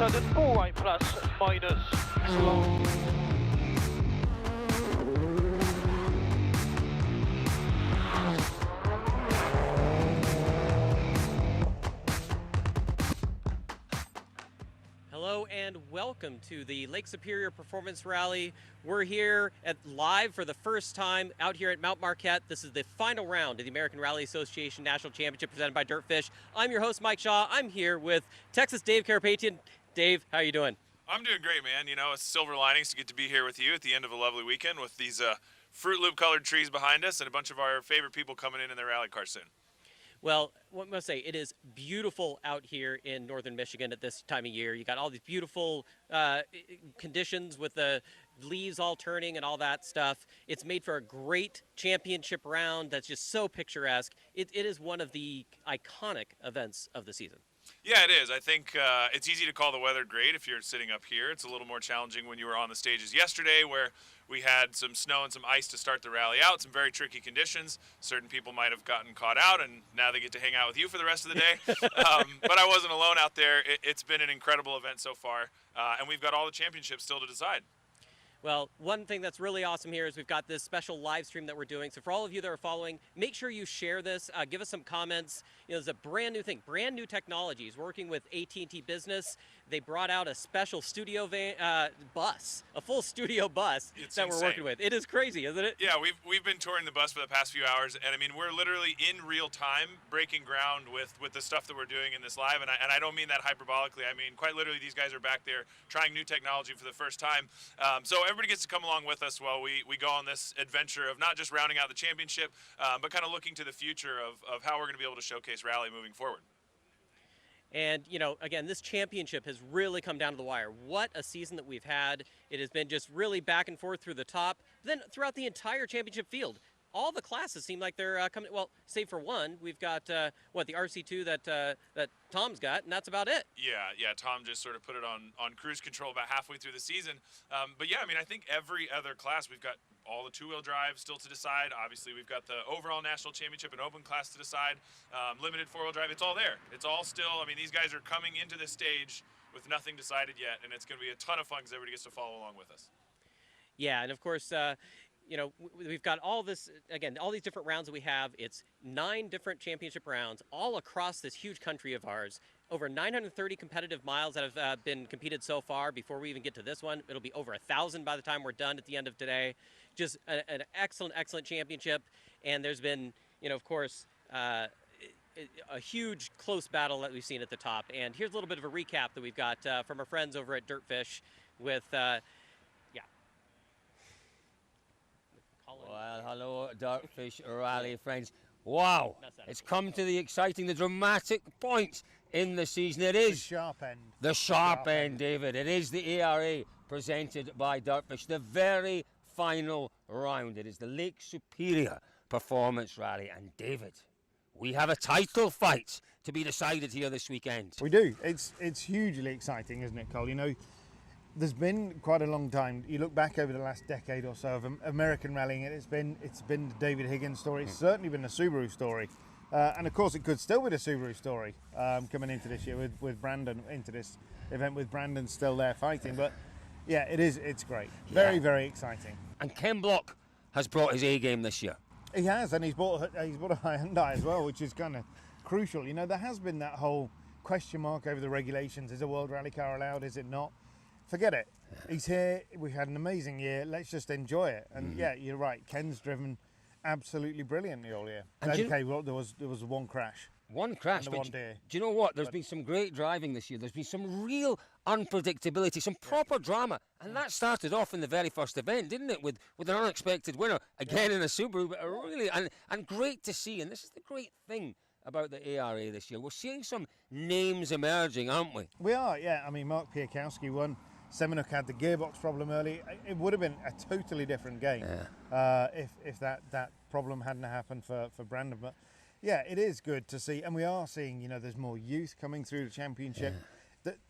So the full right plus minus long. Hello and welcome to the Lake Superior Performance Rally. We're here live for the first time out here at Mount Marquette. This is the final round of the American Rally Association National Championship presented by DirtFish. I'm your host, Mike Shaw. I'm here with Texas Dave Carapatian. Dave, how are you doing? I'm doing great, man. You know, it's silver linings to get to be here with you at the end of a lovely weekend with these Fruit Loop colored trees behind us and a bunch of our favorite people coming in their rally car soon. Well, what I must say, it is beautiful out here in northern Michigan at this time of year. You got all these beautiful conditions with the leaves all turning and all that stuff. It's made for a great championship round that's just so picturesque. It is one of the iconic events of the season. Yeah, it is. I think it's easy to call the weather great if you're sitting up here. It's a little more challenging when you were on the stages yesterday where we had some snow and some ice to start the rally out, some very tricky conditions. Certain people might have gotten caught out, and now they get to hang out with you for the rest of the day. But I wasn't alone out there. It's been an incredible event so far, and we've got all the championships still to decide. Well, one thing that's really awesome here is we've got this special live stream that we're doing. So for all of you that are following, make sure you share this. Give us some comments. You know, it's a brand new thing, brand new technologies. Working with AT&T Business, they brought out a special studio bus, a full studio bus that we're working with. It is crazy, isn't it? Yeah, we've been touring the bus for the past few hours, and I mean we're literally in real time breaking ground with the stuff that we're doing in this live, and I don't mean that hyperbolically. I mean quite literally, these guys are back there trying new technology for the first time. So everybody gets to come along with us while we go on this adventure of not just rounding out the championship, but kind of looking to the future of how we're going to be able to showcase rally moving forward. And, you know, again, this championship has really come down to the wire. What a season that we've had. It has been just really back and forth through the top. Then throughout the entire championship field, all the classes seem like they're coming, well, save for one. We've got, the RC2 that Tom's got, and that's about it. Yeah, Tom just sort of put it on cruise control about halfway through the season. But yeah, I mean, I think every other class, we've got all the two-wheel drive still to decide. Obviously, we've got the overall national championship and open class to decide. Limited four-wheel drive, it's all there. It's all still, I mean, these guys are coming into this stage with nothing decided yet, and it's going to be a ton of fun because everybody gets to follow along with us. Yeah, and of course, you know, we've got all this, again, all these different rounds that we have. It's 9 different championship rounds all across this huge country of ours. Over 930 competitive miles that have been competed so far. Before we even get to this one, it'll be over 1,000 by the time we're done at the end of today. Just an excellent, excellent championship. And there's been, you know, of course, a huge close battle that we've seen at the top. And here's a little bit of a recap that we've got from our friends over at DirtFish with, Well, hello, DirtFish Rally friends. Wow, it's come to the exciting, the dramatic point in the season. It is the sharp end. The sharp end, David. It is the ARA presented by DirtFish, the very final round. It is the Lake Superior Performance Rally. And David, we have a title fight to be decided here this weekend. We do. It's hugely exciting, isn't it, Cole? You know, there's been quite a long time. You look back over the last decade or so of American rallying, and it's been the David Higgins story. It's certainly been the Subaru story, and of course it could still be the Subaru story coming into this year with Brandon into this event with Brandon still there fighting. But yeah, it's great, very very exciting. And Ken Block has brought his A game this year. He has, and he's bought a Hyundai as well, which is kind of crucial. You know, there has been that whole question mark over the regulations: is a World Rally car allowed? Is it not? Forget it. He's here. We've had an amazing year. Let's just enjoy it. And yeah, you're right. Ken's driven absolutely brilliantly all year. Okay, well, there was one crash. One crash, and but one day. Do you know what? There's been some great driving this year. There's been some real unpredictability, some proper drama. And that started off in the very first event, didn't it? With an unexpected winner, again in a Subaru, but really, and great to see. And this is the great thing about the ARA this year. We're seeing some names emerging, aren't we? We are, yeah. I mean, Mark Piakowski won. Semenuk had the gearbox problem early. It would have been a totally different game if that problem hadn't happened for Brandon. But yeah, it is good to see, and we are seeing, you know, there's more youth coming through the championship.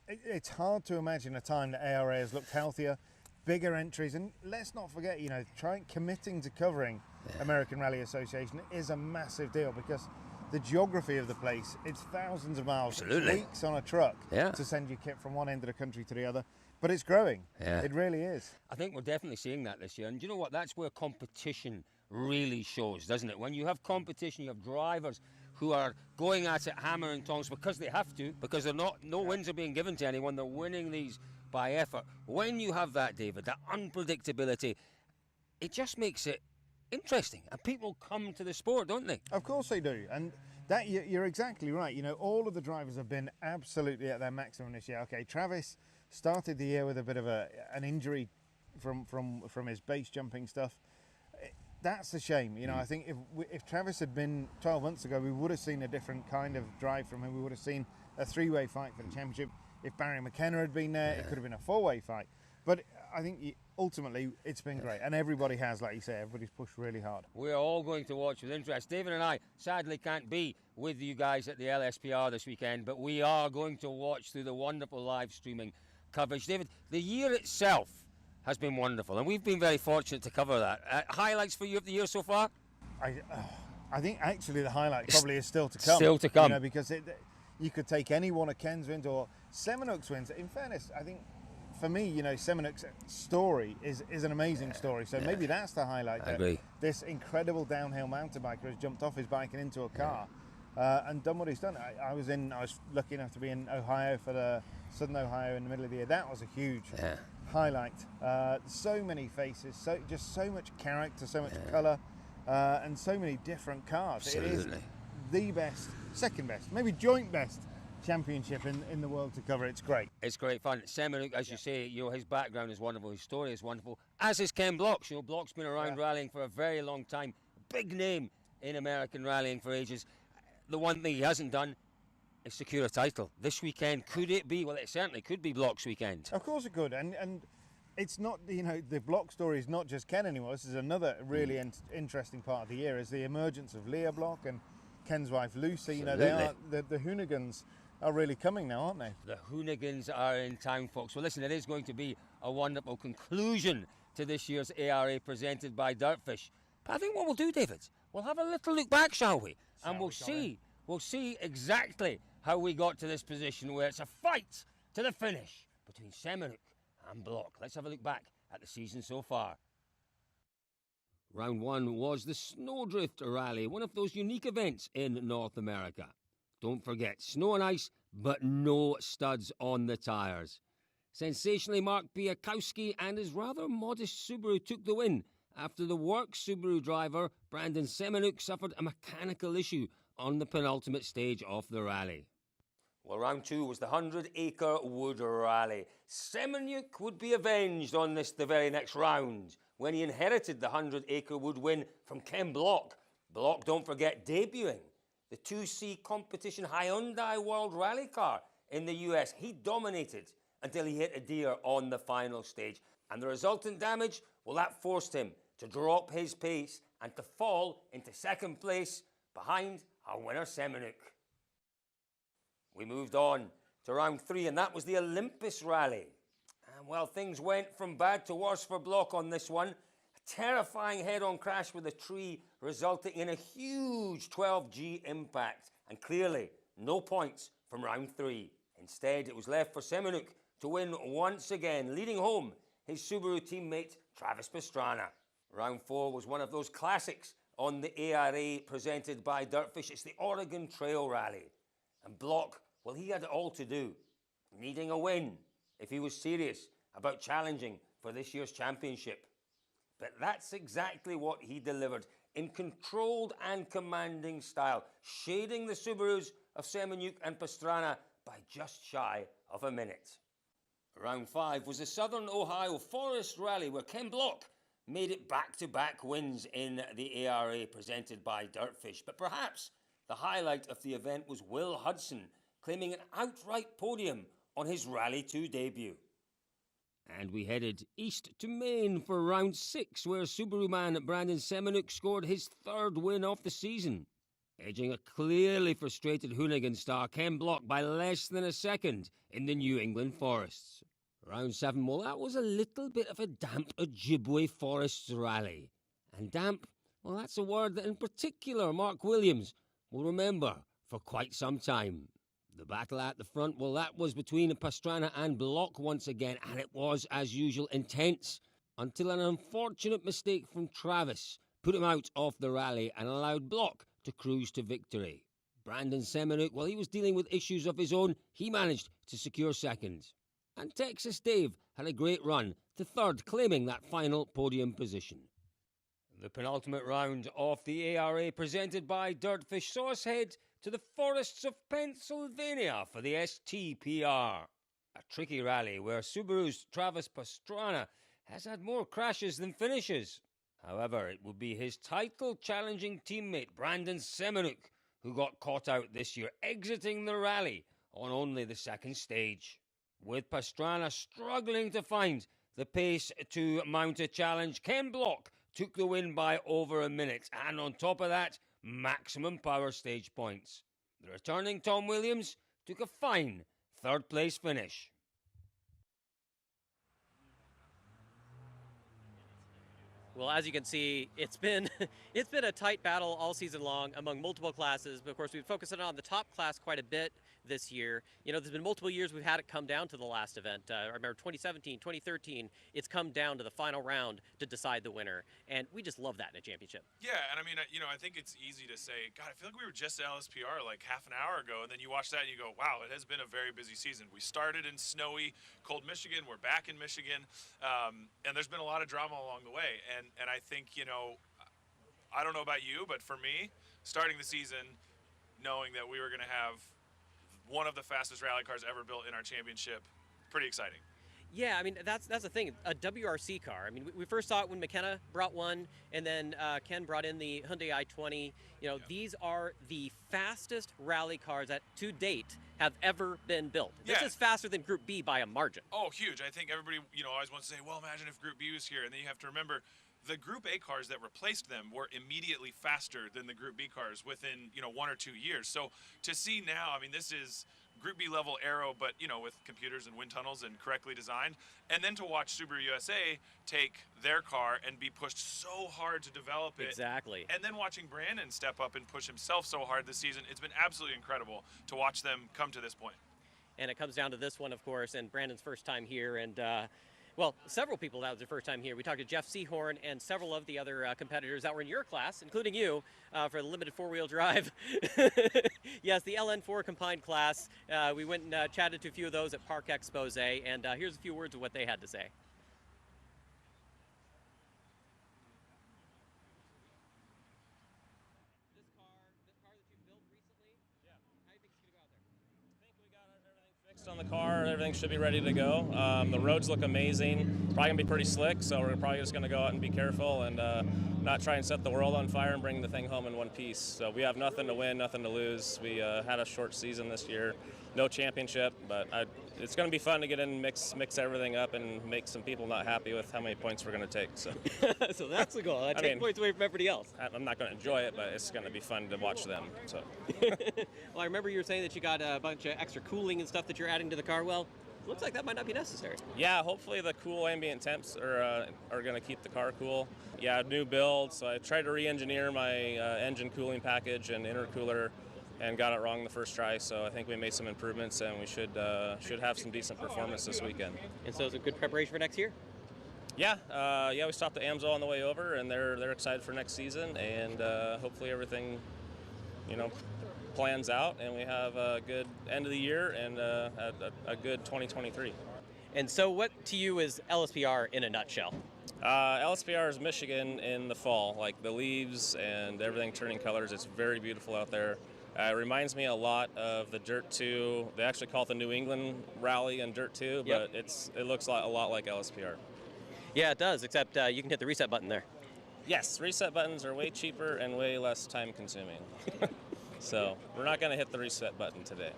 It's hard to imagine a time that ARA has looked healthier, bigger entries, and let's not forget, you know, committing to covering American Rally Association is a massive deal because the geography of the place, it's thousands of miles, Absolutely. weeks on a truck Yeah. to send your kit from one end of the country to the other. But it's growing. Yeah. It really is. I think we're definitely seeing that this year. And you know what? That's where competition really shows, doesn't it? When you have competition, you have drivers who are going at it hammer and tongs because they have to, because no wins are being given to anyone. They're winning these by effort. When you have that, David, that unpredictability, it just makes it interesting. And people come to the sport, don't they? Of course they do. And that you're exactly right. You know, all of the drivers have been absolutely at their maximum this year. Okay, Travis started the year with a bit of an injury from his base jumping stuff. That's a shame. You know, I think if Travis had been 12 months ago, we would have seen a different kind of drive from him. We would have seen a three-way fight for the championship. If Barry McKenna had been there, it could have been a four-way fight. But I think ultimately it's been great. And everybody has, like you say, everybody's pushed really hard. We're all going to watch with interest. David and I sadly can't be with you guys at the LSPR this weekend, but we are going to watch through the wonderful live streaming coverage. David, the year itself has been wonderful, and we've been very fortunate to cover that. Highlights for you of the year so far? I think actually the highlight probably is still to come. Still to come. You know, because you could take any one of Ken's wins or Semenuk's wins. In fairness, I think for me, you know, Semenuk's story is an amazing story. So maybe that's the highlight. I agree. This incredible downhill mountain biker has jumped off his bike and into a car and done what he's done. I was lucky enough to be in Ohio for the Southern Ohio in the middle of the year. That was a huge highlight. So many faces, just so much character, so much colour, and so many different cars. Absolutely. It is the best, second best, maybe joint best championship in the world to cover. It's great. It's great fun. Semenuk, as you say, you know, his background is wonderful, his story is wonderful, as is Ken Block's. You know, Block's been around rallying for a very long time. Big name in American rallying for ages. The one thing he hasn't done is secure a title. This weekend, could it be? Well, it certainly could be Block's weekend. Of course it could, and it's not, you know, the Block story is not just Ken anymore. This is another really interesting part of the year, is the emergence of Leah Block and Ken's wife Lucy. You know, they are the Hoonigans are really coming now, aren't they? The Hoonigans are in town, folks. Well, listen, it is going to be a wonderful conclusion to this year's ARA presented by DirtFish. But I think what we'll do, David, we'll have a little look back, shall we? And we'll see exactly how we got to this position where it's a fight to the finish between Semenuk and Block. Let's have a look back at the season so far. Round one was the Snowdrift Rally, one of those unique events in North America. Don't forget, snow and ice, but no studs on the tyres. Sensationally, Mark Biakowski and his rather modest Subaru took the win after the works Subaru driver, Brandon Semenuk, suffered a mechanical issue on the penultimate stage of the rally. Well, round two was the 100-acre wood rally. Semenuk would be avenged on this the very next round when he inherited the 100-acre wood win from Ken Block. Block, don't forget, debuting the 2C competition Hyundai World Rally car in the US. He dominated until he hit a deer on the final stage. And the resultant damage, well, that forced him to drop his pace and to fall into second place behind our winner Semenuk. We moved on to round three, and that was the Olympus Rally. And well, things went from bad to worse for Block on this one. A terrifying head-on crash with a tree resulting in a huge 12G impact, and clearly no points from round three. Instead, it was left for Semenuk to win once again, leading home his Subaru teammate Travis Pastrana. Round four was one of those classics on the ARA presented by DirtFish. It's the Oregon Trail Rally. And Block, well, he had it all to do, needing a win if he was serious about challenging for this year's championship. But that's exactly what he delivered in controlled and commanding style, shading the Subarus of Semenuk and Pastrana by just shy of a minute. Round five was the Southern Ohio Forest Rally, where Ken Block made it back-to-back wins in the ARA presented by DirtFish. But perhaps the highlight of the event was Will Hudson claiming an outright podium on his Rally 2 debut. And we headed east to Maine for round six, where Subaru man Brandon Semenuk scored his third win of the season, edging a clearly frustrated Hoonigan star Ken Block by less than a second in the New England forests. Round seven, well, that was a little bit of a damp Ojibwe Forests rally. And damp, well, that's a word that in particular Mark Williams will remember for quite some time. The battle at the front, well, that was between Pastrana and Block once again, and it was, as usual, intense, until an unfortunate mistake from Travis put him out of the rally and allowed Block to cruise to victory. Brandon Semenuk, while he was dealing with issues of his own, he managed to secure second. And Texas Dave had a great run to third, claiming that final podium position. The penultimate round of the ARA, presented by DirtFish, saw us head to the forests of Pennsylvania for the STPR. A tricky rally where Subaru's Travis Pastrana has had more crashes than finishes. However, it would be his title-challenging teammate Brandon Semenuk who got caught out this year, exiting the rally on only the second stage. With Pastrana struggling to find the pace to mount a challenge, Ken Block took the win by over a minute, and on top of that, maximum power stage points. The returning Tom Williams took a fine third-place finish. Well, as you can see, it's been a tight battle all season long among multiple classes. But of course, we've focused on the top class quite a bit this year. You know, there's been multiple years we've had it come down to the last event. I remember 2017, 2013, it's come down to the final round to decide the winner. And we just love that in a championship. Yeah, and I mean, you know, I think it's easy to say, God, I feel like we were just at LSPR like half an hour ago, and then you watch that and you go, wow, it has been a very busy season. We started in snowy, cold Michigan. We're back in Michigan, and there's been a lot of drama along the way. And I think, you know, I don't know about you, but for me, starting the season, knowing that we were going to have one of the fastest rally cars ever built in our championship, pretty exciting. Yeah, I mean, that's the thing, a WRC car. I mean, we first saw it when McKenna brought one, and then Ken brought in the Hyundai i20. You know, These are the fastest rally cars that, to date, have ever been built. This is faster than Group B by a margin. Oh, huge. I think everybody, you know, always wants to say, well, imagine if Group B was here, and then you have to remember, the Group A cars that replaced them were immediately faster than the Group B cars within, you know, 1 or 2 years. So to see now, I mean, this is Group B level aero, but, you know, with computers and wind tunnels and correctly designed. And then to watch Subaru USA take their car and be pushed so hard to develop it. Exactly. And then watching Brandon step up and push himself so hard this season, it's been absolutely incredible to watch them come to this point. And it comes down to this one, of course, and Brandon's first time here, and well, several people, that was their first time here. We talked to Jeff Seahorn and several of the other competitors that were in your class, including you, for the limited four-wheel drive. Yes, the LN4 combined class. We went and chatted to a few of those at Park Expose, and here's a few words of what they had to say. This car that you built recently, how do you think it's going to go out there? I think we got everything fixed on the car. Everything should be ready to go. The roads look amazing. Probably gonna be pretty slick, so we're probably just gonna go out and be careful and not try and set the world on fire and bring the thing home in one piece. So we have nothing to win, nothing to lose. We had a short season this year, no championship, but it's gonna be fun to get in and mix everything up and make some people not happy with how many points we're gonna take. So, So that's the goal. Take points away from everybody else. I'm not gonna enjoy it, but it's gonna be fun to watch them. So. Well, I remember you were saying that you got a bunch of extra cooling and stuff that you're adding to the car. Well, looks like that might not be necessary. Yeah, hopefully the cool ambient temps are going to keep the car cool. Yeah, new build, so I tried to re-engineer my engine cooling package and intercooler and got it wrong the first try, so I think we made some improvements and we should have some decent performance this weekend. And so is it good preparation for next year? Yeah, we stopped at AMSO on the way over, and they're excited for next season, and hopefully everything, you know, plans out, and we have a good end of the year and a good 2023. And so what to you is LSPR in a nutshell? LSPR is Michigan in the fall, like the leaves and everything turning colors. It's very beautiful out there. It reminds me a lot of the Dirt 2. They actually call it the New England Rally and Dirt 2, but it looks a lot like LSPR. Yeah, it does, except you can hit the reset button there. Yes, reset buttons are way cheaper and way less time consuming. So we're not going to hit the reset button today.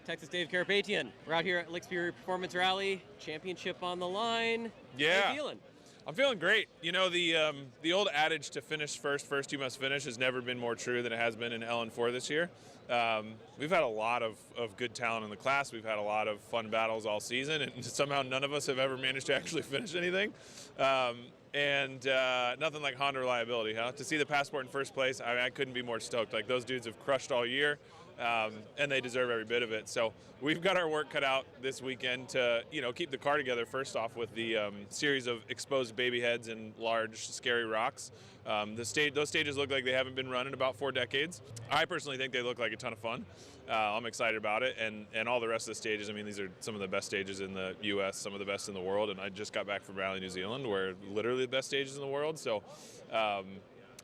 Texas Dave Carapatian, we're out here at LSPR Performance Rally, championship on the line. Yeah. How you feeling? I'm feeling great. You know, the old adage to finish first you must finish has never been more true than it has been in LN4 this year. We've had a lot of good talent in the class. We've had a lot of fun battles all season, and somehow none of us have ever managed to actually finish anything. And nothing like Honda reliability, huh? To see the Passport in first place, I couldn't be more stoked. Like, those dudes have crushed all year, and they deserve every bit of it. So we've got our work cut out this weekend to, you know, keep the car together, first off, with the series of exposed baby heads and large, scary rocks. Those stages look like they haven't been run in about 4 decades. I personally think they look like a ton of fun. I'm excited about it, and all the rest of the stages. I mean, these are some of the best stages in the U.S., some of the best in the world, and I just got back from Rally New Zealand, where literally the best stages in the world. So,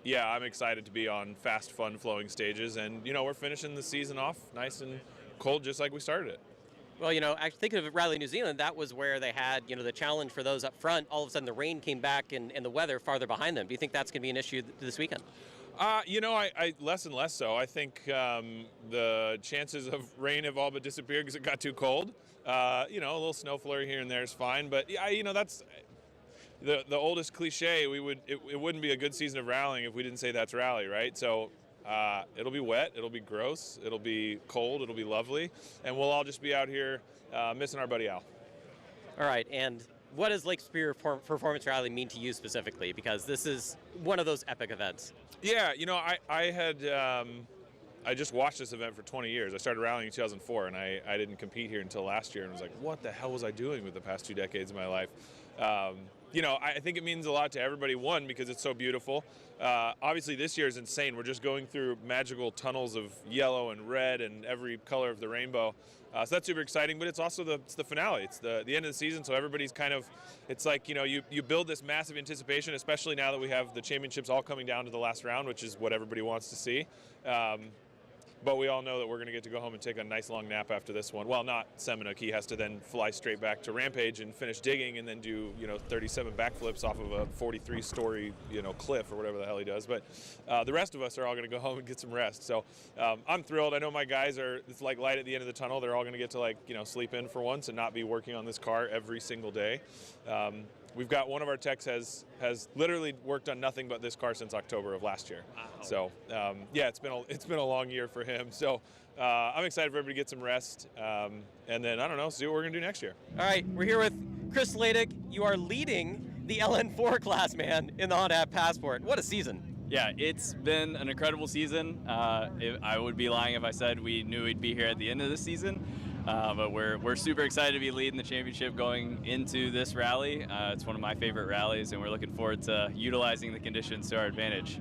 yeah, I'm excited to be on fast, fun, flowing stages, and, you know, we're finishing the season off nice and cold, just like we started it. Well, you know, actually thinking of Rally New Zealand, that was where they had, you know, the challenge for those up front. All of a sudden, the rain came back and the weather farther behind them. Do you think that's going to be an issue this weekend? You know, I less and less so. I think the chances of rain have all but disappeared because it got too cold. You know, a little snow flurry here and there is fine, but yeah, you know, that's the oldest cliche. It wouldn't be a good season of rallying if we didn't say that's rally, right? So it'll be wet, it'll be gross, it'll be cold, it'll be lovely, and we'll all just be out here missing our buddy Al. All right, and what does Lake Superior Performance Rally mean to you specifically? Because this is one of those epic events. Yeah, you know, I just watched this event for 20 years. I started rallying in 2004, and I didn't compete here until last year, and was like, what the hell was I doing with the past 2 decades of my life? You know, I think it means a lot to everybody, one, because it's so beautiful. Obviously, this year is insane. We're just going through magical tunnels of yellow and red and every color of the rainbow. So that's super exciting, but it's also the finale. It's the end of the season, so everybody's kind of, it's like, you know, you build this massive anticipation, especially now that we have the championships all coming down to the last round, which is what everybody wants to see. But we all know that we're going to get to go home and take a nice long nap after this one. Well, not Semenuk. He has to then fly straight back to Rampage and finish digging and then do, you know, 37 backflips off of a 43-story, you know, cliff or whatever the hell he does. But the rest of us are all going to go home and get some rest. So I'm thrilled. I know my guys are, it's like light at the end of the tunnel. They're all going to get to, like, you know, sleep in for once and not be working on this car every single day. We've got one of our techs has literally worked on nothing but this car since October of last year. Wow. So yeah, it's been a long year for him. So I'm excited for everybody to get some rest, and then I don't know, see what we're gonna do next year. All right, we're here with Chris Sladek. You are leading the LN4 class, man, in the Honda Passport. What a season! Yeah, it's been an incredible season. I would be lying if I said we knew we'd be here at the end of the season. But we're super excited to be leading the championship going into this rally. It's one of my favorite rallies, and we're looking forward to utilizing the conditions to our advantage.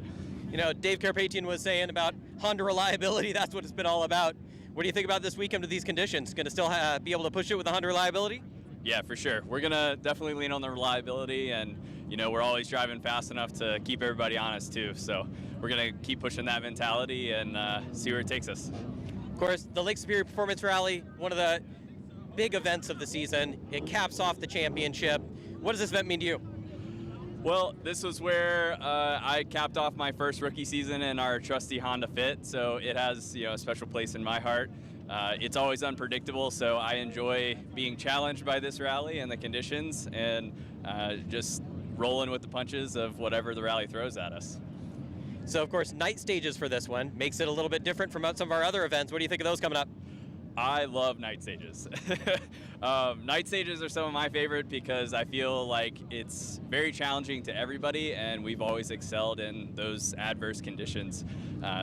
You know, Dave Carpathian was saying about Honda reliability. That's what it's been all about. What do you think about this weekend with these conditions? Going to still be able to push it with the Honda reliability? Yeah, for sure. We're going to definitely lean on the reliability, and, you know, we're always driving fast enough to keep everybody honest, too. So we're going to keep pushing that mentality and see where it takes us. Of course, the Lake Superior Performance Rally, one of the big events of the season. It caps off the championship. What does this event mean to you? Well, this was where I capped off my first rookie season in our trusty Honda Fit, so it has, you know, a special place in my heart. It's always unpredictable, so I enjoy being challenged by this rally and the conditions, and just rolling with the punches of whatever the rally throws at us. So, of course, night stages for this one makes it a little bit different from some of our other events. What do you think of those coming up? I love night stages. Night stages are some of my favorite because I feel like it's very challenging to everybody, and we've always excelled in those adverse conditions.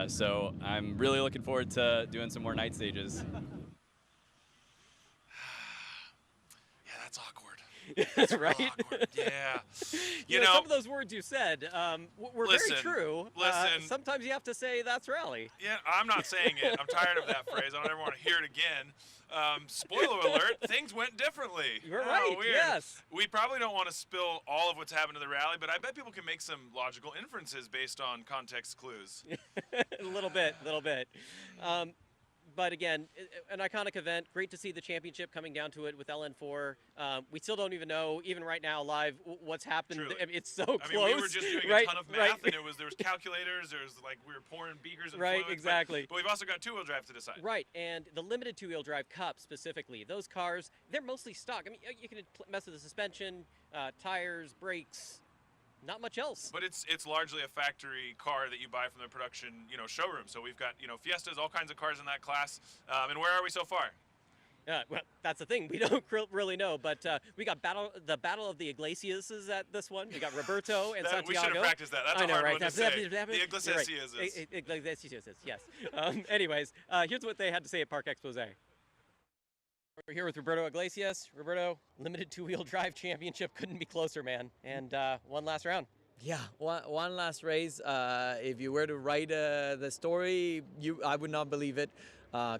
So I'm really looking forward to doing some more night stages. Yeah, that's awkward. That's right. Awkward. Yeah. You know, some of those words you said were listen, very true. Listen. Sometimes you have to say that's rally. Yeah, I'm not saying it. I'm tired of that phrase. I don't ever want to hear it again. Spoiler alert, things went differently. You're right, weird. yes. We probably don't want to spill all of what's happened to the rally, but I bet people can make some logical inferences based on context clues. A little bit. But again, an iconic event. Great to see the championship coming down to it with LN4. We still don't even know, even right now, live, what's happened. Truly. I mean, it's so close. I mean, we were just doing a ton of math, and there was calculators. There was like we were pouring beakers and right, fluids, exactly. But we've also got two-wheel drive to decide. Right, and the limited two-wheel drive Cup specifically. Those cars, they're mostly stock. I mean, you can mess with the suspension, tires, brakes, not much else. But it's largely a factory car that you buy from the production, showroom. So we've got, Fiestas, all kinds of cars in that class. And where are we so far? Well, that's the thing. We don't really know, but we got the Battle of the Iglesias at this one. We got Roberto and Santiago. We should have practiced that. That's I know, a hard right? one to say. The Iglesias. Iglesias, yes. Anyways, here's what they had to say at Park Expose. We're here with Roberto Iglesias. Roberto, limited two-wheel drive championship couldn't be closer, man. And one last round. Yeah, one last race. If you were to write the story, I would not believe it.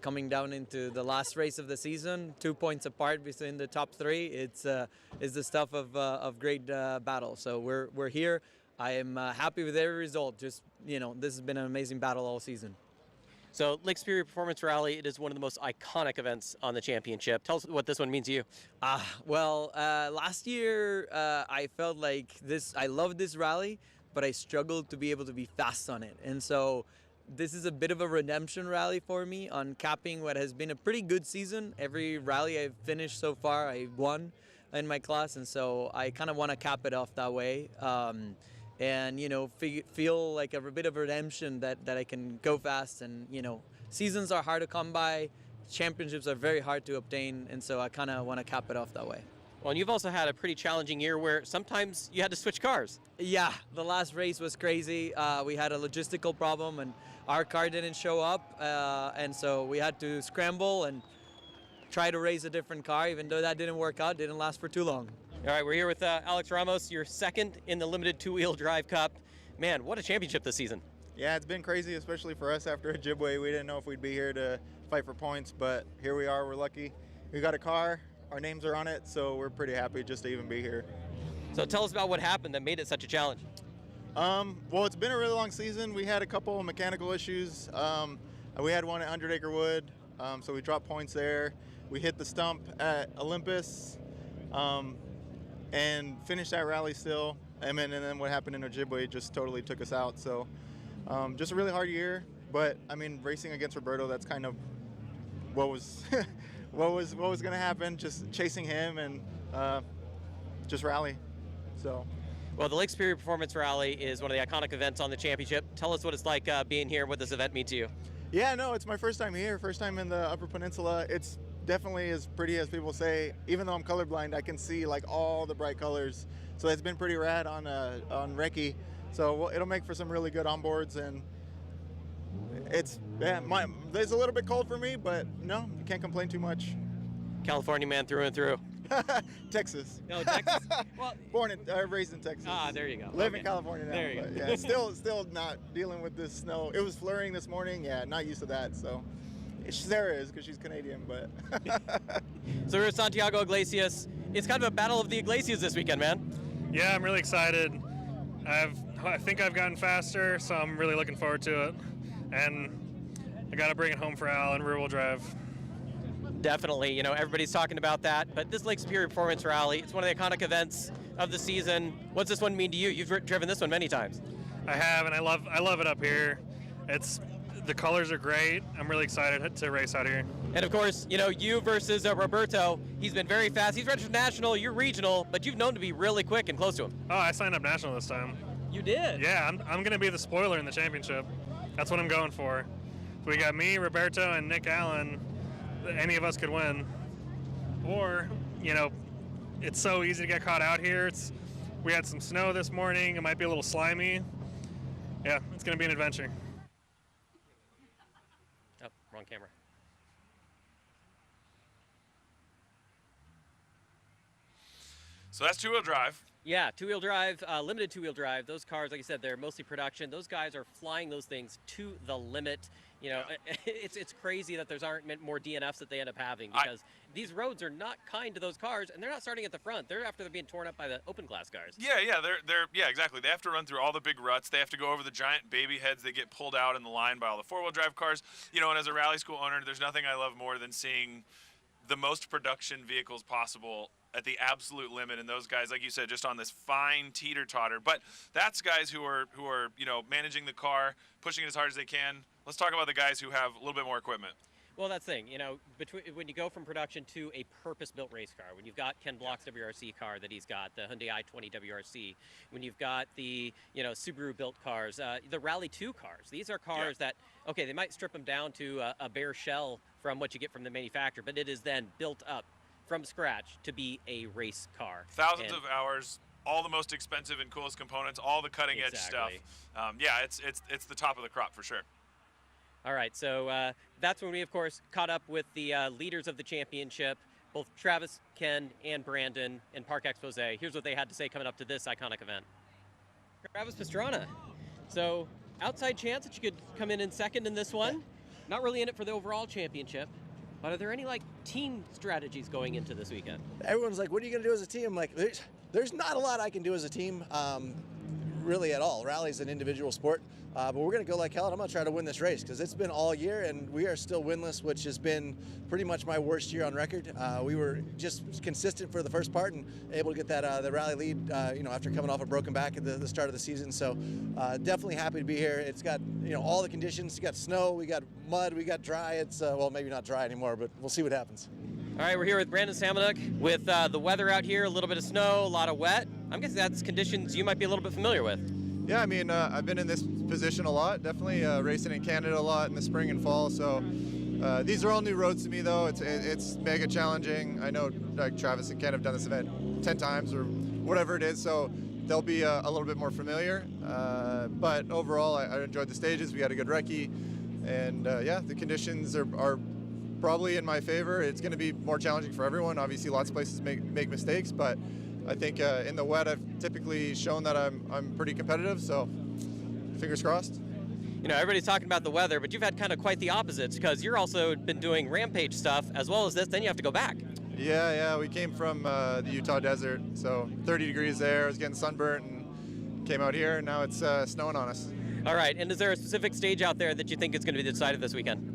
Coming down into the last race of the season, 2 points apart between the top three. It's the stuff of great battle. So we're here. I am happy with every result. Just this has been an amazing battle all season. So Lake Superior Performance Rally, it is one of the most iconic events on the championship. Tell us what this one means to you. Well, last year I felt like I loved this rally, but I struggled to be able to be fast on it. And so this is a bit of a redemption rally for me on capping what has been a pretty good season. Every rally I've finished so far, I won in my class, and so I kind of want to cap it off that way. And feel like a bit of redemption that I can go fast. And seasons are hard to come by, championships are very hard to obtain, and so I kind of want to cap it off that way. Well, and you've also had a pretty challenging year where sometimes you had to switch cars. Yeah, the last race was crazy. We had a logistical problem, and our car didn't show up, and so we had to scramble and try to race a different car. Even though that didn't work out, didn't last for too long. All right, we're here with Alex Ramos, your second in the limited two-wheel drive cup. Man, what a championship this season. Yeah, it's been crazy, especially for us after Ojibwe. We didn't know if we'd be here to fight for points, but here we are. We're lucky. We got a car. Our names are on it, so we're pretty happy just to even be here. So tell us about what happened that made it such a challenge. Well, it's been a really long season. We had a couple of mechanical issues. We had one at 100 Acre Wood, so we dropped points there. We hit the stump at Olympus. And finished that rally still. And then what happened in Ojibwe just totally took us out. So just a really hard year. But I mean, racing against Roberto, that's kind of what was what was going to happen. Just chasing him and just rally. So. Well, the Lake Superior Performance Rally is one of the iconic events on the championship. Tell us what it's like being here, what this event means to you. Yeah, no, it's my first time here, first time in the Upper Peninsula. It's definitely as pretty as people say. Even though I'm colorblind, I can see like all the bright colors. So it's been pretty rad on recce. So it'll make for some really good onboards, and it's it's a little bit cold for me, but no, you can't complain too much. California man through and through. Texas. No, Texas. Well, raised in Texas. There you go. Live in California now. There you go. Yeah, still not dealing with this snow. It was flurrying this morning. Yeah, not used to that. So. Sarah is because she's Canadian, but. So we're at Santiago Iglesias. It's kind of a battle of the Iglesias this weekend, man. Yeah, I'm really excited. I think I've gotten faster, so I'm really looking forward to it. And I got to bring it home for Al and rear-wheel drive. Definitely, everybody's talking about that. But this Lake Superior Performance Rally, it's one of the iconic events of the season. What's this one mean to you? You've driven this one many times. I have, and I love it up here. The colors are great. I'm really excited to race out here. And of course, you versus Roberto. He's been very fast. He's registered national, you're regional, but you've known to be really quick and close to him. Oh, I signed up national this time. You did? Yeah, I'm going to be the spoiler in the championship. That's what I'm going for. So we got me, Roberto, and Nick Allen. Any of us could win. Or, it's so easy to get caught out here. We had some snow this morning. It might be a little slimy. Yeah, it's going to be an adventure. Oh, wrong camera. So that's two-wheel drive. Yeah, two-wheel drive, limited two-wheel drive. Those cars, like I said, they're mostly production. Those guys are flying those things to the limit. It's crazy that there's aren't more DNFs that they end up having because these roads are not kind to those cars, and they're not starting at the front. They're after they're being torn up by the open class cars. Yeah, exactly. They have to run through all the big ruts. They have to go over the giant baby heads that get pulled out in the line by all the four-wheel drive cars. And as a rally school owner, there's nothing I love more than seeing the most production vehicles possible at the absolute limit, and those guys, like you said, just on this fine teeter-totter. But that's guys who are managing the car, pushing it as hard as they can. Let's talk about the guys who have a little bit more equipment. Well, that's the thing, you know, when you go from production to a purpose-built race car, when you've got Ken Block's WRC car that he's got, the Hyundai i20 WRC, when you've got the, you know, Subaru-built cars, the Rally 2 cars, these are cars that, okay, they might strip them down to a bare shell from what you get from the manufacturer, but it is then built up from scratch to be a race car. Thousands of hours, all the most expensive and coolest components, all the cutting-edge stuff. Yeah, it's the top of the crop for sure. All right, so that's when we, of course, caught up with the leaders of the championship, both Travis, Ken, and Brandon in Park Expose. Here's what they had to say coming up to this iconic event. Travis Pastrana. So, outside chance that you could come in second in this one. Not really in it for the overall championship. But are there any, like, team strategies going into this weekend? Everyone's like, what are you going to do as a team? I'm like, there's not a lot I can do as a team, really at all. Rally's an individual sport. But we're going to go like hell, and I'm going to try to win this race because it's been all year, and we are still winless, which has been pretty much my worst year on record. We were just consistent for the first part and able to get that the rally lead, you know, after coming off a broken back at the start of the season. So definitely happy to be here. It's got, you know, all the conditions. You got snow, we got mud, we got dry. It's well, maybe not dry anymore, but we'll see what happens. All right, we're here with Brandon Semenuk with the weather out here, a little bit of snow, a lot of wet. I'm guessing that's conditions you might be a little bit familiar with. Yeah, I mean, I've been in this position a lot, definitely racing in Canada a lot in the spring and fall, so these are all new roads to me, though. It's mega challenging. I know like Travis and Ken have done this event 10 times or whatever it is, so they'll be a little bit more familiar, but overall I enjoyed the stages. We had a good recce, and yeah, the conditions are probably in my favor. It's going to be more challenging for everyone. Obviously, lots of places make mistakes, but I think in the wet, I've typically shown that I'm pretty competitive, so fingers crossed. You know, everybody's talking about the weather, but you've had kind of quite the opposites because you're also been doing rampage stuff as well as this, then you have to go back. Yeah, we came from the Utah desert, so 30 degrees there. I was getting sunburnt and came out here, and now it's snowing on us. All right, and is there a specific stage out there that you think is going to be decided this weekend?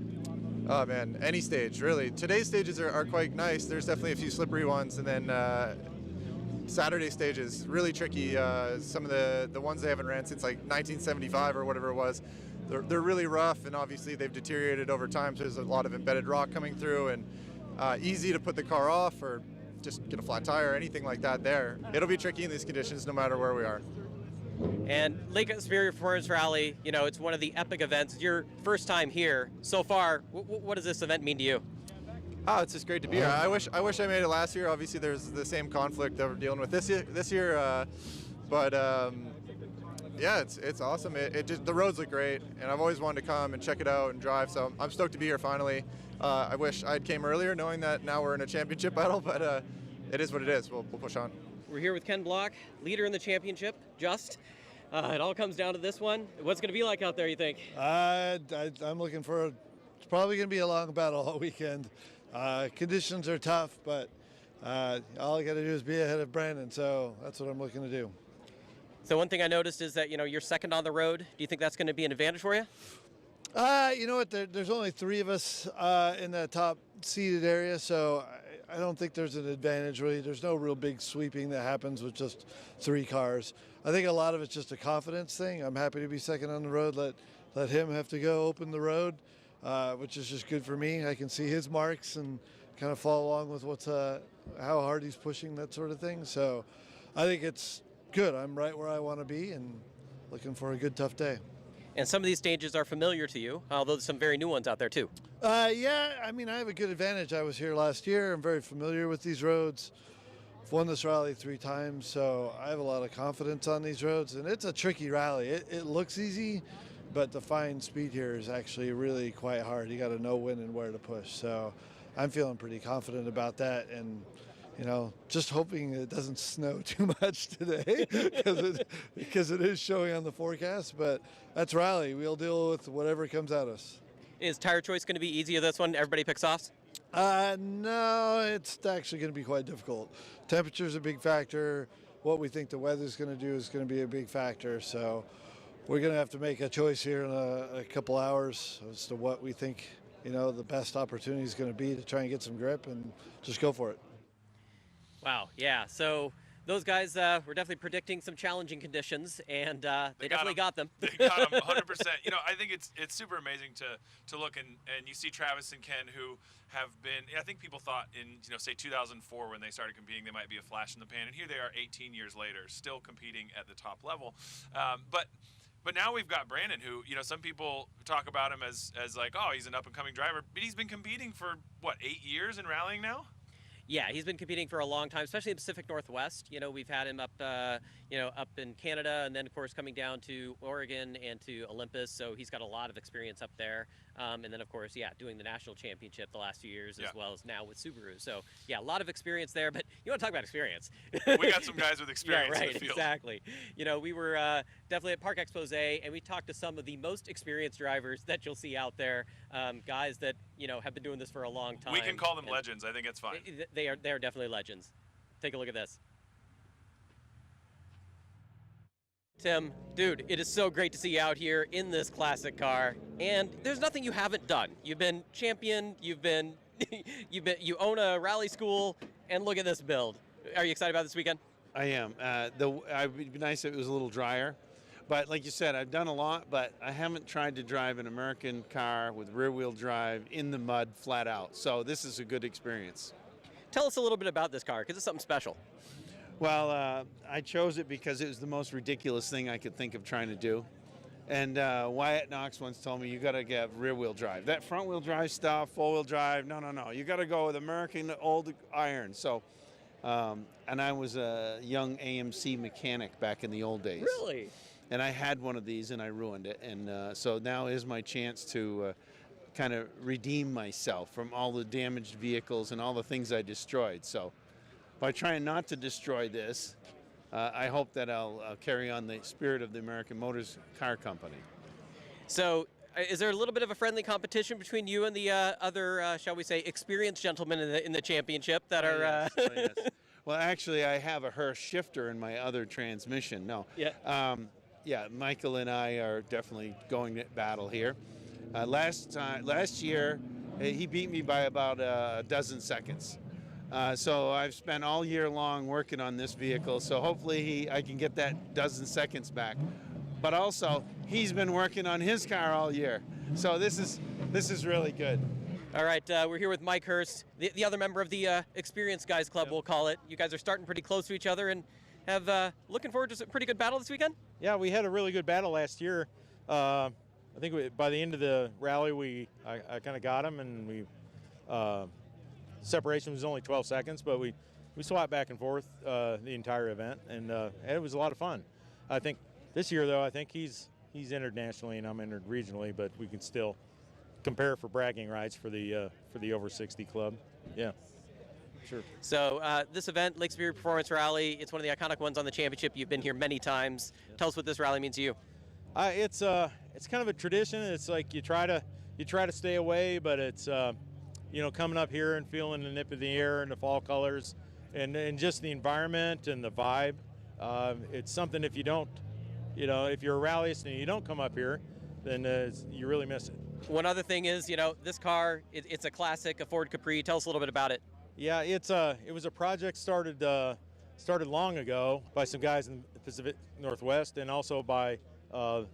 Oh man, any stage, really. Today's stages are quite nice. There's definitely a few slippery ones, and then Saturday stages, really tricky. Some of the ones they haven't ran since like 1975 or whatever it was, they're really rough, and obviously they've deteriorated over time, so there's a lot of embedded rock coming through, and easy to put the car off or just get a flat tire or anything like that there. It'll be tricky in these conditions no matter where we are. And Lake Superior Performance Rally, you know, it's one of the epic events. It's your first time here. So far, what does this event mean to you? Oh, it's just great to be here. I wish I made it last year. Obviously, there's the same conflict that we're dealing with this year. But yeah, it's awesome. It just, the roads look great, and I've always wanted to come and check it out and drive. So I'm stoked to be here finally. I wish I'd came earlier, knowing that now we're in a championship battle. But it is what it is. We'll push on. We're here with Ken Block, leader in the championship. It all comes down to this one. What's it going to be like out there, you think? I'm looking for. It's probably going to be a long battle all weekend. Conditions are tough, but all I got to do is be ahead of Brandon, so that's what I'm looking to do. So one thing I noticed is that, you know, you're second on the road. Do you think that's going to be an advantage for you? You know what? There's only 3 of us in that top seated area, so I don't think there's an advantage really. There's no real big sweeping that happens with just 3 cars. I think a lot of it's just a confidence thing. I'm happy to be second on the road. Let him have to go open the road. Which is just good for me. I can see his marks and kind of follow along with how hard he's pushing, that sort of thing. So I think it's good. I'm right where I want to be and looking for a good, tough day. And some of these stages are familiar to you, although there's some very new ones out there too. Yeah, I mean, I have a good advantage. I was here last year. I'm very familiar with these roads. I've won this rally 3 times, so I have a lot of confidence on these roads. And it's a tricky rally. It looks easy, but to find speed here is actually really quite hard. You got to know when and where to push. So I'm feeling pretty confident about that, and you know, just hoping it doesn't snow too much today because it is showing on the forecast. But that's rally. We'll deal with whatever comes at us. Is tire choice going to be easy of this one? Everybody picks softs? No, it's actually going to be quite difficult. Temperature's a big factor. What we think the weather's going to do is going to be a big factor. So we're going to have to make a choice here in a couple hours as to what we think, you know, the best opportunity is going to be to try and get some grip and just go for it. Wow, yeah. So those guys were definitely predicting some challenging conditions, and they definitely got them. They got them 100%. You know, I think it's super amazing to look and you see Travis and Ken, who have been, I think people thought in, you know, say 2004 when they started competing, they might be a flash in the pan, and here they are 18 years later, still competing at the top level. But now we've got Brandon, who, you know, some people talk about him as like, oh, he's an up-and-coming driver, but he's been competing for, what, 8 years in rallying now? Yeah, he's been competing for a long time, especially in the Pacific Northwest. You know, we've had him up, up in Canada, and then, of course, coming down to Oregon and to Olympus, so he's got a lot of experience up there. And then, of course, yeah, doing the national championship the last few years, as well as now with Subaru. So, yeah, a lot of experience there, but you want to talk about experience. We got some guys with experience yeah, right, in the field. Exactly. You know, we were definitely at Park Expose, and we talked to some of the most experienced drivers that you'll see out there, guys that, you know, have been doing this for a long time. We can call them legends. I think it's fine. They are definitely legends. Take a look at this. Tim, dude, it is so great to see you out here in this classic car, and there's nothing you haven't done. You've been champion, you own a rally school, and look at this build. Are you excited about this weekend? I am. It'd be nice if it was a little drier, but like you said, I've done a lot, but I haven't tried to drive an American car with rear-wheel drive in the mud flat out. So this is a good experience. Tell us a little bit about this car, because it's something special. Well, I chose it because it was the most ridiculous thing I could think of trying to do. And Wyatt Knox once told me, you got to get rear-wheel drive. That front-wheel drive stuff, four-wheel drive, no. You got to go with American old iron. So, and I was a young AMC mechanic back in the old days. Really? And I had one of these, and I ruined it. And so now is my chance to kind of redeem myself from all the damaged vehicles and all the things I destroyed. So by trying not to destroy this, I hope that I'll carry on the spirit of the American Motors Car Company. So is there a little bit of a friendly competition between you and the other, shall we say, experienced gentlemen in the championship that are... Yes. Oh, yes. Well, actually, I have a Hirsch shifter in my other transmission. No. Yeah. Yeah, Michael and I are definitely going to battle here. Last year, he beat me by about a dozen seconds. So I've spent all year long working on this vehicle, so hopefully I can get that dozen seconds back. But also, he's been working on his car all year, so this is really good. All right, we're here with Mike Hurst, the other member of the Experienced Guys Club, we'll call it. You guys are starting pretty close to each other, and have looking forward to a pretty good battle this weekend? Yeah, we had a really good battle last year. I think by the end of the rally, I kind of got him, and we separation was only 12 seconds, but we swapped back and forth the entire event, and it was a lot of fun. I think this year, though, I think he's entered nationally and I'm entered regionally, but we can still compare for bragging rights for the over 60 club. Yeah. Sure. So this event, Lake Superior Performance Rally, it's one of the iconic ones on the championship. You've been here many times. Yeah. Tell us what this rally means to you. It's kind of a tradition. It's like you try to stay away, but it's coming up here and feeling the nip of the air and the fall colors, and just the environment and the vibe. It's something if you don't, if you're a rallyist and you don't come up here, then you really miss it. One other thing is, this car, it's a classic, a Ford Capri. Tell us a little bit about it. Yeah, it was a project started long ago by some guys in the Pacific Northwest, and also by the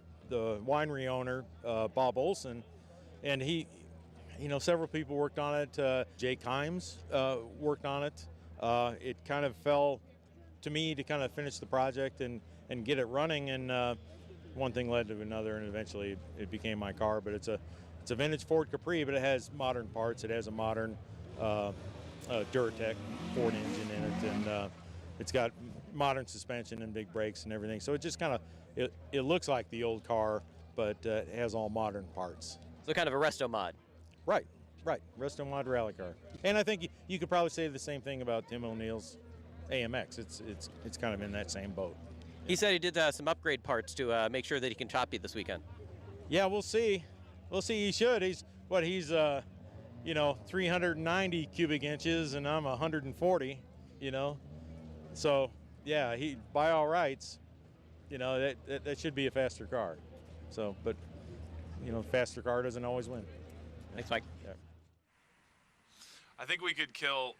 winery owner, Bob Olson, and he, several people worked on it. Jay Kimes worked on it. It kind of fell to me to kind of finish the project and get it running, and one thing led to another, and eventually it became my car. But it's a vintage Ford Capri, but it has modern parts. It has a modern Duratec Ford engine in it, and it's got modern suspension and big brakes and everything. So it just kind of it looks like the old car, but it has all modern parts. So kind of a resto mod. Right. Resto mod rally car. And I think you could probably say the same thing about Tim O'Neill's AMX. It's kind of in that same boat. He said he did some upgrade parts to make sure that he can top you this weekend. Yeah, we'll see. He should. He's 390 cubic inches, and I'm 140. So yeah, he by all rights, that should be a faster car. So, but faster car doesn't always win. Thanks, Mike. Yeah. think we could kill,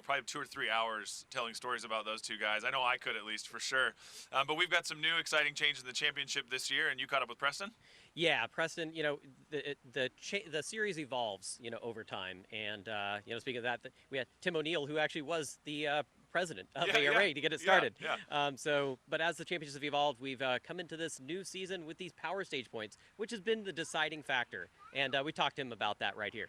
probably 2 or 3 hours telling stories about those two guys. I know I could, at least, for sure. But we've got some new exciting changes in the championship this year, and you caught up with Preston? Yeah, Preston, the series evolves, over time. And, speaking of that, we had Tim O'Neill, who actually was the president of ARA to get it started. But as the championships have evolved, we've come into this new season with these power stage points, which has been the deciding factor. And we talked to him about that right here.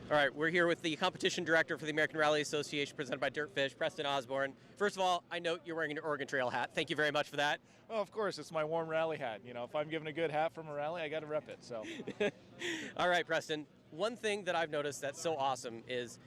All right, we're here with the competition director for the American Rally Association, presented by DirtFish, Preston Osborne. First of all, I note you're wearing an Oregon Trail hat. Thank you very much for that. Well, of course, it's my warm rally hat. If I'm given a good hat from a rally, I got to rep it. So. All right, Preston. One thing that I've noticed that's so awesome is,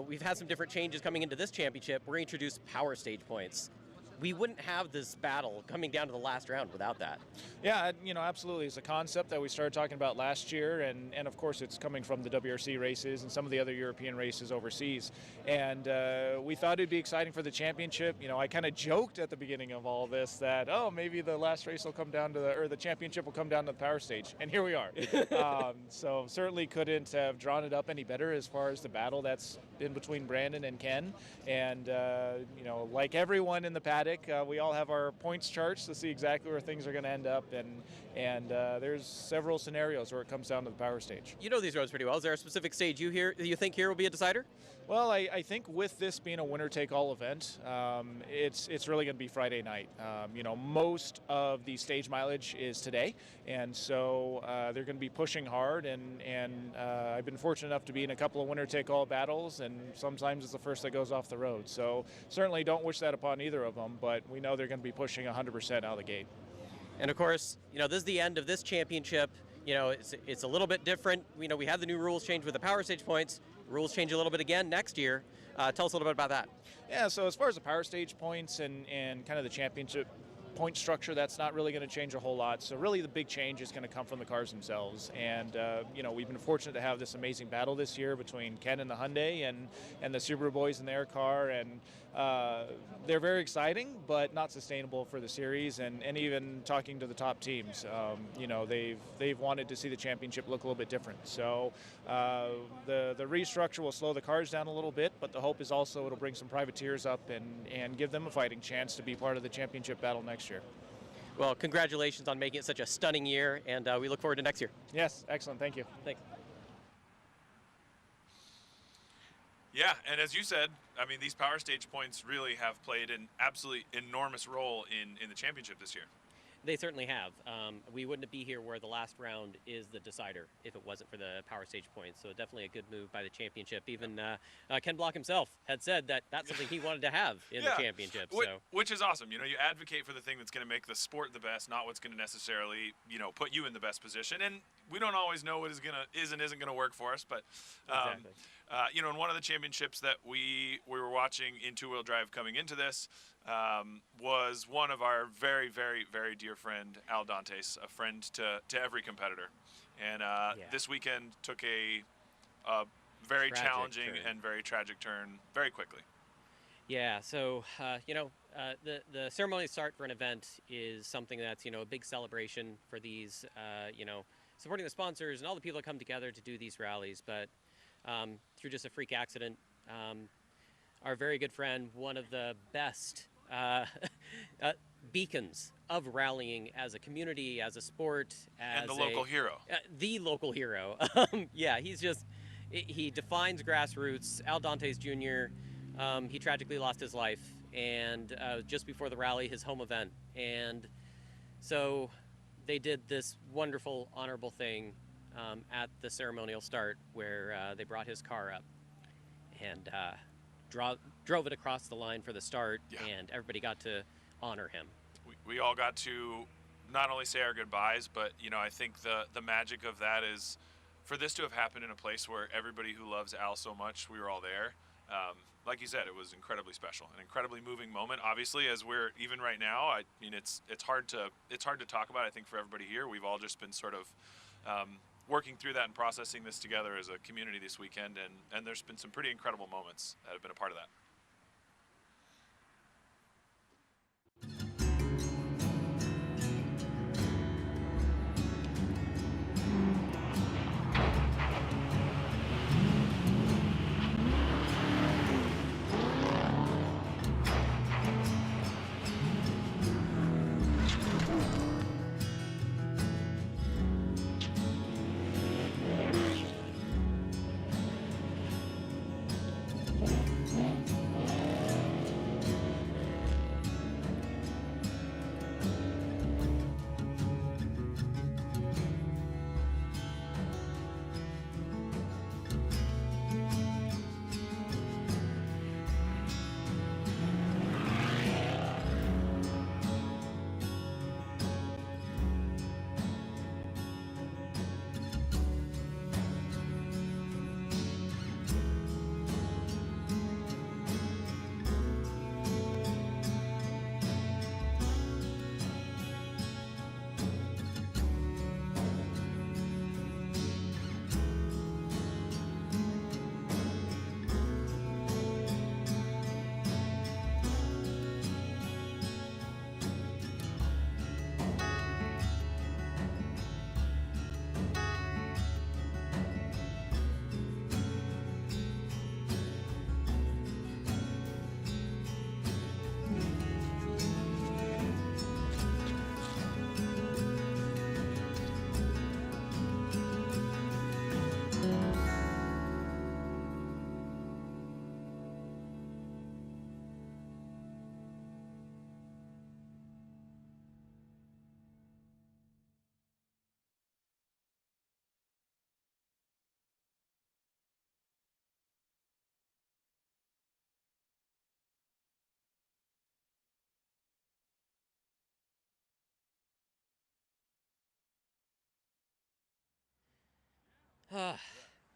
we've had some different changes coming into this championship. We're introduced power stage points. We wouldn't have this battle coming down to the last round without that. Yeah, absolutely. It's a concept that we started talking about last year, and of course it's coming from the WRC races and some of the other European races overseas. And we thought it'd be exciting for the championship. I kind of joked at the beginning of all this that, maybe the last race will come down to the championship will come down to the power stage. And here we are. So certainly couldn't have drawn it up any better as far as the battle that's been between Brandon and Ken. And, like everyone in the paddock, we all have our points charts to see exactly where things are going to end up, and there's several scenarios where it comes down to the power stage. You know these roads pretty well. Is there a specific stage you think here will be a decider? Well, I think with this being a winner-take-all event, it's really going to be Friday night. Most of the stage mileage is today, and so they're going to be pushing hard, and I've been fortunate enough to be in a couple of winner-take-all battles, and sometimes it's the first that goes off the road. So certainly don't wish that upon either of them, but we know they're going to be pushing 100% out of the gate. And of course, this is the end of this championship. It's a little bit different. We had the new rules change with the power stage points. Rules change a little bit again next year. Tell us a little bit about that. Yeah, so as far as the power stage points and kind of the championship point structure, that's not really going to change a whole lot. So really the big change is going to come from the cars themselves. And, we've been fortunate to have this amazing battle this year between Ken and the Hyundai and the Subaru boys in their car. And they're very exciting, but not sustainable for the series. And even talking to the top teams, they've wanted to see the championship look a little bit different. So the restructure will slow the cars down a little bit, but the hope is also it'll bring some privateers up and give them a fighting chance to be part of the championship battle next year. Well, congratulations on making it such a stunning year, and we look forward to next year. Yes, excellent. Thank you. Thanks. Yeah, and as you said, these power stage points really have played an absolutely enormous role in the championship this year. They certainly have. We wouldn't be here where the last round is the decider if it wasn't for the power stage points. So definitely a good move by the championship. Even Ken Block himself had said that that's something he wanted to have in the championship. Which is awesome. You advocate for the thing that's going to make the sport the best, not what's going to necessarily, put you in the best position. And we don't always know what is and isn't going to work for us. But, exactly. In one of the championships that we were watching in two-wheel drive coming into this, was one of our very, very, very dear friend, Al Dantes, a friend to every competitor. And this weekend took a very challenging and very tragic turn very quickly. Yeah, so, the ceremonial start for an event is something that's, a big celebration for these, supporting the sponsors and all the people that come together to do these rallies. But through just a freak accident, our very good friend, one of the best beacons of rallying as a community, as a sport, as and the local hero. The local hero. Yeah, he defines grassroots. Al Dantes Jr., he tragically lost his life, and just before the rally, his home event. And so they did this wonderful, honorable thing at the ceremonial start where they brought his car up and drove it across the line for the start, and everybody got to honor him. We all got to not only say our goodbyes, but I think the magic of that is for this to have happened in a place where everybody who loves Al so much, we were all there. Like you said, it was incredibly special, an incredibly moving moment. Obviously, as we're even right now, it's hard to talk about. I think for everybody here, we've all just been sort of working through that and processing this together as a community this weekend, and there's been some pretty incredible moments that have been a part of that.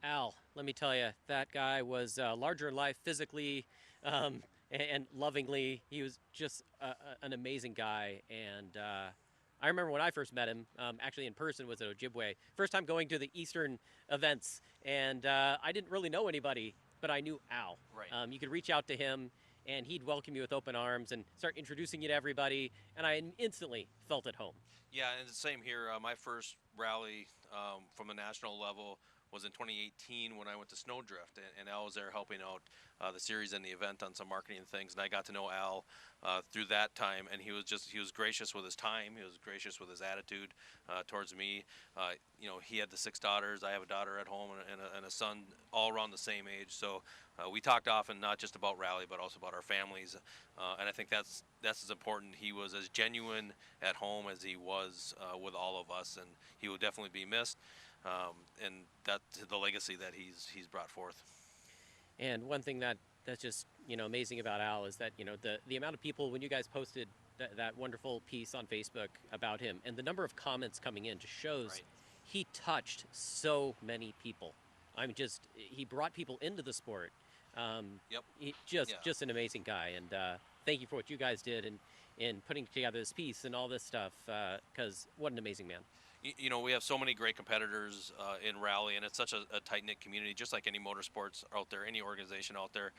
Al, let me tell you, that guy was larger in life physically and lovingly. He was just an amazing guy. And I remember when I first met him, actually in person, was at Ojibwe. First time going to the Eastern events. And I didn't really know anybody, but I knew Al. Right. You could reach out to him, and he'd welcome you with open arms and start introducing you to everybody. And I instantly felt at home. Yeah, and the same here. My first rally from a national level was in 2018 when I went to Snowdrift, and Al was there helping out the series and the event on some marketing things, and I got to know Al through that time, and he was gracious with his time, he was gracious with his attitude towards me. You know, he had the 6 daughters, I have a daughter at home and a son all around the same age, so we talked often not just about rally but also about our families, and I think that's as important. He was as genuine at home as he was with all of us, and he will definitely be missed. And that's the legacy that he's brought forth. And one thing that's just, you know, amazing about Al is that, you know, the amount of people, when you guys posted that wonderful piece on Facebook about him, and the number of comments coming in just shows he touched so many people. I mean, he brought people into the sport. Just an amazing guy. And thank you for what you guys did in putting together this piece and all this stuff, because what an amazing man. You know, we have so many great competitors in rally, and it's such a tight-knit community, just like any motorsports out there, any organization out there.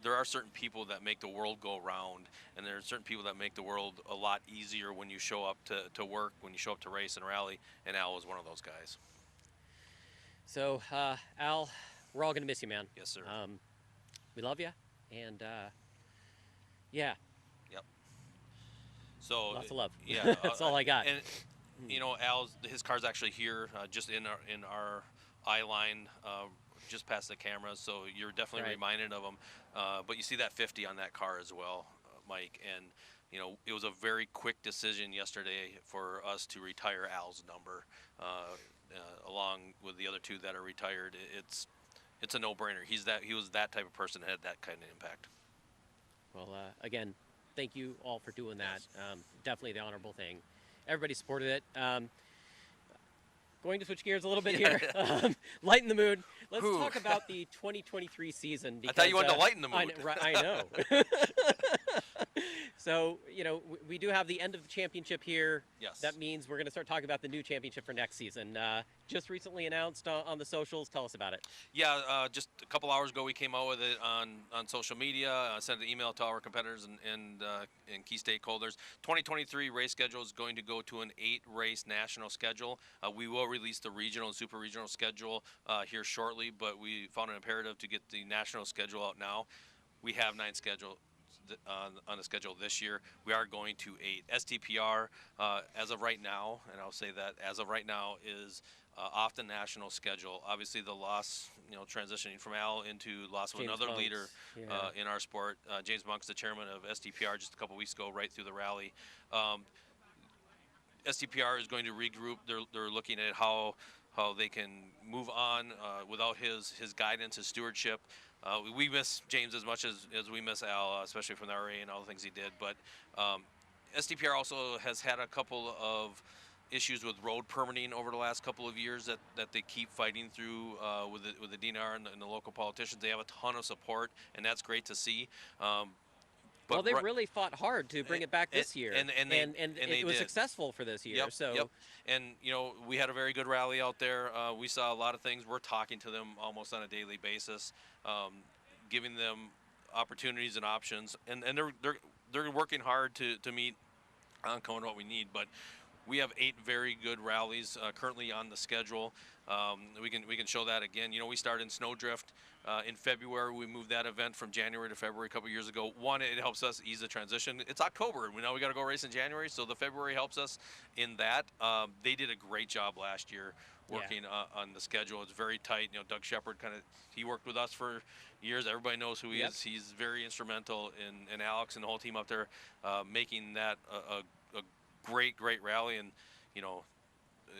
There are certain people that make the world go round, and there are certain people that make the world a lot easier when you show up to work, when you show up to race and rally, and Al was one of those guys. So, Al, we're all going to miss you, man. Yes, sir. We love you, and yeah. Yep. So lots of love. Yeah. That's all I got. And, you know, his car's actually here, just in our eye line, just past the cameras. So you're definitely reminded of him. But you see that 50 on that car as well, Mike. And you know, it was a very quick decision yesterday for us to retire Al's number, along with the other 2 that are retired. It's a no-brainer. He was that type of person that had that kind of impact. Well, again, thank you all for doing that. Definitely the honorable thing. Everybody supported it. Going to switch gears a little bit here. Lighten the mood. Let's talk about the 2023 season. Because, I thought you wanted to lighten the mood. I know. So, you know, we do have the end of the championship here. Yes. That means we're going to start talking about the new championship for next season. Just recently announced on the socials. Tell us about it. Yeah, just a couple hours ago we came out with it on social media. Sent an email to our competitors and key stakeholders. 2023 race schedule is going to go to an 8-race national schedule. We will release the regional and super regional schedule here shortly, but we found it imperative to get the national schedule out now. We have 9 scheduled on the schedule this year. We are going to 8. STPR, as of right now, and I'll say that as of right now, is off the national schedule. Obviously, the loss, you know, transitioning from Al into loss of another leader in our sport. James Monk's the chairman of STPR just a couple weeks ago, right through the rally. STPR is going to regroup. They're looking at how they can move on without his guidance, his stewardship. We miss James as much as we miss Al, especially from the ARA and all the things he did. But STPR also has had a couple of issues with road permitting over the last couple of years that they keep fighting through with the DNR and the local politicians. They have a ton of support, and that's great to see. Well, they really fought hard to bring it back this year, and it was did. Successful for this year. Yep, so, yep. And you know, we had a very good rally out there. We saw a lot of things. We're talking to them almost on a daily basis, giving them opportunities and options, and they're working hard to meet on what we need. But we have 8 very good rallies currently on the schedule. We can show that again. You know, we started in Snowdrift in February. We moved that event from January to February a couple years ago. One, it helps us ease the transition. It's October, and we know we got to go race in January, so the February helps us in that. They did a great job last year working on the schedule. It's very tight. You know, Doug Shepard he worked with us for years. Everybody knows who he is. He's very instrumental in Alex and the whole team up there making that a great rally. And you know,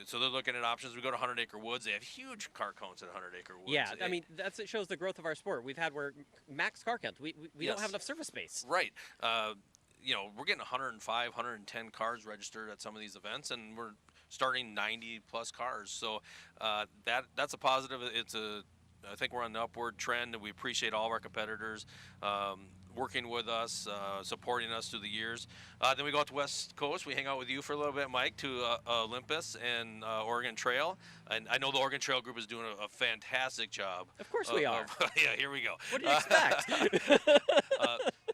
so they're looking at options. We go to 100 Acre Woods. They have huge car counts at 100 Acre Woods. Yeah, I mean, it shows the growth of our sport. We've had max car count. We don't have enough surface space. Right. You know, we're getting 105, 110 cars registered at some of these events, and starting 90+ cars. So that's a positive. I think we're on the upward trend, and we appreciate all of our competitors working with us, supporting us through the years. Then we go out to West Coast. We hang out with you for a little bit, Mike, to Olympus and Oregon Trail. And I know the Oregon Trail group is doing a fantastic job. Of course we are. Yeah, here we go. What do you expect?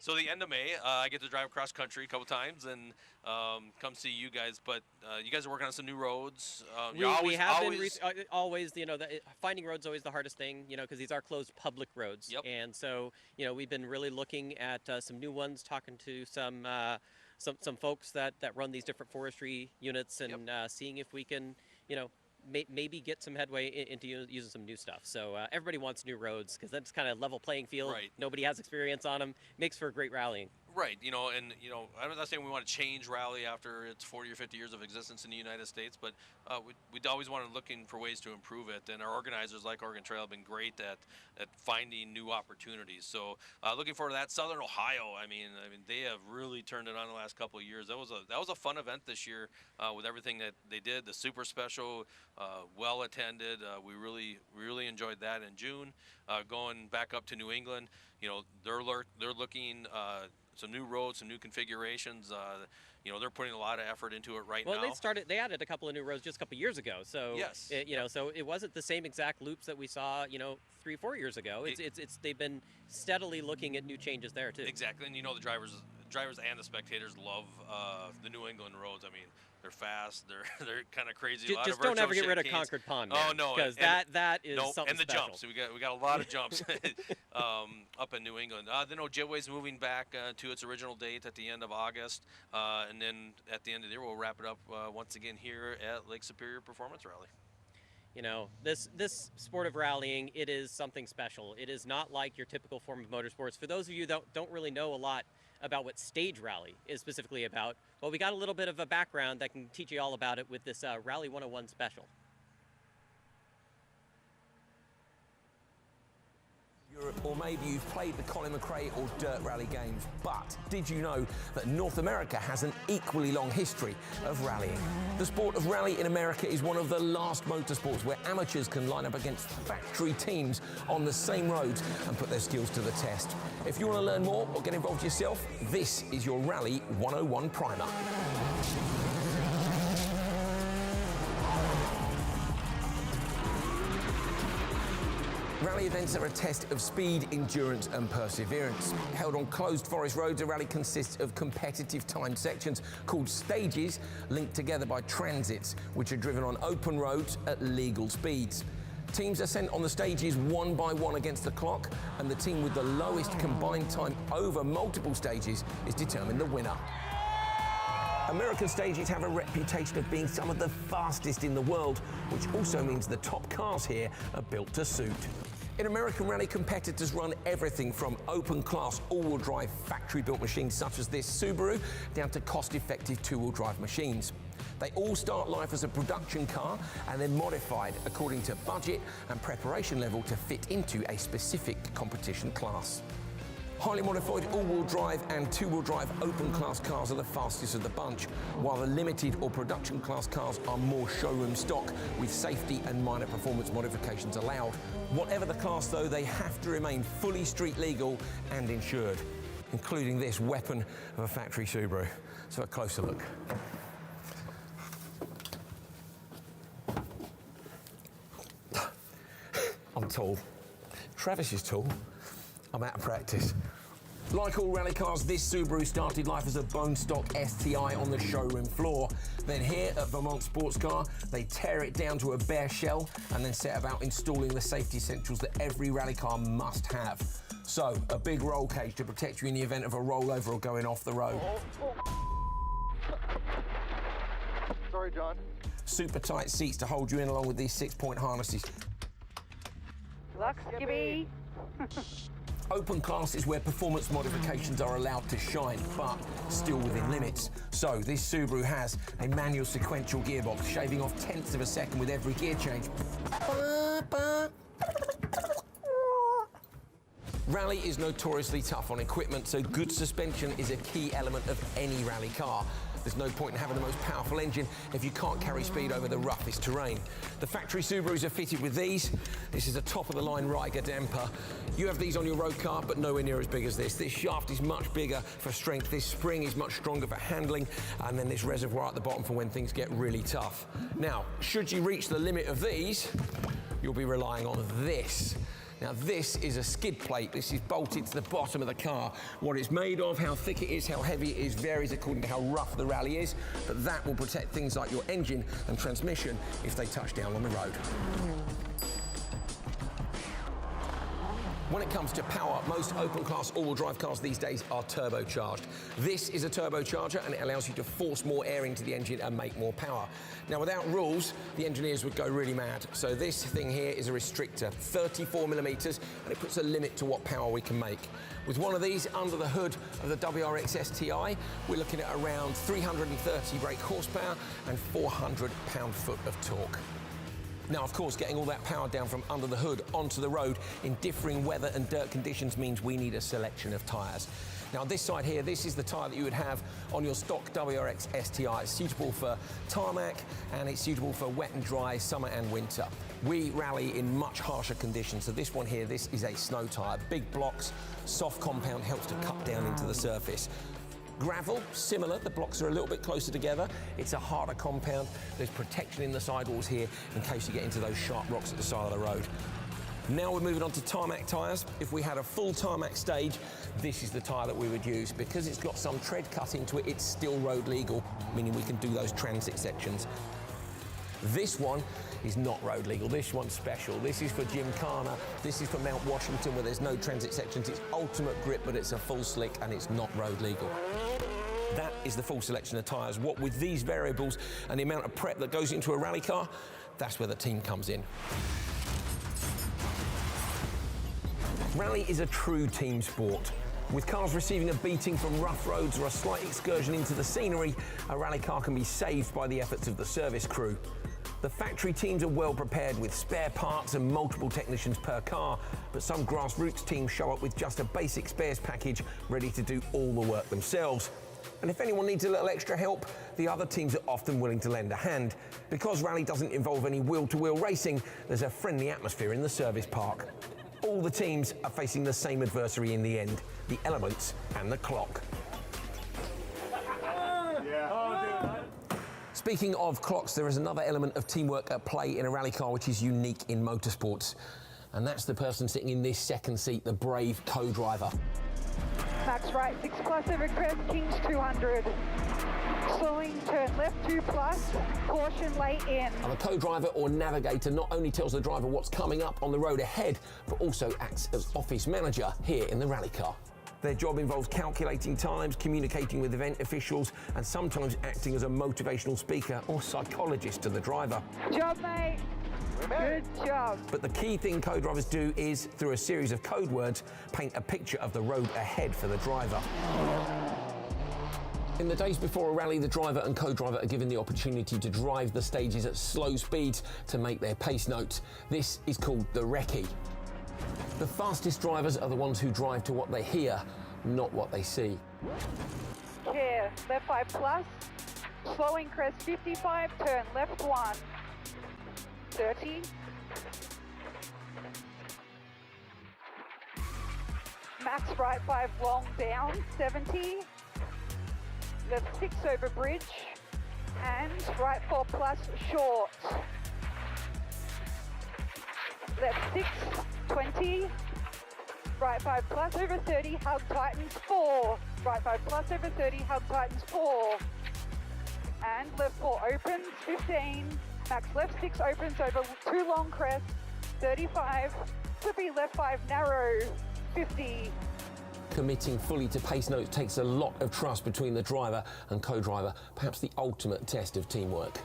So the end of May, I get to drive across country a couple times and come see you guys. But you guys are working on some new roads. We have been always, you know, finding roads is always the hardest thing, you know, because these are closed public roads. Yep. And so, you know, we've been really looking at some new ones, talking to some folks that run these different forestry units, and seeing if we can, you know, maybe get some headway into using some new stuff. So everybody wants new roads because that's kind of level playing field. Right. Nobody has experience on them. Makes for great rallying. Right, you know, and you know, I'm not saying we want to change rally after its 40 or 50 years of existence in the United States, but we'd always want to looking for ways to improve it. And our organizers, like Oregon Trail, have been great at finding new opportunities. So looking forward to that. Southern Ohio, I mean, they have really turned it on the last couple of years. That was a fun event this year with everything that they did. The super special, well attended. We really enjoyed that in June. Going back up to New England, you know, they're looking. Some new roads, some new configurations. You know, they're putting a lot of effort into it right now. Well, they added a couple of new roads just a couple years ago. So yes, you know, so it wasn't the same exact loops that we saw, you know, 3-4 years ago. It's they've been steadily looking at new changes there too. Exactly, and you know, the drivers and the spectators love the New England roads. I mean, they're fast. They're kind of crazy. Just don't ever get rid of Concord Pond. Oh no, because that is something and the special. jumps. We got a lot of jumps up in New England. Then Ojibwe's moving back to its original date at the end of August, and then at the end of the year we'll wrap it up once again here at Lake Superior Performance Rally. You know, this sport of rallying, it is something special. It is not like your typical form of motorsports. For those of you that don't really know a lot about what stage rally is specifically about, well, we got a little bit of a background that can teach you all about it with this Rally 101 special. Europe, or maybe you've played the Colin McRae or Dirt Rally games, but did you know that North America has an equally long history of rallying? The sport of rally in America is one of the last motorsports where amateurs can line up against factory teams on the same roads and put their skills to the test. If you want to learn more or get involved yourself, this is your Rally 101 primer. Rally events are a test of speed, endurance and perseverance. Held on closed forest roads, a rally consists of competitive timed sections called stages linked together by transits, which are driven on open roads at legal speeds. Teams are sent on the stages one by one against the clock, and the team with the lowest combined time over multiple stages is determined the winner. American stages have a reputation of being some of the fastest in the world, which also means the top cars here are built to suit. In American rally, competitors run everything from open-class all-wheel drive factory-built machines such as this Subaru down to cost-effective two-wheel drive machines. They all start life as a production car and then modified according to budget and preparation level to fit into a specific competition class. Highly modified all-wheel drive and two-wheel drive open-class cars are the fastest of the bunch, while the limited or production class cars are more showroom stock, with safety and minor performance modifications allowed. Whatever the class, though, they have to remain fully street legal and insured, including this weapon of a factory Subaru. Let's have a closer look. I'm tall. Travis is tall. I'm out of practice. Like all rally cars, this Subaru started life as a bone stock STI on the showroom floor. Then here at Vermont Sports Car, they tear it down to a bare shell and then set about installing the safety essentials that every rally car must have. So, a big roll cage to protect you in the event of a rollover or going off the road. Sorry, John. Super tight seats to hold you in along with these 6-point harnesses. Luck, Skippy. Open class is where performance modifications are allowed to shine, but still within limits. So this Subaru has a manual sequential gearbox, shaving off tenths of a second with every gear change. Rally is notoriously tough on equipment, so good suspension is a key element of any rally car. There's no point in having the most powerful engine if you can't carry speed over the roughest terrain. The factory Subarus are fitted with these. This is a top-of-the-line Riga damper. You have these on your road car, but nowhere near as big as this. This shaft is much bigger for strength. This spring is much stronger for handling, and then this reservoir at the bottom for when things get really tough. Now, should you reach the limit of these, you'll be relying on this. Now this is a skid plate. This is bolted to the bottom of the car. What it's made of, how thick it is, how heavy it is, varies according to how rough the rally is, but that will protect things like your engine and transmission if they touch down on the road. When it comes to power, most open-class all-wheel drive cars these days are turbocharged. This is a turbocharger, and it allows you to force more air into the engine and make more power. Now, without rules, the engineers would go really mad. So this thing here is a restrictor, 34 millimeters, and it puts a limit to what power we can make. With one of these under the hood of the WRX STI, we're looking at around 330 brake horsepower and 400 pound-foot of torque. Now, of course, getting all that power down from under the hood onto the road in differing weather and dirt conditions means we need a selection of tyres. Now, this side here, this is the tyre that you would have on your stock WRX STI. It's suitable for tarmac, and it's suitable for wet and dry summer and winter. We rally in much harsher conditions, so this one here, this is a snow tyre. Big blocks, soft compound, helps to cut down into the surface. Gravel, similar, the blocks are a little bit closer together. It's a harder compound. There's protection in the sidewalls here in case you get into those sharp rocks at the side of the road. Now we're moving on to tarmac tyres. If we had a full tarmac stage, this is the tyre that we would use. Because it's got some tread cut into it, it's still road legal, meaning we can do those transit sections. This one is not road legal. This one's special. This is for Gymkhana. This is for Mount Washington, where there's no transit sections. It's ultimate grip, but it's a full slick and it's not road legal. That is the full selection of tyres. What with these variables and the amount of prep that goes into a rally car, that's where the team comes in. Rally is a true team sport. With cars receiving a beating from rough roads or a slight excursion into the scenery, a rally car can be saved by the efforts of the service crew. The factory teams are well prepared with spare parts and multiple technicians per car, but some grassroots teams show up with just a basic spares package ready to do all the work themselves. And if anyone needs a little extra help, the other teams are often willing to lend a hand. Because rally doesn't involve any wheel-to-wheel racing, there's a friendly atmosphere in the service park. All the teams are facing the same adversary in the end, the elements and the clock. Speaking of clocks, there is another element of teamwork at play in a rally car which is unique in motorsports. And that's the person sitting in this second seat, the brave co-driver. Max right, 6 plus over crest, Kings 200. Slowing, turn left 2 plus, caution late in. And the co-driver or navigator not only tells the driver what's coming up on the road ahead, but also acts as office manager here in the rally car. Their job involves calculating times, communicating with event officials, and sometimes acting as a motivational speaker or psychologist to the driver. Job, mate. Good job. But the key thing co-drivers do is, through a series of code words, paint a picture of the road ahead for the driver. In the days before a rally, the driver and co-driver are given the opportunity to drive the stages at slow speeds to make their pace notes. This is called the recce. The fastest drivers are the ones who drive to what they hear, not what they see. Care, left 5 plus, slowing crest 55, turn left 1. 30. Max right 5 long down, 70. Left 6 over bridge, and right 4 plus short. Left 6, 20. Right 5 plus over 30, hug tightens 4. Right 5 plus over 30, hug tightens 4. And left 4 opens, 15. Max left 6 opens over 2 long crest, 35. Flippy left 5 narrow, 50. Committing fully to pace notes takes a lot of trust between the driver and co-driver, perhaps the ultimate test of teamwork.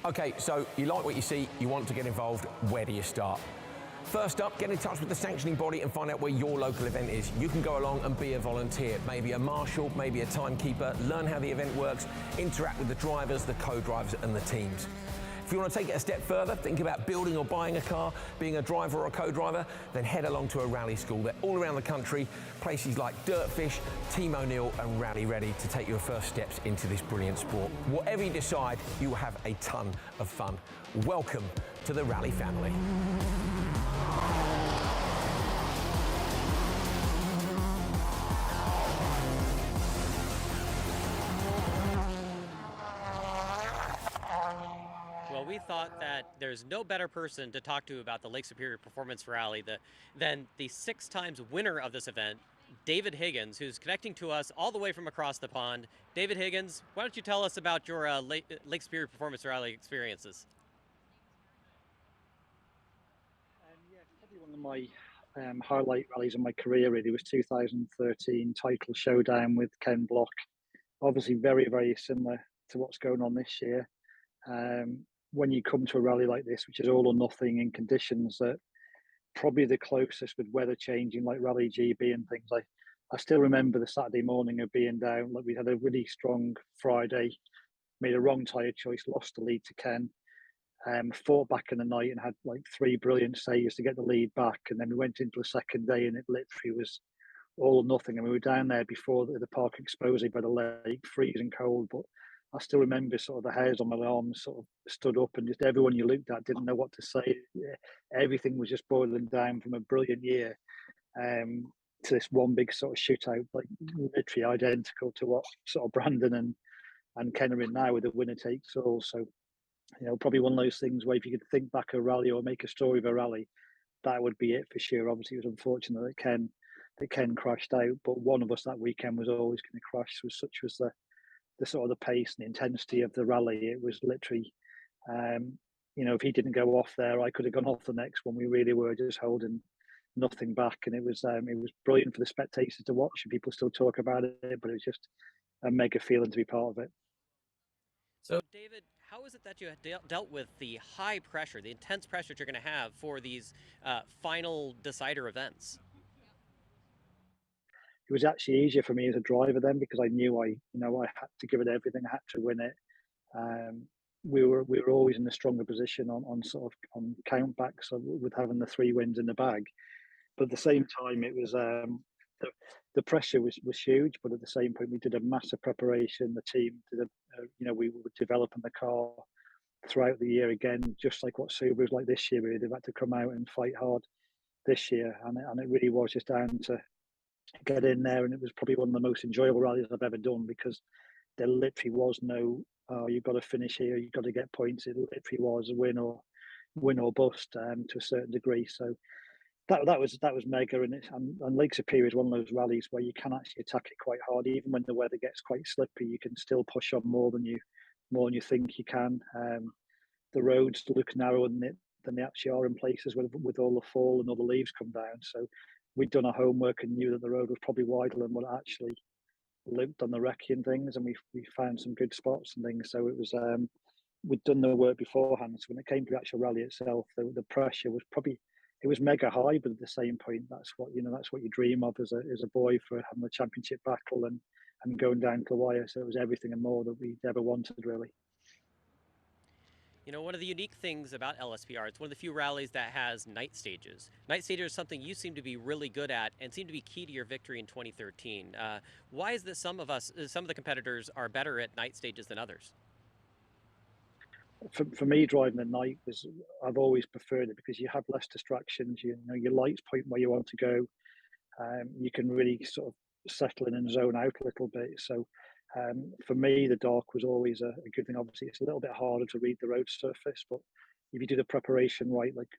Okay, so you like what you see, you want to get involved, where do you start? First up, get in touch with the sanctioning body and find out where your local event is. You can go along and be a volunteer, maybe a marshal, maybe a timekeeper, learn how the event works, interact with the drivers, the co-drivers and the teams. If you want to take it a step further, think about building or buying a car, being a driver or a co-driver, then head along to a rally school. They're all around the country, places like DirtFish, Team O'Neill and Rally Ready to take your first steps into this brilliant sport. Whatever you decide, you will have a ton of fun. Welcome to the Rally family. Well, we thought that there's no better person to talk to about the Lake Superior Performance Rally than the 6 times winner of this event, David Higgins, who's connecting to us all the way from across the pond. David Higgins, why don't you tell us about your Lake Superior Performance Rally experiences? Yeah, probably one of my highlight rallies in my career really was 2013 title showdown with Ken Block. Obviously very, very similar to what's going on this year. When you come to a rally like this, which is all or nothing in conditions that probably the closest with weather changing, like Rally GB and things. I still remember the Saturday morning of being down. Like we had a really strong Friday, made a wrong tyre choice, lost the lead to Ken, fought back in the night and had like 3 brilliant saves to get the lead back. And then we went into the second day and it literally was all or nothing. And we were down there before the park expose by the lake, freezing cold, but I still remember sort of the hairs on my arms sort of stood up and just everyone you looked at didn't know what to say. Everything was just boiling down from a brilliant year to this one big sort of shootout, like literally identical to what sort of Brandon and Ken are in now with the winner takes all. So, you know, probably one of those things where if you could think back a rally or make a story of a rally, that would be it for sure. Obviously, it was unfortunate that Ken crashed out, but one of us that weekend was always going to crash. Such was the sort of the pace and the intensity of the rally. It was literally, you know, if he didn't go off there, I could have gone off the next one. We really were just holding nothing back, and it was brilliant for the spectators to watch. And people still talk about it, but it was just a mega feeling to be part of it. So, David, how is it that you dealt with the high pressure, the intense pressure that you're going to have for these final decider events? It was actually easier for me as a driver then because I knew I had to give it everything. I had to win it. We were always in a stronger position on countbacks with having the 3 wins in the bag. But at the same time, it was the pressure was huge. But at the same point, we did a massive preparation. The team did we were developing the car throughout the year again, just like what Subaru's like this year. Really, they've had to come out and fight hard this year, and it really was just down to get in there, and it was probably one of the most enjoyable rallies I've ever done because there literally was no you've got to finish here, you've got to get points. It literally was a win or bust to a certain degree. So that was mega, and Lake Superior is one of those rallies where you can actually attack it quite hard. Even when the weather gets quite slippy, you can still push on more than you think you can. The roads look narrower than they actually are in places with all the fall and all the leaves come down. So we'd done our homework and knew that the road was probably wider than what it actually looked on the recce and things, and we found some good spots and things. So it was we'd done the work beforehand. So when it came to the actual rally itself, the pressure was it was mega high, but at the same point, that's what you dream of as a boy, for having the championship battle and going down to the wire. So it was everything and more that we'd ever wanted, really. You know, one of the unique things about LSPR, it's one of the few rallies that has night stages. Night stages is something you seem to be really good at and seem to be key to your victory in 2013. Why is this some of the competitors are better at night stages than others? For me, driving at night I've always preferred it because you have less distractions. You know, your lights point where you want to go. You can really sort of settle in and zone out a little bit. So for me, the dark was always a good thing. Obviously, it's a little bit harder to read the road surface, but if you do the preparation right, like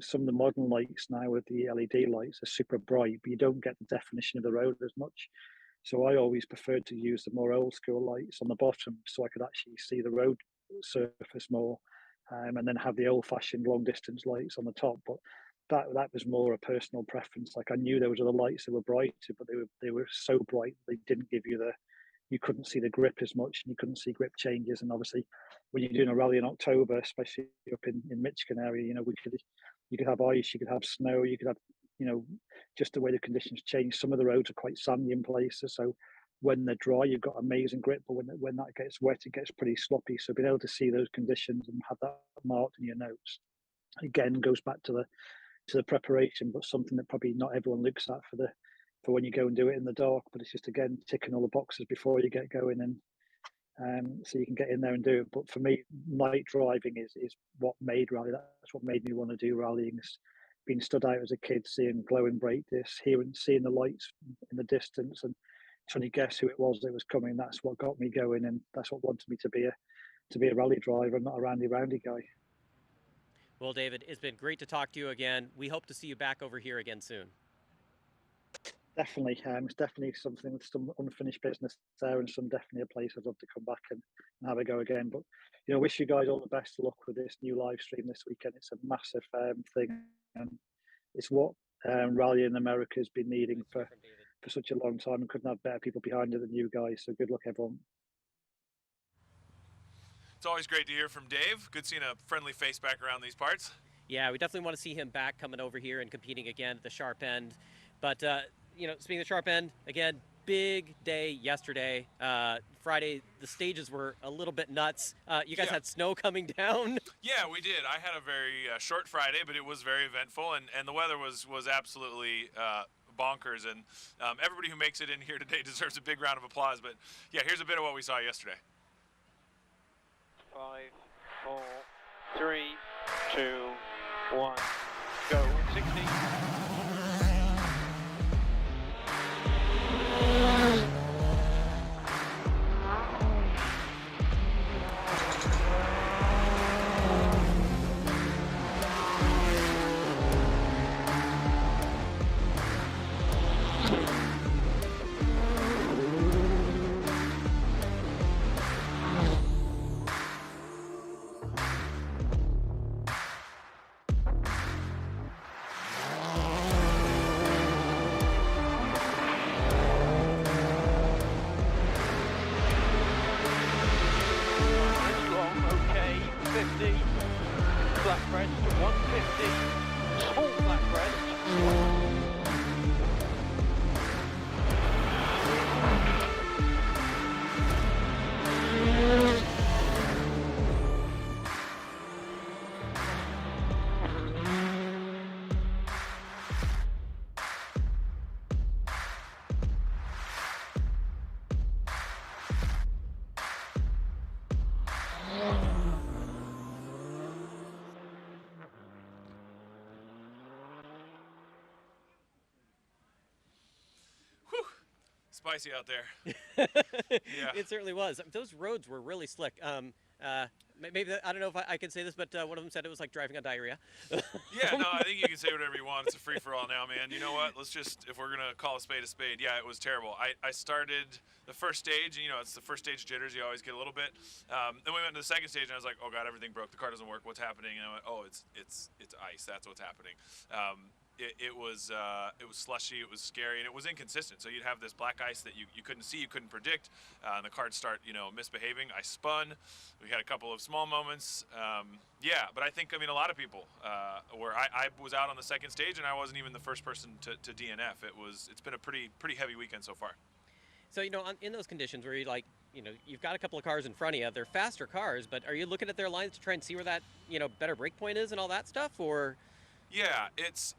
some of the modern lights now with the LED lights are super bright, but you don't get the definition of the road as much. So I always preferred to use the more old school lights on the bottom so I could actually see the road surface more, and then have the old-fashioned long distance lights on the top. But that was more a personal preference. Like I knew there was other lights that were brighter, but they were so bright they didn't give you you couldn't see the grip as much, and you couldn't see grip changes. And obviously, when you're doing a rally in October, especially up in Michigan area, you know, you could have ice, you could have snow, you could have, you know, just the way the conditions change. Some of the roads are quite sandy in places, so when they're dry, you've got amazing grip, but when that gets wet, it gets pretty sloppy. So being able to see those conditions and have that marked in your notes, again, goes back to the preparation, but something that probably not everyone looks at for when you go and do it in the dark. But it's just, again, ticking all the boxes before you get going, and so you can get in there and do it. But for me, night driving is what made rally. That's what made me want to do rallying. Being stood out as a kid, seeing glowing brake discs, seeing the lights in the distance, and trying to guess who it was that was coming. That's what got me going, and that's what wanted me to be a rally driver, not a roundy guy. Well, David, it's been great to talk to you again. We hope to see you back over here again soon. Definitely, it's definitely something with some unfinished business there, and definitely a place I'd love to come back and have a go again. But wish you guys all the best of luck with this new live stream this weekend. It's a massive thing, and it's what rally in America has been needing for such a long time, and couldn't have better people behind it than you guys. So good luck, everyone. It's always great to hear from Dave. Good seeing a friendly face back around these parts. Yeah, we definitely want to see him back coming over here and competing again at the sharp end. But speaking of the sharp end, again, big day yesterday. Friday, the stages were a little bit nuts. You guys had snow coming down. Yeah, we did. I had a very short Friday, but it was very eventful, and the weather was absolutely bonkers. And everybody who makes it in here today deserves a big round of applause. But yeah, here's a bit of what we saw yesterday. 5, 4, 3, 2, 1, go. 60. Spicy out there. Yeah. It certainly was. Those roads were really slick. Maybe, I don't know if I can say this, but one of them said it was like driving on diarrhea. Yeah, no, I think you can say whatever you want. It's a free-for-all now, man. You know what? Let's just, if we're going to call a spade, yeah, it was terrible. I started the first stage, and, it's the first stage jitters. You always get a little bit. Then we went to the second stage, and I was like, oh, God, everything broke. The car doesn't work. What's happening? And I went, oh, it's ice. That's what's happening. It was slushy, it was scary, and it was inconsistent. So you'd have this black ice that you couldn't see, you couldn't predict, and the cars start, misbehaving. I spun. We had a couple of small moments. But I think, a lot of people where I was out on the second stage, and I wasn't even the first person to DNF. It's been a pretty heavy weekend so far. So, in those conditions where you've got a couple of cars in front of you, they're faster cars, but are you looking at their lines to try and see where that, better brake point is and all that stuff, or? Yeah, it's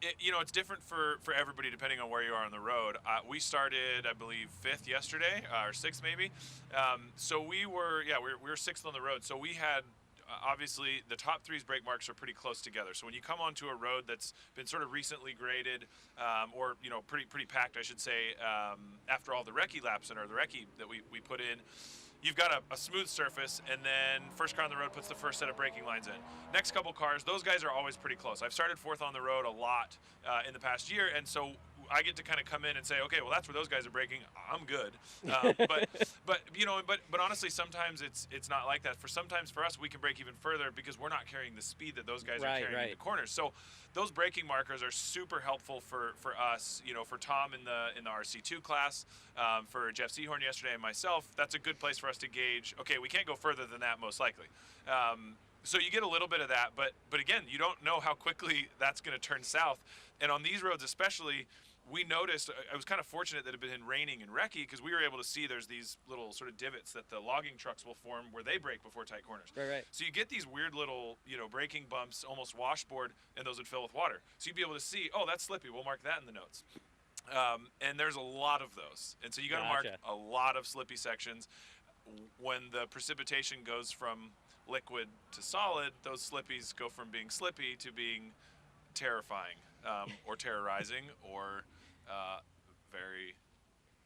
different for everybody depending on where you are on the road. We started, I believe, 5th yesterday, or 6th maybe. So we were 6th on the road. So we had, obviously, the top three's brake marks are pretty close together. So when you come onto a road that's been sort of recently graded, or pretty packed, I should say, after all the recce laps or the recce that we put in. You've got a smooth surface, and then first car on the road puts the first set of braking lines in. Next couple cars, those guys are always pretty close. I've started 4th on the road a lot in the past year, and so I get to kind of come in and say, okay, well, that's where those guys are braking. I'm good. But honestly, sometimes it's not like that. Sometimes for us, we can brake even further because we're not carrying the speed that those guys are carrying in the corners. So those braking markers are super helpful for us. For Tom in the RC2 class, for Jeff Seahorn yesterday and myself. That's a good place for us to gauge. Okay, we can't go further than that most likely. So you get a little bit of that, but again, you don't know how quickly that's going to turn south. And on these roads especially, we noticed, I was kind of fortunate that it had been raining in Recce because we were able to see there's these little sort of divots that the logging trucks will form where they brake before tight corners. Right. So you get these weird little, braking bumps, almost washboard, and those would fill with water. So you'd be able to see, oh, that's slippy. We'll mark that in the notes. And there's a lot of those. And so you got to mark a lot of slippy sections. When the precipitation goes from liquid to solid, those slippies go from being slippy to being terrifying, or terrorizing, or very,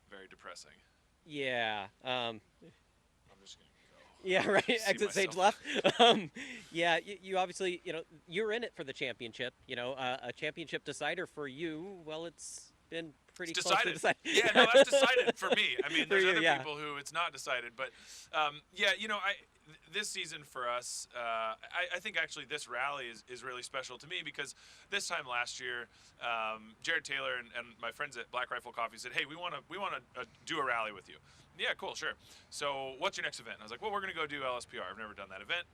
very depressing. Yeah. I'm just gonna go. Yeah, right. See Exit stage myself. left. Yeah, you obviously, you're in it for the championship. A championship decider for you. Well, it's been pretty It's close to decided. decided. Yeah, no, that's decided for me. I mean, For there's you, other yeah. people who it's not decided, but this season for us, I think actually this rally is really special to me because this time last year, Jared Taylor and my friends at Black Rifle Coffee said, "Hey, we want to do a rally with you." Yeah, cool, sure. So what's your next event? And I was like, well, we're going to go do LSPR. I've never done that event.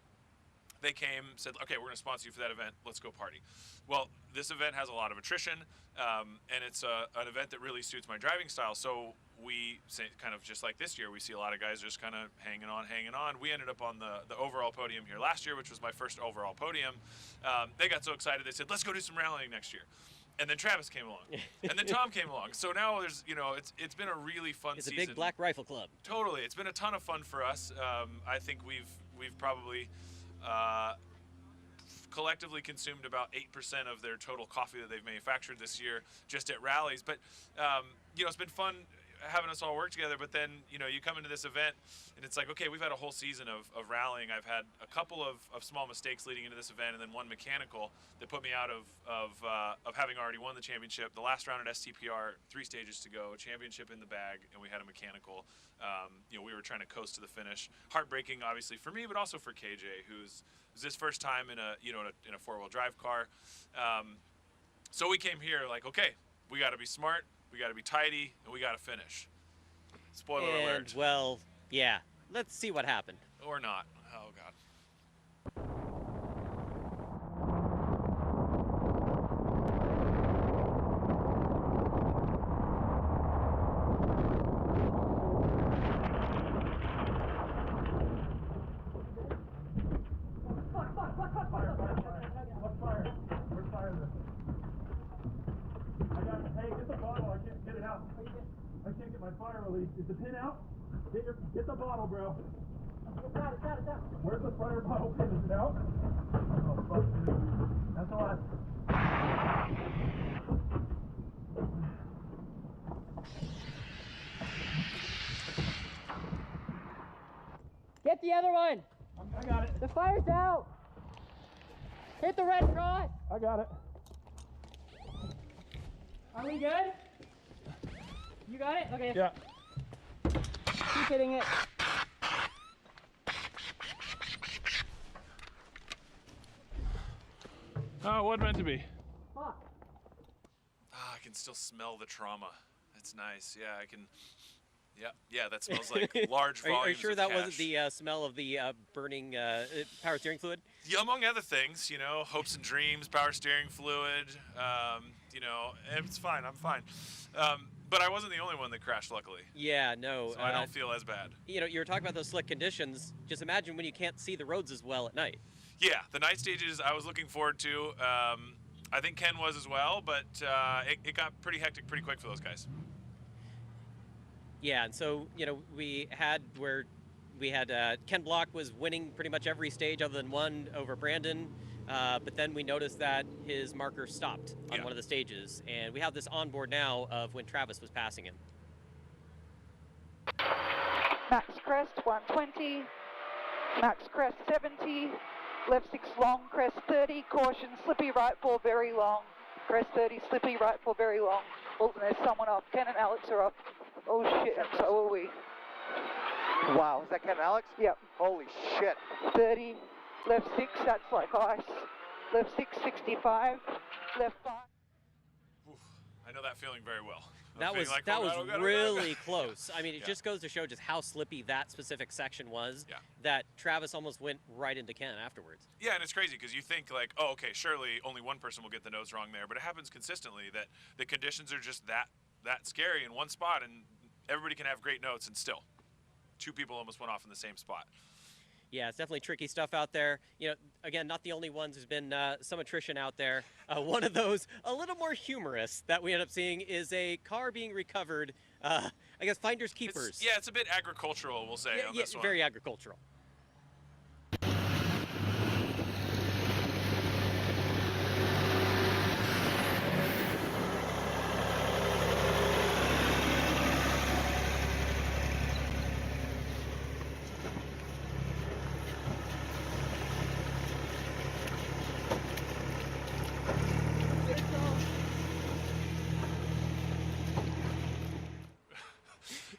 They came, said, okay, we're going to sponsor you for that event. Let's go party. Well, this event has a lot of attrition, and it's an event that really suits my driving style. So we say, kind of just like this year, we see a lot of guys just kind of hanging on. We ended up on the overall podium here last year, which was my first overall podium. They got so excited, they said, let's go do some rallying next year. And then Travis came along, and then Tom came along. So now there's, it's been a really fun season. It's a big Black Rifle Club. Totally, it's been a ton of fun for us. I think we've probably collectively consumed about 8% of their total coffee that they've manufactured this year just at rallies. But it's been fun having us all work together. But then you come into this event and it's like, okay, we've had a whole season of rallying. I've had a couple of small mistakes leading into this event, and then one mechanical that put me out of having already won the championship. The last round at STPR, 3 stages to go, championship in the bag, and we had a mechanical. We were trying to coast to the finish. Heartbreaking, obviously, for me, but also for KJ, who's his first time in a 4-wheel drive car. So we came here like, okay, we got to be smart, we got to be tidy, and we got to finish. Spoiler alert. Well, yeah. Let's see what happened. Or not. Oh, God. Is the pin out? Get the bottle, bro. Got it. Where's the fire bottle pin? Is it out? Oh, fuck. That's all Get the other one. I got it. The fire's out. Hit the red cross. I got it. Are we good? You got it? Okay. Yeah. Keep hitting it. Oh, it wasn't meant to be. Fuck. I can still smell the trauma. That's nice. Yeah, I can. Yeah, that smells like large volumes. Are you sure of that cash. wasn't the smell of the burning power steering fluid? Yeah, among other things, hopes and dreams, power steering fluid. It's fine. I'm fine. But I wasn't the only one that crashed, luckily. Yeah, no. So I don't feel as bad. You were talking about those slick conditions. Just imagine when you can't see the roads as well at night. Yeah, the night stages I was looking forward to. I think Ken was as well, but it got pretty hectic pretty quick for those guys. Yeah, and so, we had Ken Block was winning pretty much every stage other than one over Brandon. But then we noticed that his marker stopped on one of the stages, and we have this onboard now of when Travis was passing him. Max crest 120, max crest 70, left 6 long, crest 30, caution, slippy right 4 very long, crest 30, slippy right 4 very long. Oh, and there's someone up. Ken and Alex are up. Oh shit, and so are we. Wow, is that Ken and Alex? Yep. Holy shit. 30, left 6, that's like ice. Left 6, 65, left 5. Oof, I know that feeling very well. That was like, that "Oh, was go, go, go, go." really close. I mean, it Yeah. just goes to show just how slippy that specific section was. Yeah. That Travis almost went right into Ken afterwards. Yeah, and it's crazy because you think like, oh, okay, surely only one person will get the nose wrong there, but it happens consistently that the conditions are just that scary in one spot, and everybody can have great notes, and still, two people almost went off in the same spot. Yeah, it's definitely tricky stuff out there. You know, again, not the only ones. There's been some attrition out there. One of those, a little more humorous, that we end up seeing is a car being recovered. I guess finders keepers. It's a bit agricultural, we'll say, on this one. Very agricultural.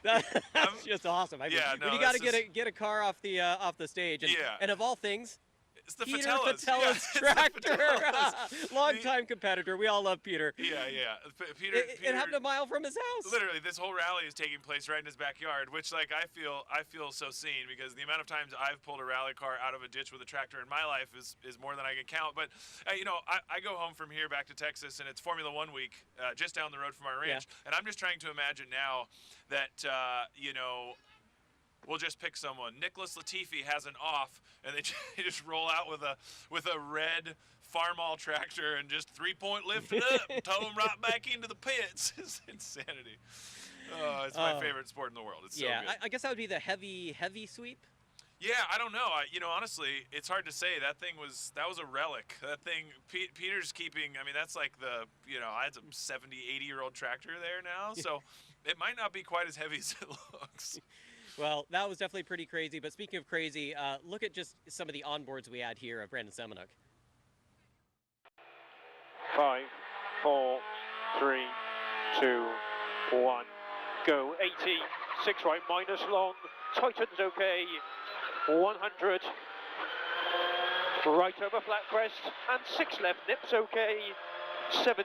That's just awesome. I mean, yeah, no, when you got to that's get a car off the stage, and, Yeah. and of all things, It's the Peter Fatellas. Fatella's Yeah, it's the tractor, Fatellas. longtime competitor. We all love Peter. Yeah. Peter, It happened a mile from his house. Literally, this whole rally is taking place right in his backyard, which, like, I feel so seen because the amount of times I've pulled a rally car out of a ditch with a tractor in my life is more than I can count. But I go home from here back to Texas, and it's Formula One week just down the road from our ranch, and I'm just trying to imagine now that we'll just pick someone. Nicholas Latifi has an off, and they just roll out with a red Farmall tractor and just 3-point lift it up, tow him right back into the pits. It's insanity. Oh, it's my favorite sport in the world. It's so good. I guess that would be the heavy sweep. Yeah, I don't know. Honestly, it's hard to say. That was a relic. That thing, Peter's keeping. I mean, that's like I had some 70, 80-year-old tractor there now, so it might not be quite as heavy as it looks. Well, that was definitely pretty crazy. But speaking of crazy, look at just some of the onboards we had here of Brandon Semenuk. 5, 4, 3, 2, 1, go. 80, 6 right, minus long, tightens okay, 100, right over flat crest, and 6 left, nips okay, 70,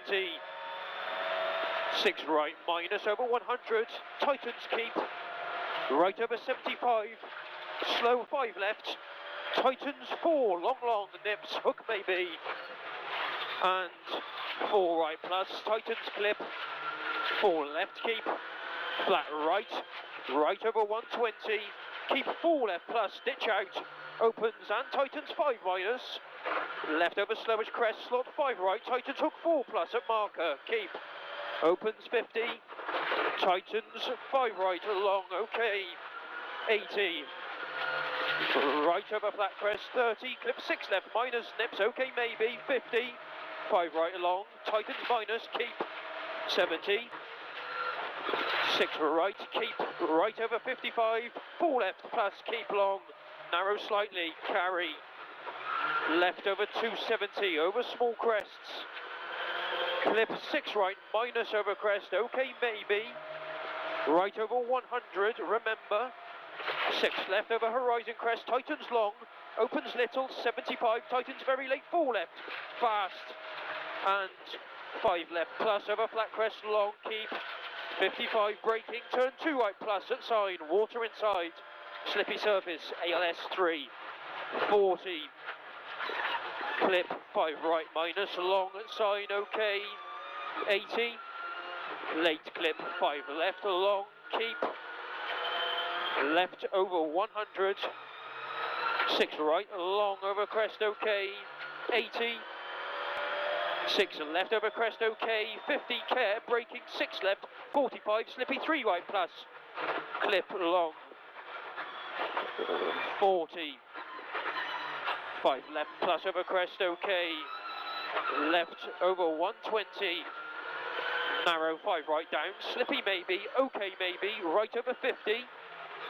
6 right, minus over 100, tightens keep, right over 75, slow 5 left, tightens 4, long, nips, hook maybe, and 4 right plus, tightens clip, 4 left keep, flat right, right over 120, keep 4 left plus, ditch out, opens and tightens 5 minus, left over slowish crest, slot 5 right, tightens hook 4 plus at marker, keep, opens 50, tightens 5 right, long, okay, 80, right over flat crest, 30, clip 6 left, minus, nips, okay maybe, 50, 5 right along, tightens minus, keep, 70, 6 right, keep, right over 55, 4 left plus, keep long, narrow slightly, carry, left over 270, over small crests, clip 6 right, minus over crest, okay maybe, right over 100, remember, 6 left over horizon crest, tightens long, opens little, 75, tightens very late, 4 left, fast, and 5 left plus over flat crest, long, keep, 55 braking, turn 2 right plus at sign, water inside, slippy surface, ALS 3, 40, clip 5 right minus, long at sign, okay, 80, late clip 5 left, long, keep, left over 100, 6 right, long over crest, okay, 80, 6 left over crest, okay, 50, care, braking, 6 left, 45, slippy 3 right plus, clip long, 40, 5 left plus over crest, okay, left over 120, narrow 5 right down, slippy maybe, okay maybe, right over 50,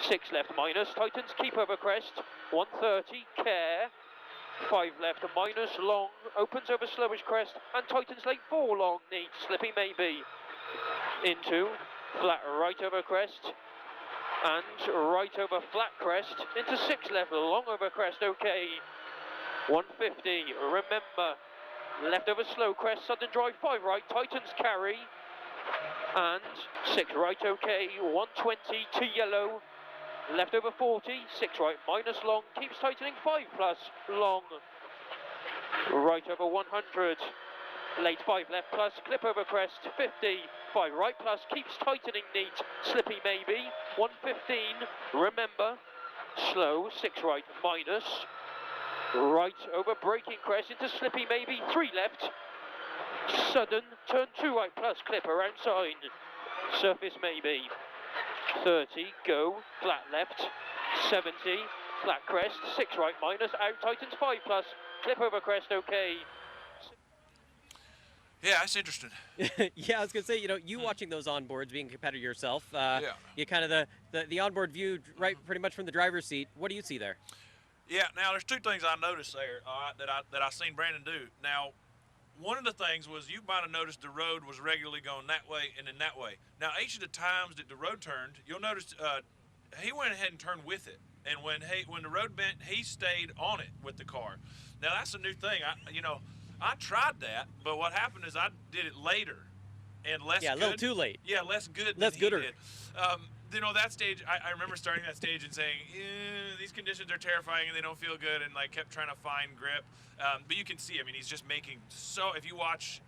6 left minus, tightens keep over crest, 130, care, 5 left minus, long, opens over slowish crest, and tightens late 4 long, neat, slippy maybe, into, flat right over crest, and right over flat crest, into 6 left, long over crest, okay, 150, remember, left over slow crest, sudden drive 5 right, tightens carry, And 6 right, okay, 120 to yellow, left over 40, 6 right minus long, keeps tightening, 5 plus long, right over 100, late 5 left plus, clip over crest, 50, 5 right plus, keeps tightening neat, slippy maybe, 115, remember, slow, 6 right minus, right over braking crest into slippy maybe, 3 left, sudden, turn 2 right plus, clip around sign, surface maybe, 30, go, flat left, 70, flat crest, 6 right minus, out tightens 5 plus, clip over crest, okay. Yeah, that's interesting. Yeah, I was gonna say, you watching those onboards, being a competitor yourself, you kind of the onboard view right pretty much from the driver's seat. What do you see there? Yeah, now there's 2 things I noticed there, all right, that I seen Brandon do. Now, one of the things was you might have noticed the road was regularly going that way and then that way. Now, each of the times that the road turned, you'll notice he went ahead and turned with it. And when the road bent, he stayed on it with the car. Now, that's a new thing. I tried that, but what happened is I did it later and less good. Yeah, a little too late. Yeah, less good Less than he gooder. did. That stage, I remember starting that stage and saying, these conditions are terrifying and they don't feel good, and like kept trying to find grip. But you can see, I mean, he's just making so. If you watch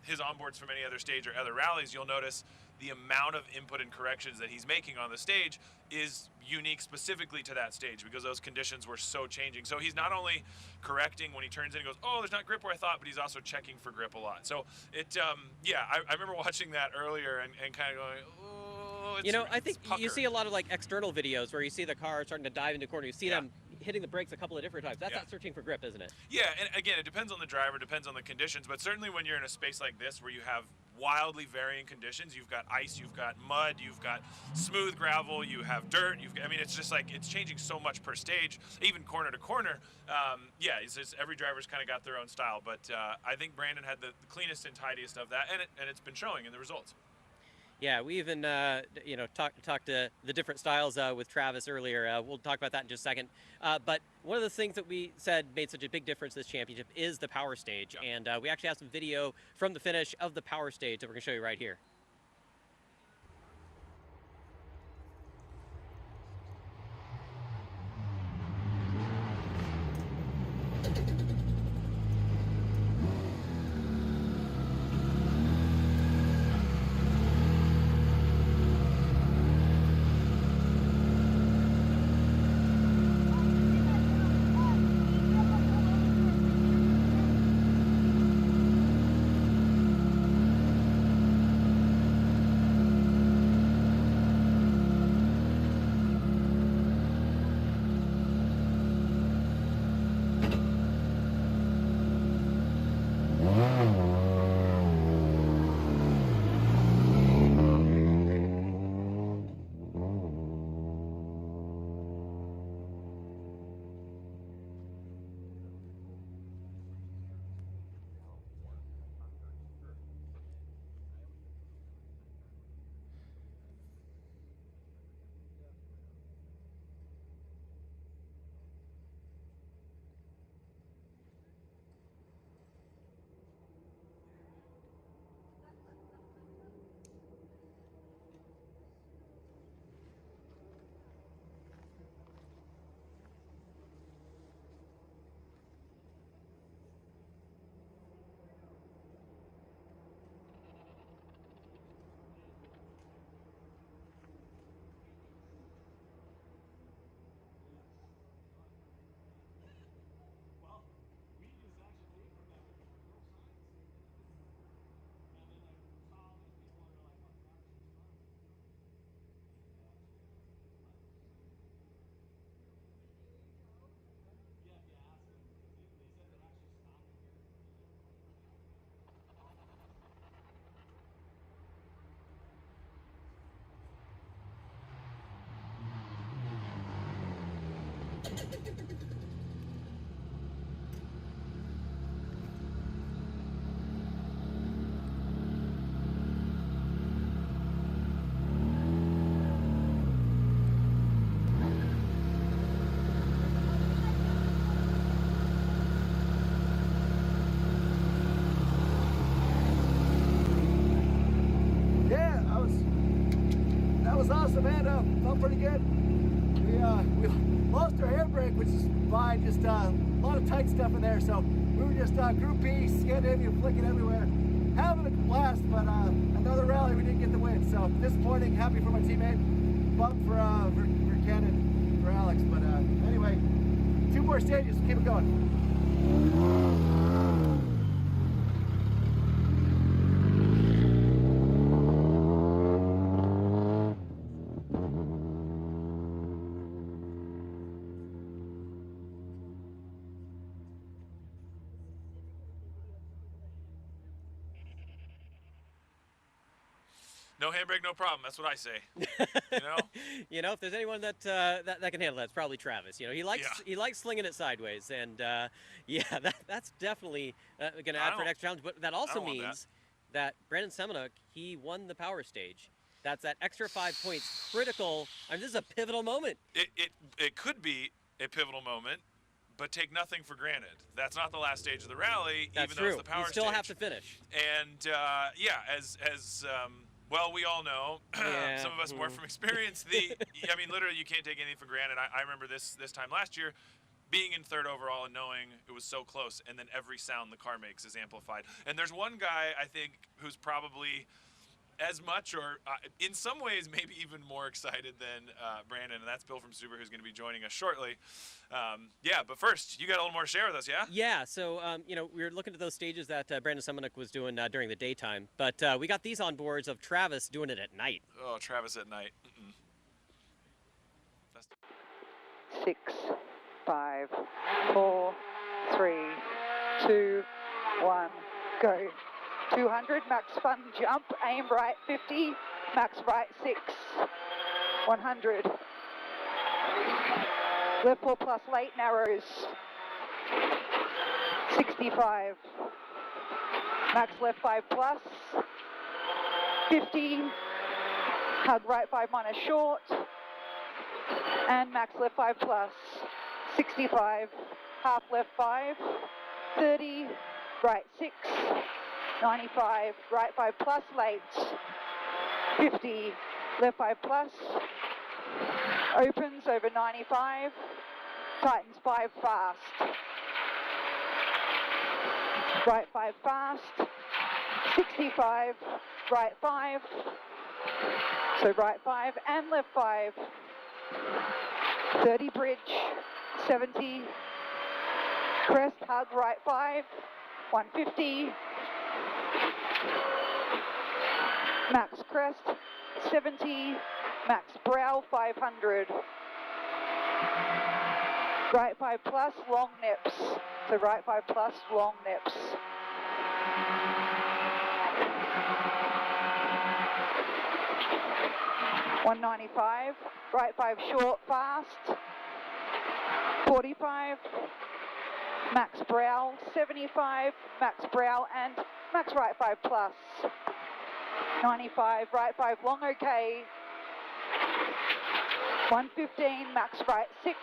his onboards from any other stage or other rallies, you'll notice the amount of input and corrections that he's making on the stage is unique specifically to that stage because those conditions were so changing. So he's not only correcting when he turns in and goes, oh, there's not grip where I thought, but he's also checking for grip a lot. So I remember watching that earlier and kind of going, oh. I think you see a lot of like external videos where you see the car starting to dive into a corner. You see them hitting the brakes a couple of different times. That's not searching for grip, isn't it? Yeah, and again, it depends on the driver, depends on the conditions, but certainly when you're in a space like this where you have wildly varying conditions, you've got ice, you've got mud, you've got smooth gravel, you have dirt, it's just like, it's changing so much per stage, even corner to corner. It's just every driver's kind of got their own style, but I think Brandon had the cleanest and tidiest of that, and it's been showing in the results. Yeah, we even talked to the different styles with Travis earlier. We'll talk about that in just a second. But one of the things that we said made such a big difference this championship is the power stage, and we actually have some video from the finish of the power stage that we're going to show you right here. felt pretty good. We lost our handbrake, which is fine. Just a lot of tight stuff in there, so we were just Group B, Scandinavian, flicking everywhere, having a blast. But another rally, we didn't get the win. So disappointing. Happy for my teammate. Bummed for Ken and for Alex. But anyway, 2 more stages. Keep it going. No handbrake, no problem. That's what I say. You know? You know, if there's anyone that that can handle that, it's probably Travis. You know, he likes slinging it sideways, and yeah, that's definitely going to add for an extra challenge. But that also means that Brandon Semenuk, he won the power stage. That's that extra 5 points, critical. I mean, this is a pivotal moment. It could be a pivotal moment, but take nothing for granted. That's not the last stage of the rally, That's even true. though it's the power stage. You still have to finish. And yeah, as well, we all know, some of us more from experience, I mean, literally, you can't take anything for granted. I remember this time last year, being in 3rd overall and knowing it was so close, and then every sound the car makes is amplified. And there's one guy, I think, who's probably as much or in some ways maybe even more excited than Brandon, and that's Bill from Subaru, who's going to be joining us shortly. Yeah, but first, you got a little more to share with us, yeah? Yeah, so, you know, we were looking at those stages that Brandon Semenuk was doing during the daytime, but we got these on boards of Travis doing it at night. Oh, Travis at night. 6, 5, 4, 3, 2, 1, go. 200, max fun jump, aim right 50, max right 6, 100. Left 4 plus late narrows, 65. Max left 5 plus, 50. Hug right 5 minus short, and max left 5 plus, 65. Half left 5, 30, right 6. 95, right 5 plus late, 50, left 5 plus, opens over 95, tightens 5 fast, right 5 fast, 65, right 5, so right 5 and left 5, 30 bridge, 70, crest hug right 5, 150, max crest 70, max brow 500, right 5 plus long nips, so right 5 plus long nips, $195, right 5 short fast, 45, max brow 75, max brow and max right 5 plus, 95, right 5 long okay, 115, max right 6,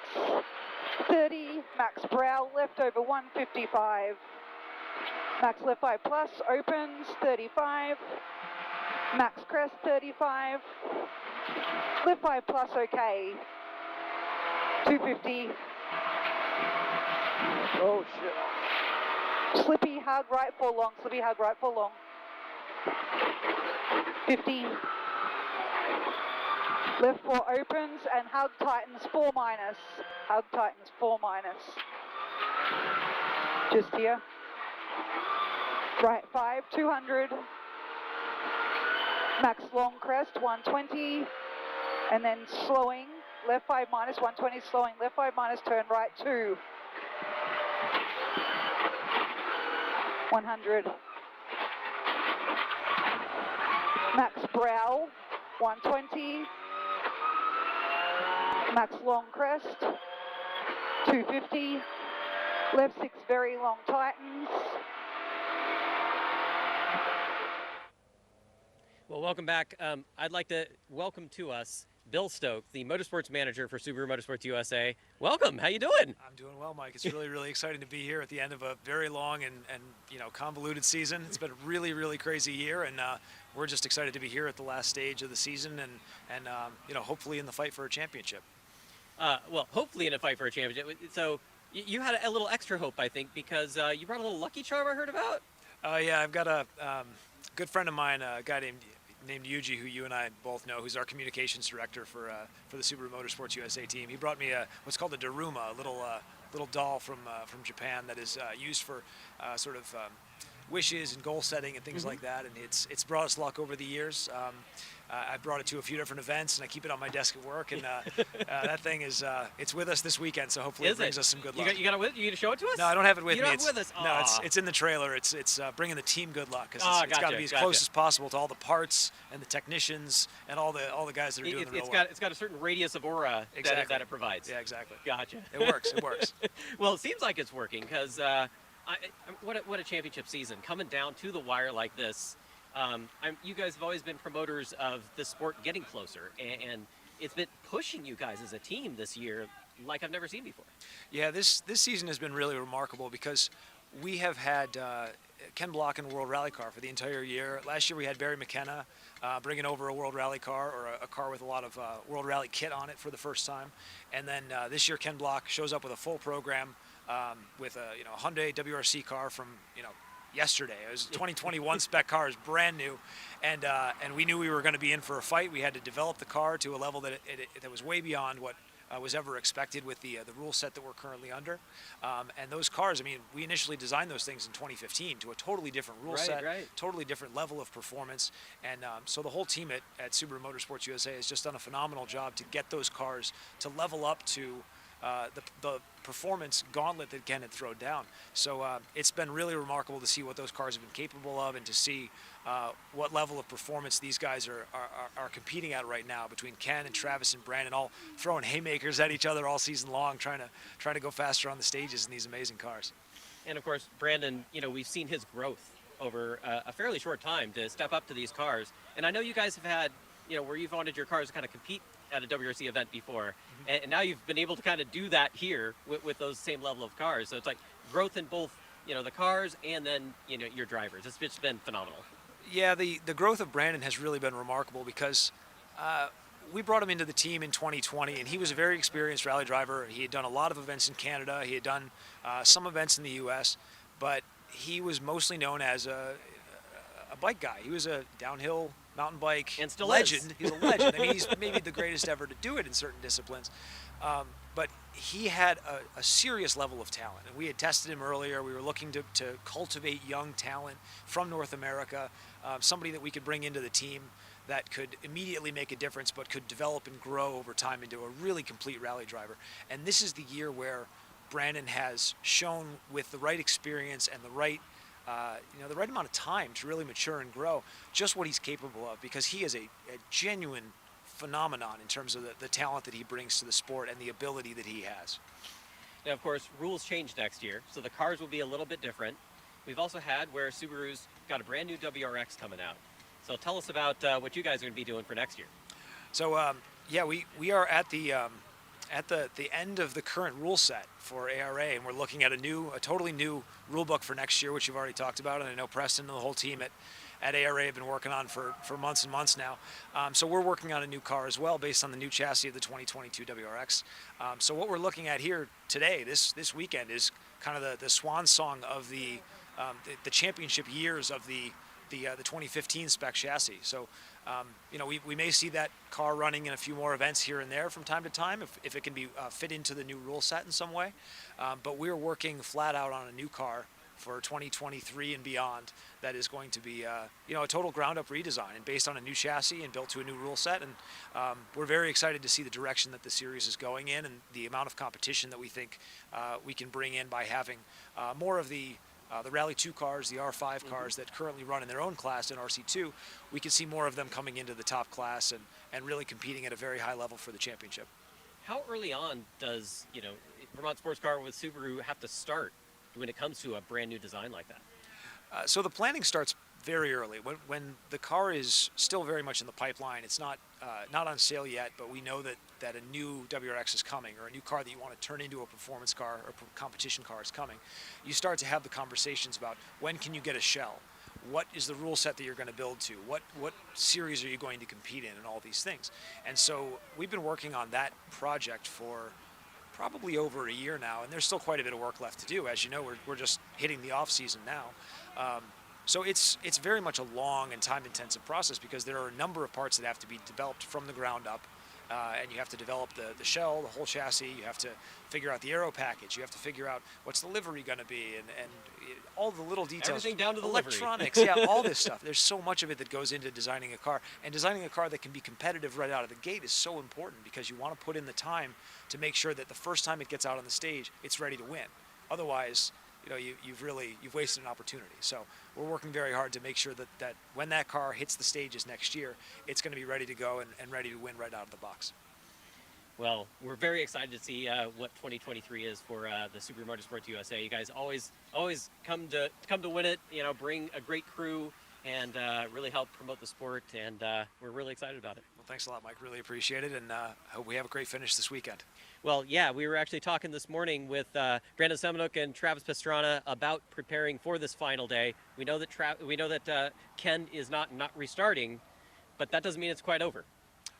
30, max brow left over 155, max left 5 plus, opens 35, max crest 35, left 5 plus okay, 250, oh shit, slippy hug right 4 long, slippy hug right 4 long, 50, left 4 opens and hug tightens 4 minus, hug tightens 4 minus, just here, right 5, 200, max long crest 120, and then slowing, left 5 minus 120, slowing, left 5 minus, turn right 2, 100, max brow 120, max long crest 250, left 6 very long tightens. Well, welcome back. I'd like to welcome to us Bill Stoke, the motorsports manager for Subaru Motorsports USA. Welcome. How you doing? I'm doing well, Mike. It's really, really exciting to be here at the end of a very long and convoluted season. It's been a really, really crazy year, and we're just excited to be here at the last stage of the season and hopefully in the fight for a championship. Well, hopefully in a fight for a championship. So you had a little extra hope, I think, because you brought a little Lucky Charm I heard about. Yeah, I've got a good friend of mine, a guy named Yuji, who you and I both know, who's our communications director for the Subaru Motorsports USA team. He brought me what's called a Daruma, a little doll from Japan that is used for sort of wishes and goal setting and things like that. And it's brought us luck over the years. I brought it to a few different events, and I keep it on my desk at work. And that thing is it's with us this weekend, so hopefully it brings us some good luck. You gonna show it to us? No, I don't have it with me. You don't have it with us? No, it's in the trailer. It's bringing the team good luck because it's got to be as gotcha. close as possible to all the parts and the technicians and all the guys that are doing the real work. It's got a certain radius of aura that it provides. Yeah, exactly. Gotcha. It works. It works. Well, it seems like it's working because what a championship season coming down to the wire like this. You guys have always been promoters of the sport getting closer, and it's been pushing you guys as a team this year like I've never seen before. Yeah, this season has been really remarkable because we have had Ken Block in the World Rally Car for the entire year. Last year we had Barry McKenna bringing over a World Rally Car, or a car with a lot of World Rally kit on it for the first time. And then this year Ken Block shows up with a full program with a Hyundai WRC car from yesterday. It was a 2021 spec car, is brand new, and we knew we were going to be in for a fight. We had to develop the car to a level that that was way beyond what was ever expected with the rule set that we're currently under. And those cars, I mean, we initially designed those things in 2015 to a totally different rule set, totally different level of performance. And so the whole team at Subaru Motorsports USA has just done a phenomenal job to get those cars to level up to the performance gauntlet that Ken had thrown down. So it's been really remarkable to see what those cars have been capable of, and to see what level of performance these guys are competing at right now, between Ken and Travis and Brandon, all throwing haymakers at each other all season long, trying to go faster on the stages in these amazing cars. And of course, Brandon, we've seen his growth over a fairly short time to step up to these cars. And I know you guys have had, where you've wanted your cars to kind of compete at a WRC event before, and now you've been able to kind of do that here with those same level of cars. So it's like growth in both, the cars and then, your drivers. It's just been phenomenal. Yeah, the growth of Brandon has really been remarkable because we brought him into the team in 2020, and he was a very experienced rally driver. He had done a lot of events in Canada. He had done some events in the U.S., but he was mostly known as a bike guy. He was a downhill mountain bike and still legend. Is. He's a legend. I mean, he's maybe the greatest ever to do it in certain disciplines. But he had a serious level of talent, and we had tested him earlier. We were looking to cultivate young talent from North America, somebody that we could bring into the team that could immediately make a difference, but could develop and grow over time into a really complete rally driver. And this is the year where Brandon has shown, with the right experience and the right amount of time to really mature and grow, just what he's capable of, because he is a genuine phenomenon in terms of the talent that he brings to the sport and the ability that he has. Now, of course, rules change next year, so the cars will be a little bit different. We've also had where Subaru's got a brand new WRX coming out. So tell us about what you guys are going to be doing for next year. So yeah, we are at the end of the current rule set for ARA, and we're looking at a totally new rule book for next year, which you've already talked about, and I know Preston and the whole team at ARA have been working on for months and months now. So we're working on a new car as well, based on the new chassis of the 2022 WRX. So what we're looking at here today, this weekend, is kind of the swan song of the championship years of the 2015 spec chassis. So we may see that car running in a few more events here and there from time to time if it can be fit into the new rule set in some way. But we're working flat out on a new car for 2023 and beyond that is going to be a total ground up redesign and based on a new chassis and built to a new rule set. And we're very excited to see the direction that the series is going in, and the amount of competition that we think we can bring in by having more of the Rally 2 cars, the R5 cars that currently run in their own class in RC2. We can see more of them coming into the top class and really competing at a very high level for the championship. How early on does Vermont Sports Car with Subaru have to start when it comes to a brand new design like that? So the planning starts very early. When the car is still very much in the pipeline, it's not on sale yet, but we know that a new WRX is coming, or a new car that you want to turn into a performance car or competition car is coming. You start to have the conversations about when can you get a shell? What is the rule set that you're going to build to? What series are you going to compete in, and all these things. And so we've been working on that project for probably over a year now, and there's still quite a bit of work left to do. As you know, we're just hitting the off season now. So it's very much a long and time-intensive process, because there are a number of parts that have to be developed from the ground up, and you have to develop the shell, the whole chassis. You have to figure out the aero package. You have to figure out what's the livery going to be, and all the little details. Everything down to the electronics, livery. yeah, all this stuff. There's so much of it that goes into designing a car, and designing a car that can be competitive right out of the gate is so important, because you want to put in the time to make sure that the first time it gets out on the stage, it's ready to win. Otherwise, you've wasted an opportunity. So we're working very hard to make sure that when that car hits the stages next year, it's going to be ready to go and ready to win right out of the box. Well, we're very excited to see what 2023 is for the Subaru Motorsports USA. You guys always come to win it. Bring a great crew and really help promote the sport. And we're really excited about it. Well, thanks a lot, Mike. Really appreciate it, and hope we have a great finish this weekend. Well, yeah, we were actually talking this morning with Brandon Semenuk and Travis Pastrana about preparing for this final day. We know that Ken is not restarting, but that doesn't mean it's quite over.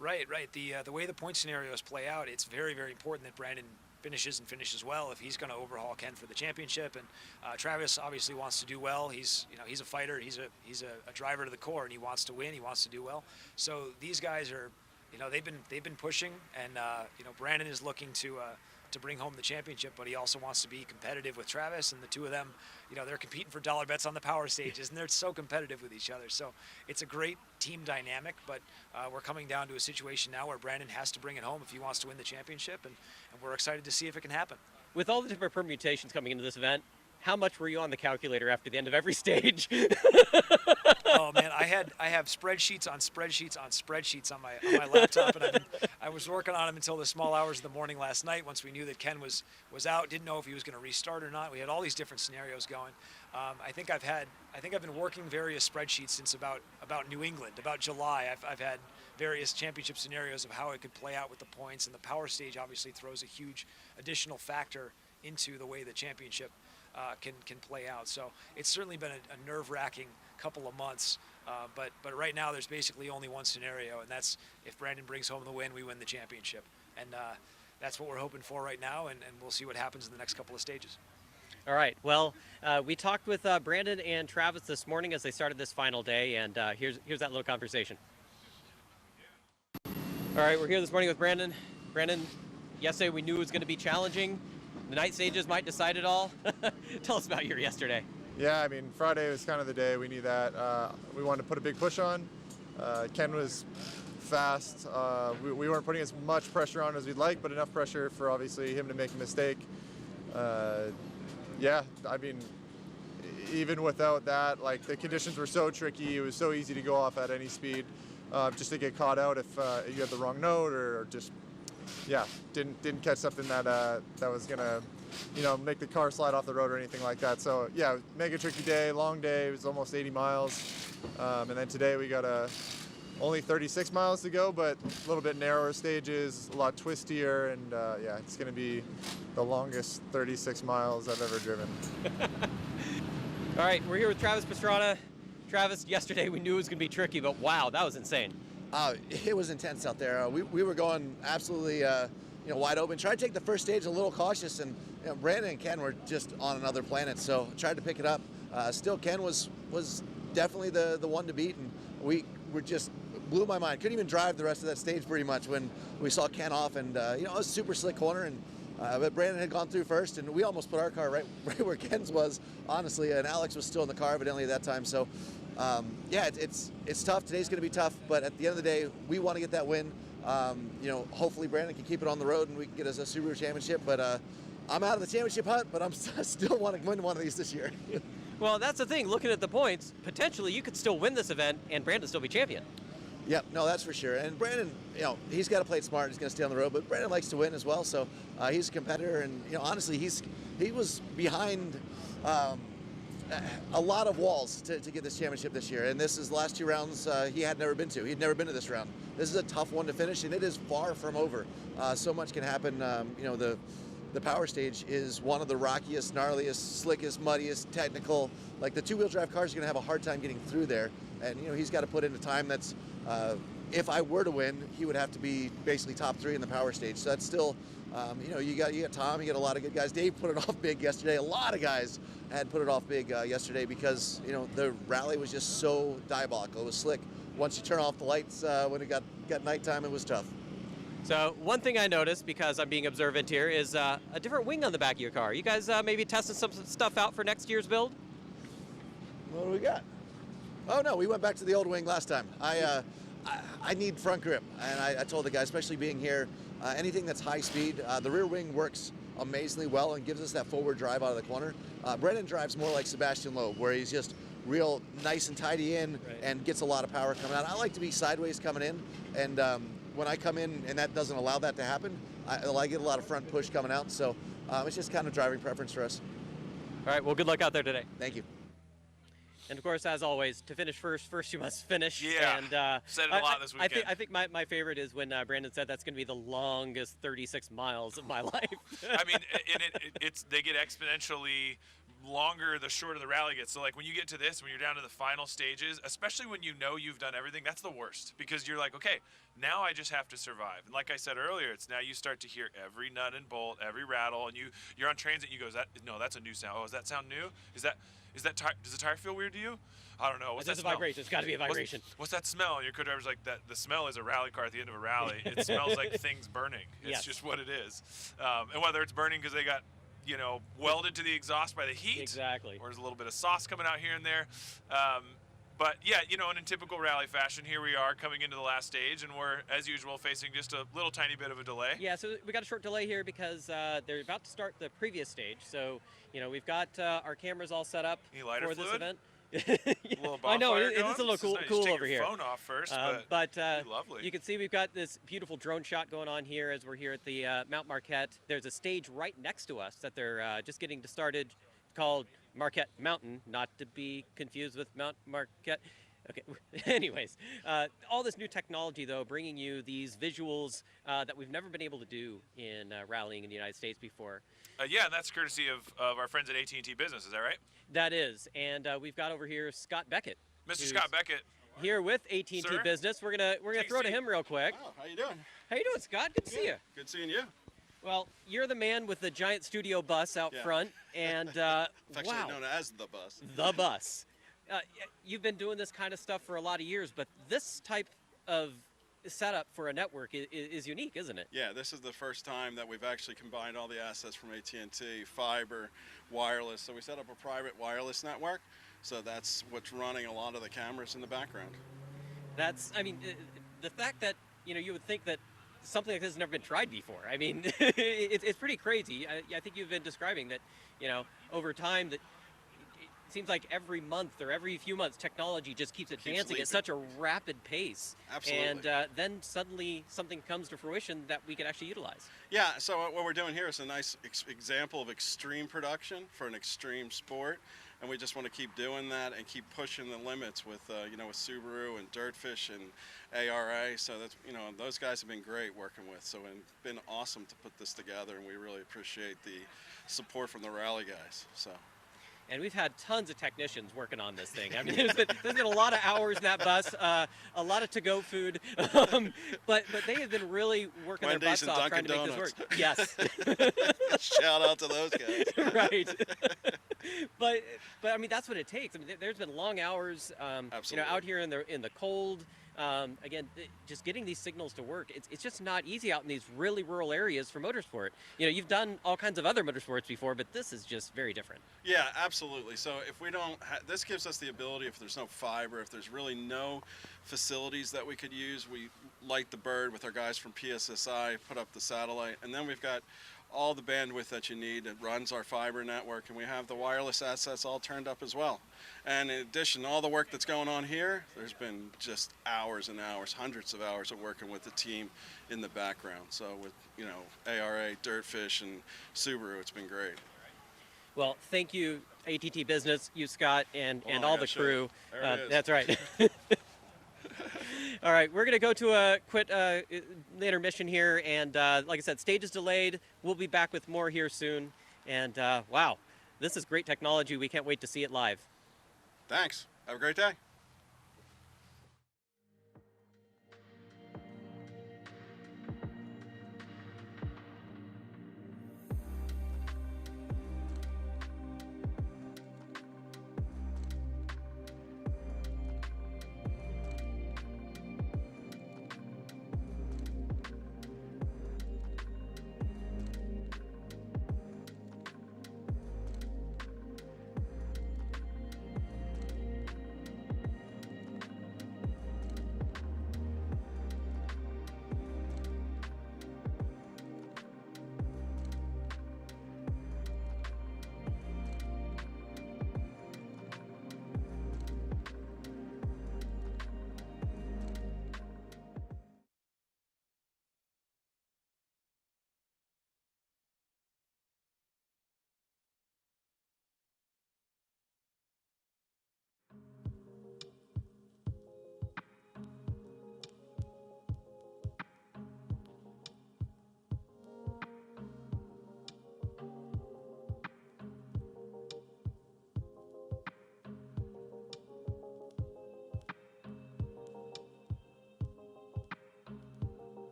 Right. The way the point scenarios play out, it's very, very important that Brandon finishes well if he's going to overhaul Ken for the championship. And Travis obviously wants to do well. He's a fighter. He's a driver to the core, and he wants to win. He wants to do well. So these guys are, they've been pushing, and Brandon is looking to bring home the championship, but he also wants to be competitive with Travis, and the two of them, they're competing for dollar bets on the power stages, and they're so competitive with each other. So it's a great team dynamic, but we're coming down to a situation now where Brandon has to bring it home if he wants to win the championship, and we're excited to see if it can happen. With all the different permutations coming into this event, how much were you on the calculator after the end of every stage? Oh man, I have spreadsheets on spreadsheets on spreadsheets on my laptop, and I was working on them until the small hours of the morning last night. Once we knew that Ken was out, didn't know if he was going to restart or not. We had all these different scenarios going. I think I've been working various spreadsheets since about New England, about July. I've had various championship scenarios of how it could play out with the points, and the power stage obviously throws a huge additional factor into the way the championship can play out. So it's certainly been a nerve-wracking couple of months, but right now there's basically only one scenario, and that's if Brandon brings home the win, we win the championship. And that's what we're hoping for right now, and we'll see what happens in the next couple of stages. All right, well, we talked with Brandon and Travis this morning as they started this final day, and here's that little conversation. All right, we're here this morning with Brandon. Brandon, yesterday we knew it was going to be challenging. The night stages might decide it all. Tell us about your yesterday. Yeah, I mean, Friday was kind of the day. We knew that. We wanted to put a big push on. Ken was fast. We weren't putting as much pressure on as we'd like, but enough pressure for obviously him to make a mistake. Yeah, I mean, even without that, like the conditions were so tricky. It was so easy to go off at any speed, just to get caught out if you had the wrong note or just, yeah, didn't catch something that was gonna, make the car slide off the road or anything like that. So yeah, mega tricky day, long day. It was almost 80 miles, and then today we got only 36 miles to go, but a little bit narrower stages, a lot twistier, and yeah, it's gonna be the longest 36 miles I've ever driven. All right, we're here with Travis Pastrana. Travis, yesterday we knew it was gonna be tricky, but wow, that was insane. It was intense out there. We were going absolutely, wide open. Tried to take the first stage a little cautious, and Brandon and Ken were just on another planet. So tried to pick it up. Still, Ken was definitely the one to beat, and we were just blew my mind. Couldn't even drive the rest of that stage pretty much when we saw Ken off, and it was a super slick corner, and but Brandon had gone through first, and we almost put our car right where Ken's was, honestly, and Alex was still in the car evidently at that time. So yeah, it's tough. Today's going to be tough, but at the end of the day, we want to get that win. Hopefully Brandon can keep it on the road and we can get us a Subaru championship. But I'm out of the championship hunt, but I still want to win one of these this year. Well, that's the thing. Looking at the points, potentially you could still win this event and Brandon still be champion. Yep, no, that's for sure. And Brandon, he's got to play it smart. He's going to stay on the road, but Brandon likes to win as well. So he's a competitor, and honestly, he was behind a lot of walls to get this championship this year, and this is the last 2 rounds he had never been to. He'd never been to this round. This is a tough one to finish, and it is far from over. So much can happen. You know, the power stage is one of the rockiest, gnarliest, slickest, muddiest, technical. Like the 2-wheel drive cars are going to have a hard time getting through there, and you know he's got to put in a time that's. If I were to win, he would have to be basically top 3 in the power stage. So that's still, you know, you got Tom, you got a lot of good guys. Dave put it off big yesterday. A lot of guys had put it off big yesterday because, you know, the rally was just so diabolical. It was slick. Once you turn off the lights when it got nighttime, it was tough. So one thing I noticed, because I'm being observant here, is a different wing on the back of your car. You guys maybe testing some stuff out for next year's build? What do we got? Oh no, we went back to the old wing last time. I need front grip, and I told the guy, especially being here, anything that's high speed, the rear wing works amazingly well and gives us that forward drive out of the corner. Brandon drives more like Sebastian Loeb, where he's just real nice and tidy in and gets a lot of power coming out. I like to be sideways coming in, and when I come in and that doesn't allow that to happen, I get a lot of front push coming out, so it's just kind of driving preference for us. All right, well, good luck out there today. Thank you. And of course, as always, to finish first you must finish. Yeah, and, said it a lot this weekend. I think my favorite is when Brandon said that's going to be the longest 36 miles of my life. I mean, they get exponentially longer the shorter the rally gets. So like when you get to this, when you're down to the final stages, especially when you know you've done everything, that's the worst, because you're like, okay, now I just have to survive. And like I said earlier, it's now you start to hear every nut and bolt, every rattle, and you're on transit and you go, no, that's a new sound. Oh, does that sound new? Does the tire feel weird to you? I don't know. What's that smell? Vibration. It's got to be a vibration. What's that smell? And your co-driver's like, the smell is a rally car at the end of a rally. It smells like things burning. It's just what it is. And whether it's burning because they got, you know, welded to the exhaust by the heat. Exactly. Or there's a little bit of sauce coming out here and there. But yeah, you know, in typical rally fashion, here we are coming into the last stage, and we're, as usual, facing just a little tiny bit of a delay. Yeah, so we got a short delay here because they're about to start the previous stage. So, you know, we've got our cameras all set up for this event. I know, it's a little cool over here. Take your phone off first, but lovely. You can see we've got this beautiful drone shot going on here as we're here at the Mount Marquette. There's a stage right next to us that they're just getting started called Marquette Mountain, not to be confused with Mount Marquette. Okay, anyways, all this new technology, though, bringing you these visuals that we've never been able to do in rallying in the United States before. Yeah, and that's courtesy of our friends at AT&T Business, is that right? That is, and we've got over here Scott Beckett. Mr. Scott Beckett. Here with AT&T Business. We're gonna throw to him real quick. Oh, how you doing? How you doing, Scott? Good to see you. Good seeing you. Well, you're the man with the giant studio bus out front, and Affectionately wow, known as the bus. The bus. You've been doing this kind of stuff for a lot of years, but this type of setup for a network is unique, isn't it? Yeah, this is the first time that we've actually combined all the assets from AT&T, fiber, wireless. So we set up a private wireless network. So that's what's running a lot of the cameras in the background. That's, I mean, the fact that, you know, you would think that something like this has never been tried before. I mean, it's pretty crazy. I think you've been describing that, you know, over time that it seems like every month or every few months technology just keeps advancing at such a rapid pace. Absolutely. And then suddenly something comes to fruition that we can actually utilize. Yeah, so what we're doing here is a nice example of extreme production for an extreme sport. And we just want to keep doing that and keep pushing the limits with, you know, with Subaru and DirtFish and ARA. So that's, you know, those guys have been great working with. So it's been awesome to put this together, and we really appreciate the support from the rally guys. So. And we've had tons of technicians working on this thing. I mean, there's been a lot of hours in that bus, a lot of to-go food, but they have been really working their butts off trying to make this work. Yes. Shout out to those guys. Right. But I mean, that's what it takes. I mean, there's been long hours, you know, out here in the cold. Again, just getting these signals to work, it's just not easy out in these really rural areas for motorsport. You know, you've done all kinds of other motorsports before, but this is just very different. Yeah, absolutely. So if we don't, this gives us the ability, if there's no fiber, if there's really no facilities that we could use, we light the bird with our guys from PSSI, put up the satellite, and then we've got all the bandwidth that you need. It runs our fiber network, and we have the wireless assets all turned up as well. And in addition, all the work that's going on here, there's been just hours and hours, hundreds of hours of working with the team in the background. So with, you know, ARA, DirtFish, and Subaru, it's been great. Well, thank you, AT&T Business, you, Scott, and all the crew. There it is. That's right. All right, we're going to go to a the intermission here, and like I said, stage is delayed. We'll be back with more here soon. And wow, this is great technology. We can't wait to see it live. Thanks. Have a great day.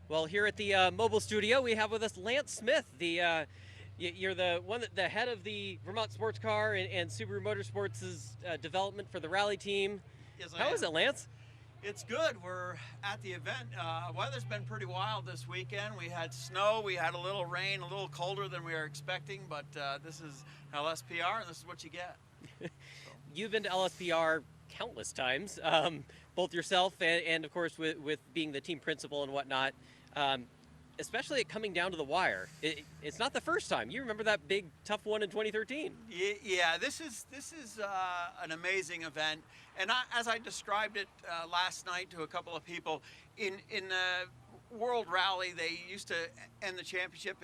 Well, here at the mobile studio, we have with us Lance Smith. You're the head of the Vermont Sports Car and Subaru Motorsports' development for the rally team. Yes, How is it, Lance? It's good. We're at the event. Weather's been pretty wild this weekend. We had snow, we had a little rain, a little colder than we were expecting, but this is LSPR, and this is what you get. You've been to LSPR countless times, both yourself and of course, with being the team principal and whatnot. especially it coming down to the wire. It's not the first time. You remember that big tough one in 2013? Yeah, this is an amazing event, and as I described it last night to a couple of people, in the World Rally they used to end the championship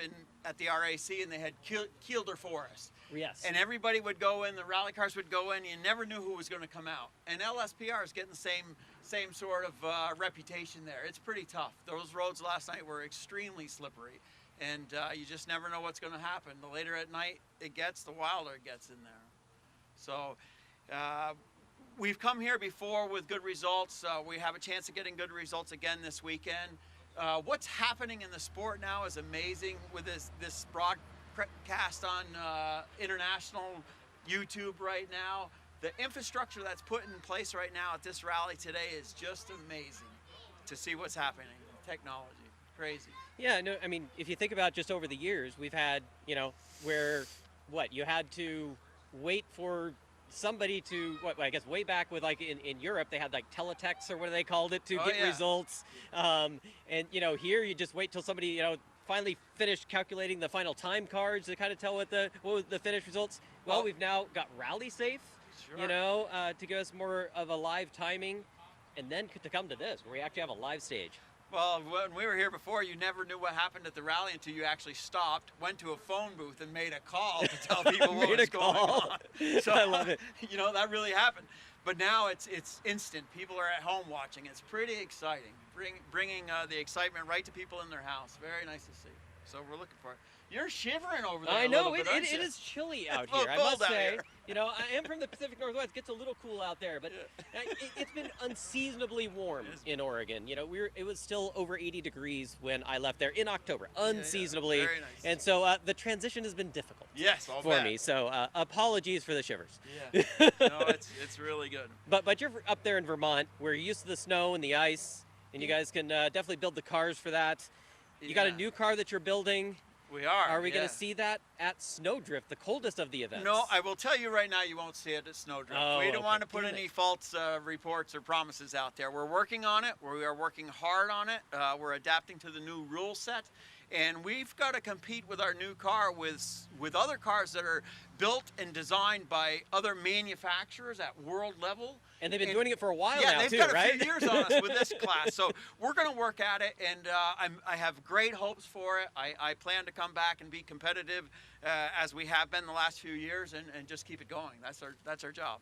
at the RAC, and they had Kielder Forest. Yes. And everybody would go in, the rally cars would go in, you never knew who was going to come out. And LSPR is getting the same sort of reputation there. It's pretty tough. Those roads last night were extremely slippery, and you just never know what's going to happen. The later at night it gets, the wilder it gets in there. So we've come here before with good results. We have a chance of getting good results again this weekend. What's happening in the sport now is amazing with this broadcast on international YouTube right now. The infrastructure that's put in place right now at this rally today is just amazing to see what's happening. Technology, crazy. Yeah, no, I mean, if you think about just over the years, we've had, where, you had to wait for somebody to, I guess way back with in Europe, they had teletext or what they called it to get results. And, here you just wait till somebody, finally finished calculating the final time cards to kind of tell what was the finished results. Well, we've now got Rally Safe, to give us more of a live timing, and then to come to this, where we actually have a live stage. Well, when we were here before, you never knew what happened at the rally until you actually stopped, went to a phone booth, and made a call to tell people what was going on. So, I love it. That really happened. But now it's instant. People are at home watching. It's pretty exciting, bringing the excitement right to people in their house. Very nice to see. So we're looking for it. You're shivering over there. I know, a little bit, it is chilly out here. I must say, I am from the Pacific Northwest. It gets a little cool out there, but it's been unseasonably warm in Oregon. It was still over 80 degrees when I left there in October, unseasonably. Very nice. And so the transition has been difficult for me. So apologies for the shivers. Yeah. No, it's really good. But you're up there in Vermont, where you're used to the snow and the ice, and you guys can definitely build the cars for that. You got a new car that you're building. We are. Are we going to see that at Snowdrift, the coldest of the events? No, I will tell you right now, you won't see it at Snowdrift. We don't want to put any false reports or promises out there. We're working on it. We are working hard on it. We're adapting to the new rule set. And we've got to compete with our new car with other cars that are built and designed by other manufacturers at world level. And they've been doing it for a while now, too, right? Yeah, they've got a few years on us with this class. So we're going to work at it, and I have great hopes for it. I plan to come back and be competitive as we have been the last few years, and just keep it going. That's our job.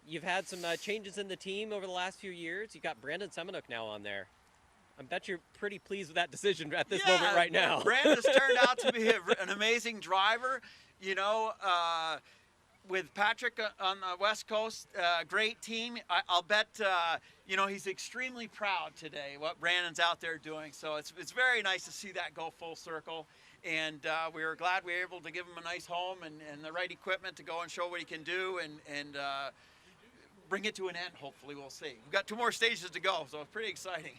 You've had some changes in the team over the last few years. You've got Brandon Semenuk now on there. I bet you're pretty pleased with that decision at this moment right now. Brandon's turned out to be an amazing driver. With Patrick on the West Coast, great team. I'll bet, he's extremely proud today what Brandon's out there doing. So it's very nice to see that go full circle. And we were glad we were able to give him a nice home and the right equipment to go and show what he can do and bring it to an end, hopefully. We'll see. We've got 2 more stages to go, so it's pretty exciting.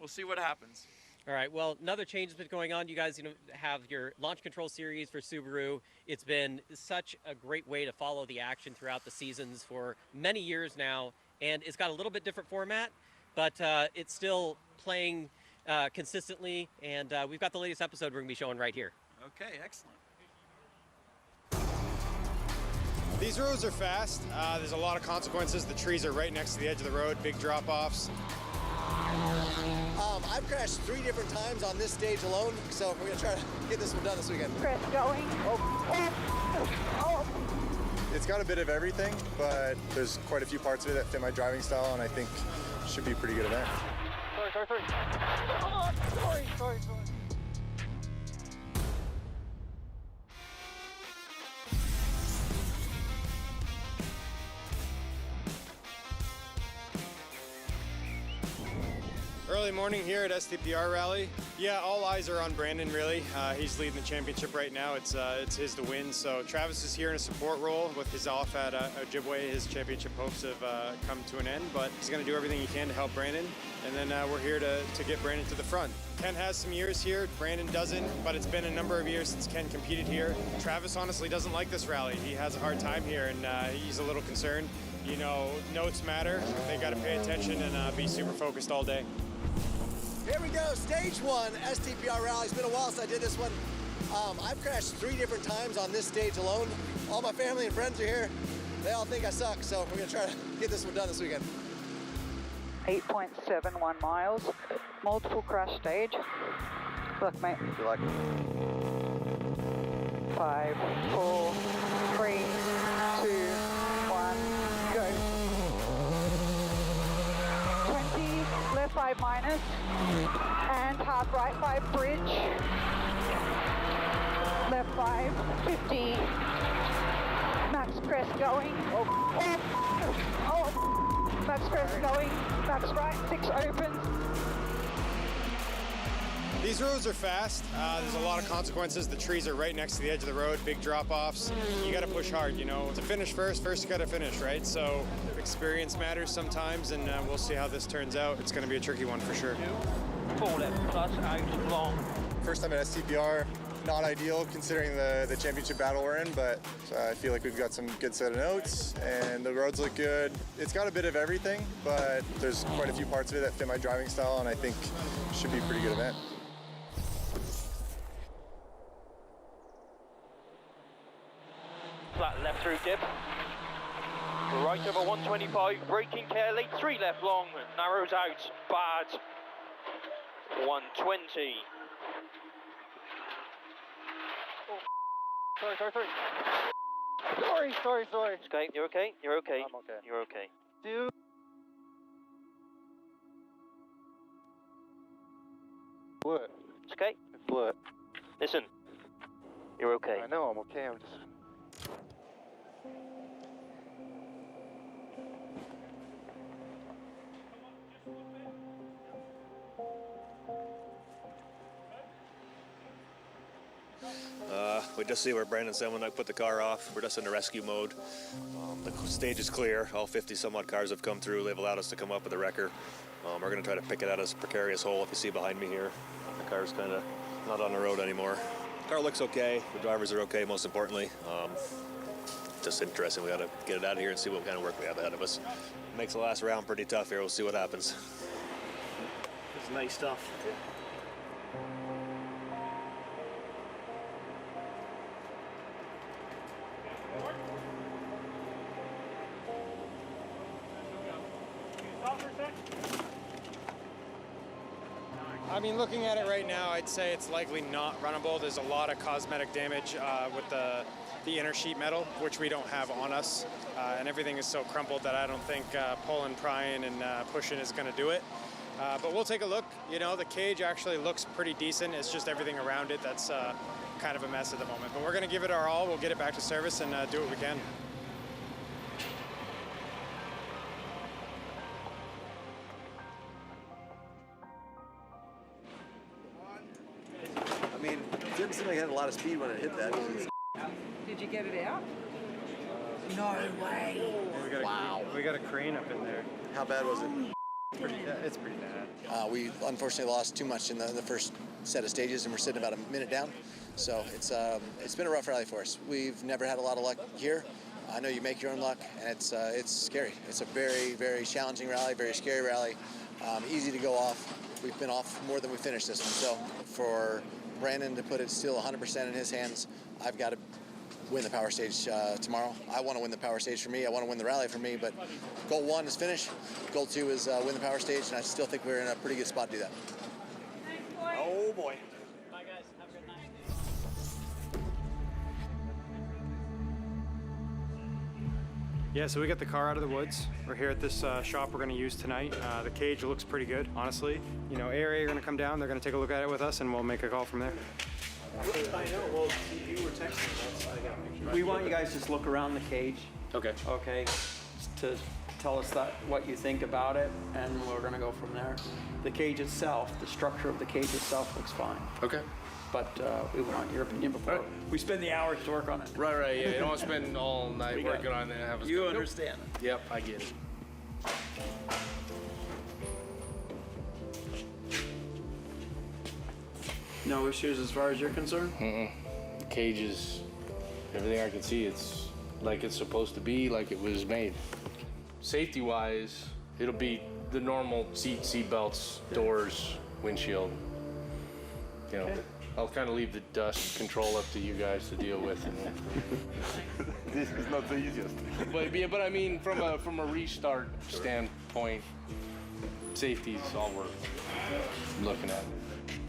We'll see what happens. All right, well, another change has been going on. You guys have your launch control series for Subaru. It's been such a great way to follow the action throughout the seasons for many years now, and it's got a little bit different format, but it's still playing consistently, and we've got the latest episode we're going to be showing right here. Okay, excellent. These roads are fast. There's a lot of consequences. The trees are right next to the edge of the road, big drop-offs. I've crashed 3 different times on this stage alone, so we're going to try to get this one done this weekend. Chris, going. It's got a bit of everything, but there's quite a few parts of it that fit my driving style, and I think it should be a pretty good event. Sorry. Early morning here at STPR Rally. Yeah, all eyes are on Brandon, really. He's leading the championship right now. It's his to win. So Travis is here in a support role with his off at Ojibwe. His championship hopes have come to an end, but he's going to do everything he can to help Brandon. And then we're here to get Brandon to the front. Ken has some years here. Brandon doesn't, but it's been a number of years since Ken competed here. Travis honestly doesn't like this rally. He has a hard time here, and he's a little concerned. Notes matter. They got to pay attention and be super focused all day. Here we go, stage 1, STPR rally. It's been a while since I did this one. I've crashed 3 different times on this stage alone. All my family and friends are here. They all think I suck, so we're gonna try to get this one done this weekend. 8.71 miles, multiple crash stage. Good luck, mate. Good luck. 5, 4, 3, 2, 1, go. 20, left 5 minus, and hard right 5 bridge. Left 5, 50. Max crest going. Oh. Max crest going. Max right 6 opens. These roads are fast. There's a lot of consequences. The trees are right next to the edge of the road, big drop-offs. You got to push hard, you know. To finish first you got to finish, right? So experience matters sometimes, and we'll see how this turns out. It's going to be a tricky one for sure. 4 left, plus out long. First time at STPR, not ideal considering the championship battle we're in, but I feel like we've got some good set of notes and the roads look good. It's got a bit of everything, but there's quite a few parts of it that fit my driving style, and I think it should be a pretty good event. Flat left through dip. Right over 125, braking carefully. 3 left long, narrows out, bad. 120. Sorry. Sorry. Okay, you're okay. You're okay. I'm okay. You're okay. Dude. What? It's okay. What? Listen. You're okay. I know I'm okay. I'm just. We just see where Brandon Semenuk put the car off. We're just in the rescue mode. The stage is clear. All 50 some odd cars have come through. They've allowed us to come up with a wrecker. We're going to try to pick it out of this precarious hole if you see behind me here. The car's kind of not on the road anymore. The car looks okay. The drivers are okay, most importantly. Just interesting. We got to get it out of here and see what kind of work we have ahead of us. Makes the last round pretty tough here. We'll see what happens. It's nice stuff. I mean, looking at it right now, I'd say it's likely not runnable. There's a lot of cosmetic damage with the inner sheet metal, which we don't have on us. And everything is so crumpled that I don't think pulling, prying, and pushing is going to do it. But we'll take a look. You know, the cage actually looks pretty decent. It's just everything around it that's kind of a mess at the moment. But we're going to give it our all. We'll get it back to service and do what we can. I mean, it didn't seem like it had a lot of speed when it hit that. Did you get it out? No way. We got a crane up in there. How bad was it? It's pretty bad. We unfortunately lost too much in the first set of stages, and we're sitting about a minute down. So it's been a rough rally for us. We've never had a lot of luck here. I know you make your own luck, and it's scary. It's a very, very challenging rally, very scary rally. Easy to go off. We've been off more than we finished this one. So for Brandon to put it still 100% in his hands, I've got to win the power stage tomorrow. I want to win the power stage for me. I want to win the rally for me, but goal 1 is finish. Goal 2 is win the power stage, and I still think we're in a pretty good spot to do that. Oh boy. Bye guys, have a good night. Yeah, so we got the car out of the woods. We're here at this shop we're going to use tonight. The cage looks pretty good, honestly. You know, ARA are going to come down. They're going to take a look at it with us, and we'll make a call from there. I know. Well, you were texting us. We want you guys to just look around the cage. Okay. Okay. To tell us what you think about it, and we're going to go from there. The cage itself, the structure of the cage itself looks fine. Okay. But we want your opinion before we spend the hours to work on it. Right, yeah. You don't want to spend all night working on it and have us. You understand. Yep, I get it. No issues as far as you're concerned? The cage is everything I can see. It's like it's supposed to be, like it was made. Safety-wise, it'll be the normal seat belts, doors, windshield. You know, I'll kind of leave the dust control up to you guys to deal with. This is not the easiest. But I mean, from a restart standpoint, safety is all we're looking at.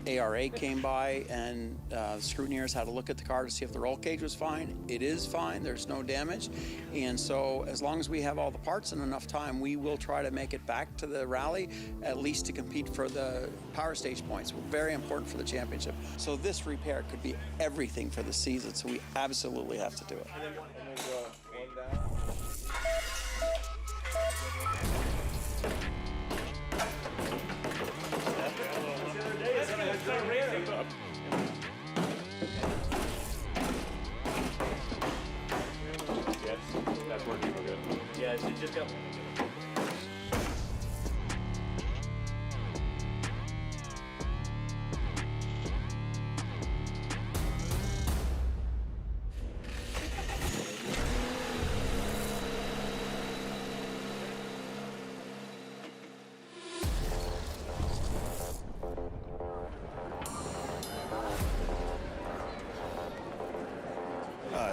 ARA came by and the scrutineers had a look at the car to see if the roll cage was fine. It is fine, there's no damage. And so as long as we have all the parts in enough time, we will try to make it back to the rally, at least to compete for the power stage points. Very important for the championship. So this repair could be everything for the season, so we absolutely have to do it. Yes, that's working good. Yeah, it's just got.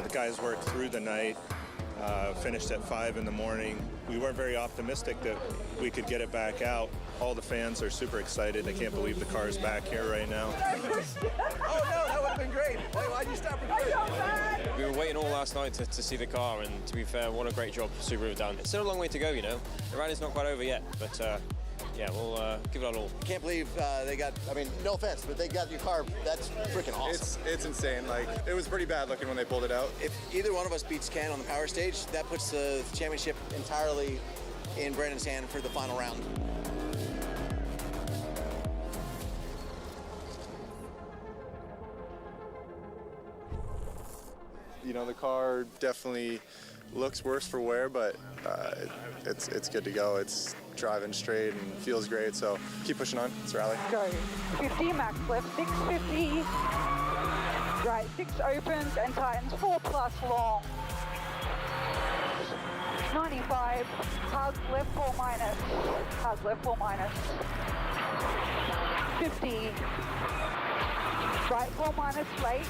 The guys worked through the night, finished at 5 in the morning. We weren't very optimistic that we could get it back out. All the fans are super excited. They can't believe the car is back here right now. Oh no, that would have been great. Why'd you stop recording? We were waiting all last night to see the car, and to be fair, what a great job Subaru have done. It's still a long way to go, you know. The rally's not quite over yet, but yeah, we'll give it our all. Can't believe they got, I mean, no offense, but they got your car. That's freaking awesome. It's insane. Like, it was pretty bad looking when they pulled it out. If either one of us beats Ken on the power stage, that puts the championship entirely in Brandon's hand for the final round. You know, the car definitely looks worse for wear, but it's good to go. It's driving straight and feels great, so keep pushing on. It's rally. Go. 50 max left, 650. Right, 6 opens and tightens, 4 plus long. 95, hug left 4 minus. Hug left 4 minus. 50. Right 4 minus late.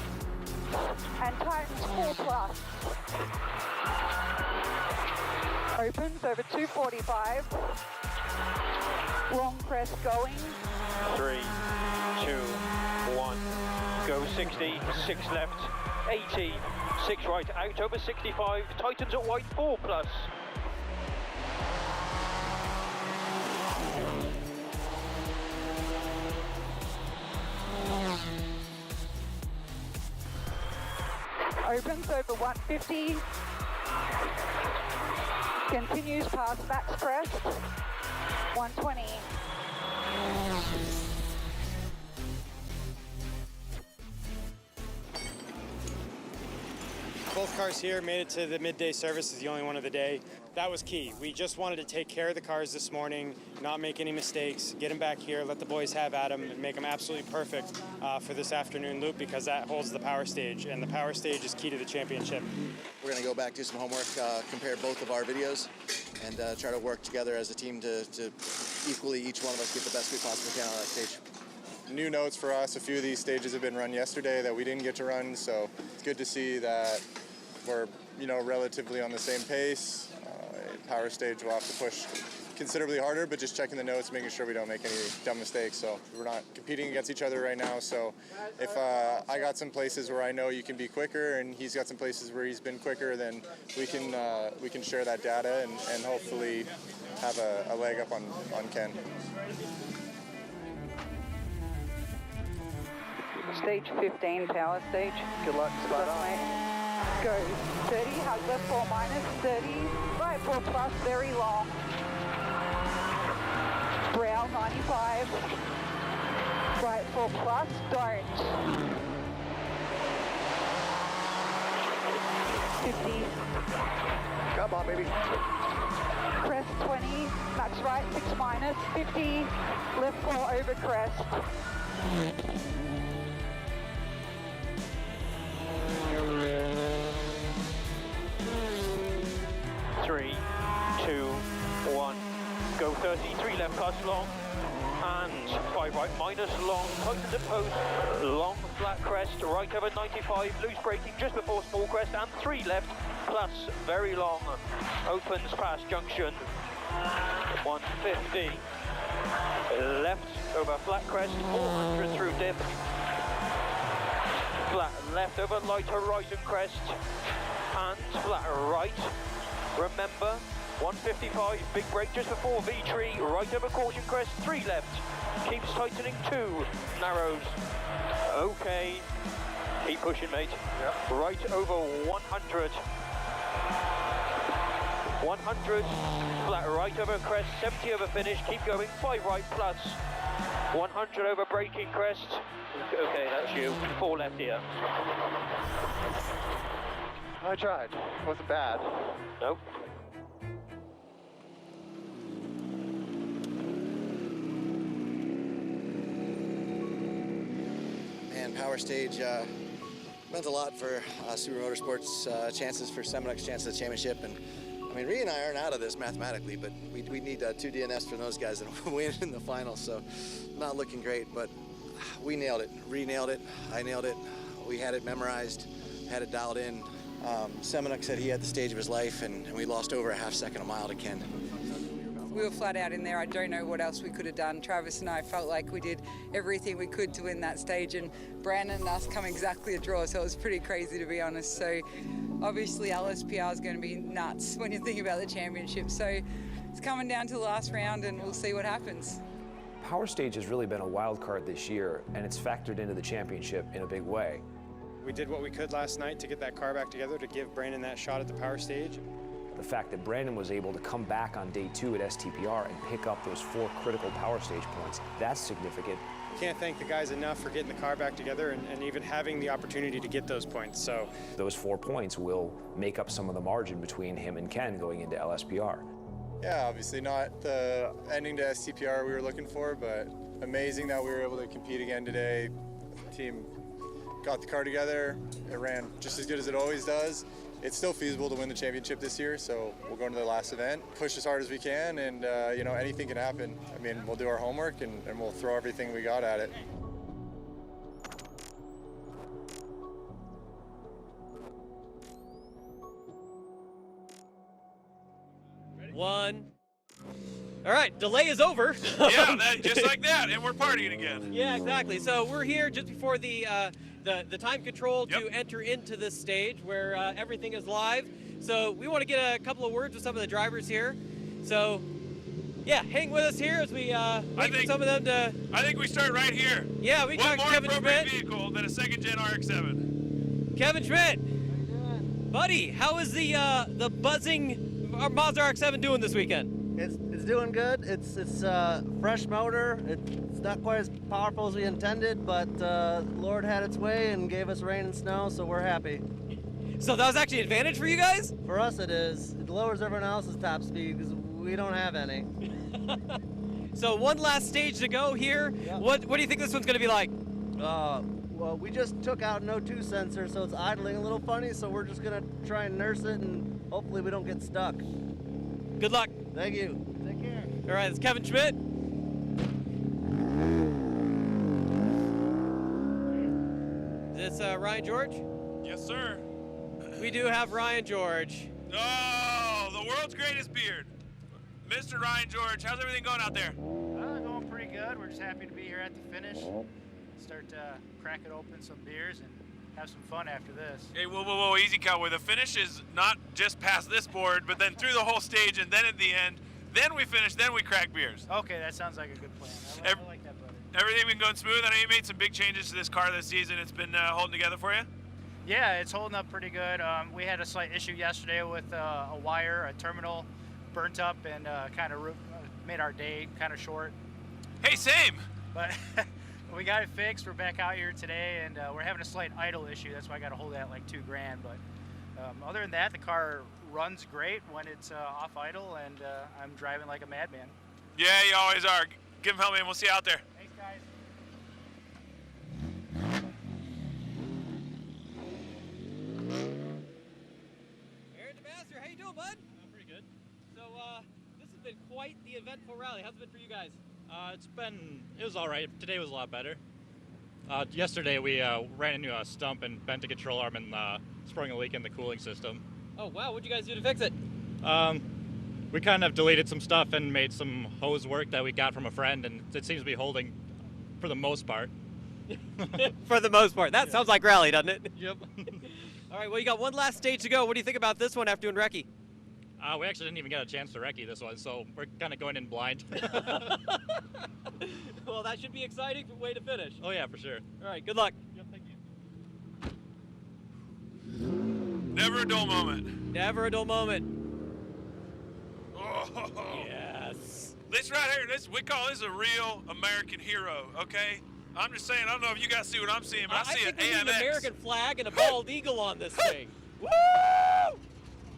And tightens 4 plus. Opens over 245. Long crest going. 3, 2, 1. Go 60, 6 left, 80, 6 right, out over 65. Tightens at white, 4 plus. Opens over 150. Continues past max crest. 120. Both cars here made it to the midday service as the only one of the day. That was key. We just wanted to take care of the cars this morning, not make any mistakes, get them back here, let the boys have at them, and make them absolutely perfect for this afternoon loop, because that holds the power stage, and the power stage is key to the championship. We're going to go back, do some homework, compare both of our videos, and try to work together as a team to equally each one of us get the best we possibly can on that stage. New notes for us. A few of these stages have been run yesterday that we didn't get to run, so it's good to see that we're, you know, relatively on the same pace. Power stage will have to push considerably harder, but just checking the notes, making sure we don't make any dumb mistakes. So we're not competing against each other right now. So if I got some places where I know you can be quicker and he's got some places where he's been quicker, then we can share that data and hopefully have a leg up on Ken. Stage 15, power stage. Good luck, mate. Go. 30, hug left 4 minus, 30, right 4 plus, very long. Brow 95, right 4 plus, don't. 50. Come on, baby. Crest 20, max right 6 minus, 50, left 4 over crest. 3, 2, 1. Go 30, 3 left plus long. and 5 right, minus long, tighten to post, long flat crest, right over 95, loose braking just before small crest, and 3 left, plus very long, opens past junction, 150, left over flat crest, 400 through dip, flat left over lighter right and crest, and flat right, remember, 155, big brake just before V-tree, right over caution crest, 3 left, keeps tightening 2, narrows, okay, keep pushing mate, right over 100, 100, flat right over crest, 70 over finish, keep going, 5 right plus, 100 over braking crest, okay that's you, 4 left here. I tried, wasn't bad. Nope. And Power Stage meant a lot for Subaru Motorsports' chances for Semenuk's chance at the championship. And I mean, Ree and I aren't out of this mathematically, but we need 2 DNS for those guys and win in the final. So not looking great, but we nailed it. Ree nailed it. I nailed it. We had it memorized, had it dialed in. Semenuk said he had the stage of his life, and we lost over a half second a mile to Ken. We were flat out in there. I don't know what else we could have done. Travis and I felt like we did everything we could to win that stage, and Brandon and us come exactly a draw, so it was pretty crazy, to be honest. So obviously LSPR is going to be nuts when you think about the championship. So it's coming down to the last round, and we'll see what happens. Power Stage has really been a wild card this year, and it's factored into the championship in a big way. We did what we could last night to get that car back together to give Brandon that shot at the Power Stage. The fact that Brandon was able to come back on day 2 at STPR and pick up those 4 critical Power Stage points, that's significant. Can't thank the guys enough for getting the car back together and even having the opportunity to get those points. So those 4 points will make up some of the margin between him and Ken going into LSPR. Yeah, obviously not the ending to STPR we were looking for, but amazing that we were able to compete again today. The team got the car together. It ran just as good as it always does. It's still feasible to win the championship this year, so we'll go into the last event, push as hard as we can, and you know, anything can happen. I mean, we'll do our homework and we'll throw everything we got at it. One. All right, delay is over. Yeah, just like that, and we're partying again. Yeah, exactly. So we're here just before the time control to enter into this stage where everything is live. So we want to get a couple of words with some of the drivers here. So, yeah, hang with us here as we wait for some of them to... I think we start right here. Yeah, we talk to Kevin Schmidt. What more appropriate vehicle than a second-gen RX-7? Kevin Schmidt. Buddy, how is the buzzing Mazda RX-7 doing this weekend? It's doing good. It's fresh motor. It's not quite as powerful as we intended, but Lord had its way and gave us rain and snow, so we're happy. So that was actually an advantage for you guys? For us it is. It lowers everyone else's top speed because we don't have any. So one last stage to go here. Yep. What do you think this one's going to be like? Well, we just took out an O2 sensor, so it's idling a little funny, so we're just going to try and nurse it, and hopefully we don't get stuck. Good luck. Thank you. Take care. All right, it's Kevin Schmidt. Is this Ryan George? Yes, sir. We do have Ryan George. Oh, the world's greatest beard. Mr. Ryan George, how's everything going out there? Going pretty good. We're just happy to be here at the finish. Start cracking open some beers and have some fun after this. Hey, whoa, easy, cowboy. The finish is not just past this board, but then through the whole stage, and then at the end, then we finish, then we crack beers. Okay, that sounds like a good plan. I like that better. Everything been going smooth? I know you made some big changes to this car this season. It's been holding together for you? Yeah, it's holding up pretty good. We had a slight issue yesterday with a wire, a terminal burnt up, and kind of made our day kind of short. Hey, same. But we got it fixed. We're back out here today, and we're having a slight idle issue. That's why I got to hold that like $2,000. But other than that, the car runs great when it's off idle, and I'm driving like a madman. Yeah, you always are. Give him help, man. We'll see you out there. Thanks, guys. Aaron DeMaster, how you doing, bud? Pretty good. So this has been quite the eventful rally. How's it been for you guys? It was all right. Today was a lot better. Yesterday we ran into a stump and bent the control arm and sprung a leak in the cooling system. Oh wow, what'd you guys do to fix it? We kind of deleted some stuff and made some hose work that we got from a friend, and it seems to be holding for the most part. For the most part. That sounds like rally, doesn't it? Yep. All right, well, you got one last stage to go. What do you think about this one after doing recce? We actually didn't even get a chance to recce this one, so we're kind of going in blind. Well, that should be exciting way to finish. Oh yeah, for sure. All right, good luck. Yep, thank you. Never a dull moment. Never a dull moment. Oh. Yes. This right here, we call this a real American hero, okay? I'm just saying, I don't know if you guys see what I'm seeing, but I see an think we need AMX. an American flag and a bald eagle on this thing. Woo!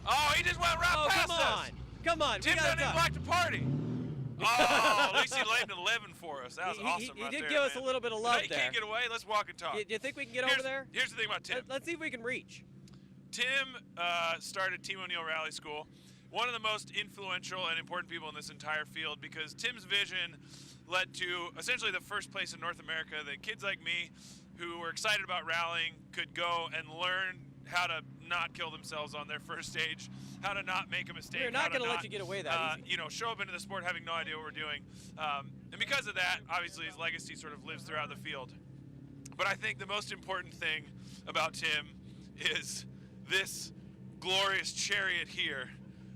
Oh, he just went right past come us. on. Come on. Tim doesn't even like to party. Oh, at least he laid an 11 for us. That was awesome He right did there, give us a man. little bit of No, love you there. can't get away. Let's walk and talk. Do you think we can get over there? Here's the thing about Tim. Let's see if we can reach. Tim started Team O'Neill Rally School. One of the most influential and important people in this entire field, because Tim's vision led to essentially the first place in North America that kids like me who were excited about rallying could go and learn how to not kill themselves on their first stage, how to not make a mistake. We're not going to let you get away that easy. You know, show up into the sport having no idea what we're doing. And because of that, obviously his legacy sort of lives throughout the field. But I think the most important thing about Tim is this glorious chariot here,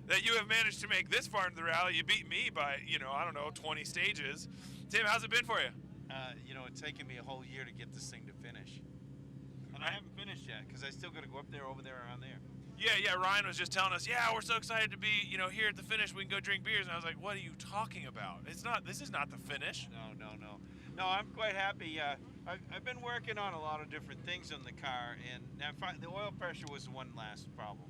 that you have managed to make this far into the rally. You beat me by, I don't know, 20 stages. Tim, how's it been for you? It's taken me a whole year to get this thing to finish. And I haven't finished yet, because I still got to go up there, over there, around there. Yeah, Ryan was just telling us, we're so excited to be, here at the finish. We can go drink beers. And I was like, what are you talking about? This is not the finish. No, I'm quite happy. I've been working on a lot of different things on the car, and the oil pressure was the one last problem.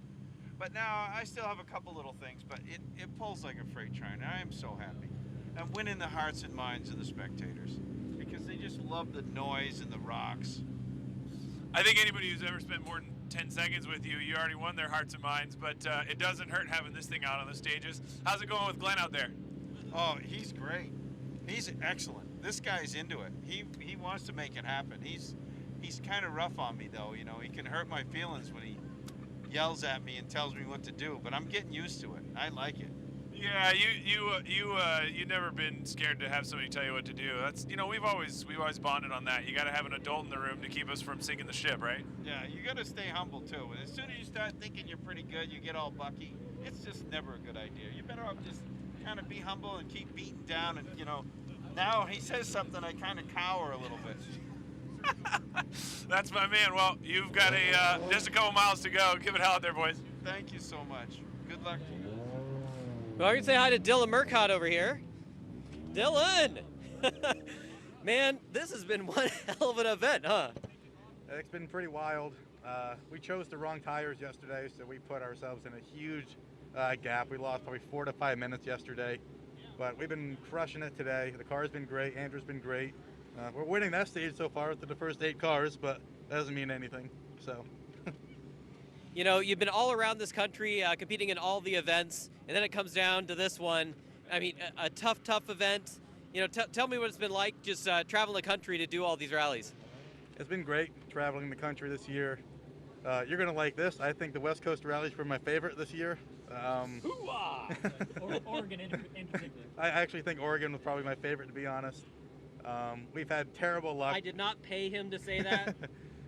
But now I still have a couple little things, but it pulls like a freight train. I am so happy. I'm winning the hearts and minds of the spectators, because they just love the noise and the rocks. I think anybody who's ever spent more than 10 seconds with you, you already won their hearts and minds, but it doesn't hurt having this thing out on the stages. How's it going with Glenn out there? Oh, he's great. He's excellent. This guy's into it. He wants to make it happen. He's kind of rough on me, though. He can hurt my feelings when he yells at me and tells me what to do, but I'm getting used to it. I like it. Yeah, you never been scared to have somebody tell you what to do. That's we've always bonded on that. You got to have an adult in the room to keep us from sinking the ship, right? Yeah, you got to stay humble too. And as soon as you start thinking you're pretty good, you get all bucky. It's just never a good idea. You're better off just kind of be humble and keep beating down. And now he says something, I kind of cower a little bit. That's my man. Well, you've got just a couple miles to go. Give it hell out there, boys. Thank you so much. Good luck to you. Well, we can say hi to Dylan Murcott over here. Dylan! Man, this has been one hell of an event, huh? It's been pretty wild. We chose the wrong tires yesterday, so we put ourselves in a huge gap. We lost probably 4 to 5 minutes yesterday, but we've been crushing it today. The car's been great. Andrew's been great. We're winning that stage so far with the first 8 cars, but that doesn't mean anything, so. You've been all around this country competing in all the events, and then it comes down to this one. I mean, a tough event. Tell me what it's been like just traveling the country to do all these rallies. It's been great traveling the country this year. You're going to like this. I think the West Coast rallies were my favorite this year. Oregon in particular. I actually think Oregon was probably my favorite, to be honest. We've had terrible luck. I did not pay him to say that.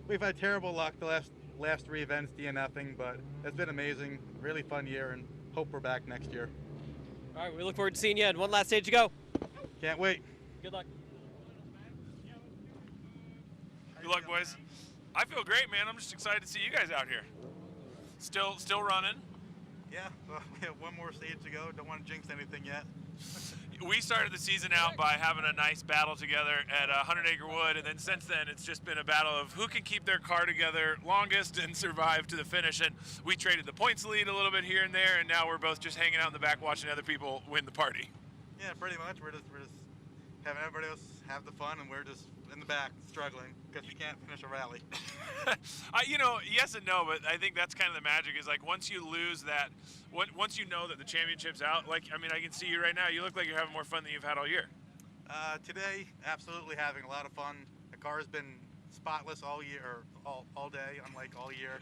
We've had terrible luck the last 3 events DNFing, but it's been amazing. Really fun year, and hope we're back next year. All right, we look forward to seeing you, and one last stage to go. Can't wait. Good luck. Good luck, boys. I feel great, man. I'm just excited to see you guys out here. Still running. Yeah, well, we have 1 more stage to go. Don't want to jinx anything yet. We started the season out by having a nice battle together at 100 Acre Wood, and then since then it's just been a battle of who can keep their car together longest and survive to the finish. And we traded the points lead a little bit here and there, and now we're both just hanging out in the back watching other people win the party. Yeah, pretty much. We're just having everybody else have the fun, and we're just in the back struggling because we can't finish a rally. Yes and no, but I think that's kind of the magic is like once you lose that, once you know that the championship's out, like, I mean, I can see you right now, you look like you're having more fun than you've had all year. Today, absolutely having a lot of fun. The car has been spotless all year, or all day, unlike all year.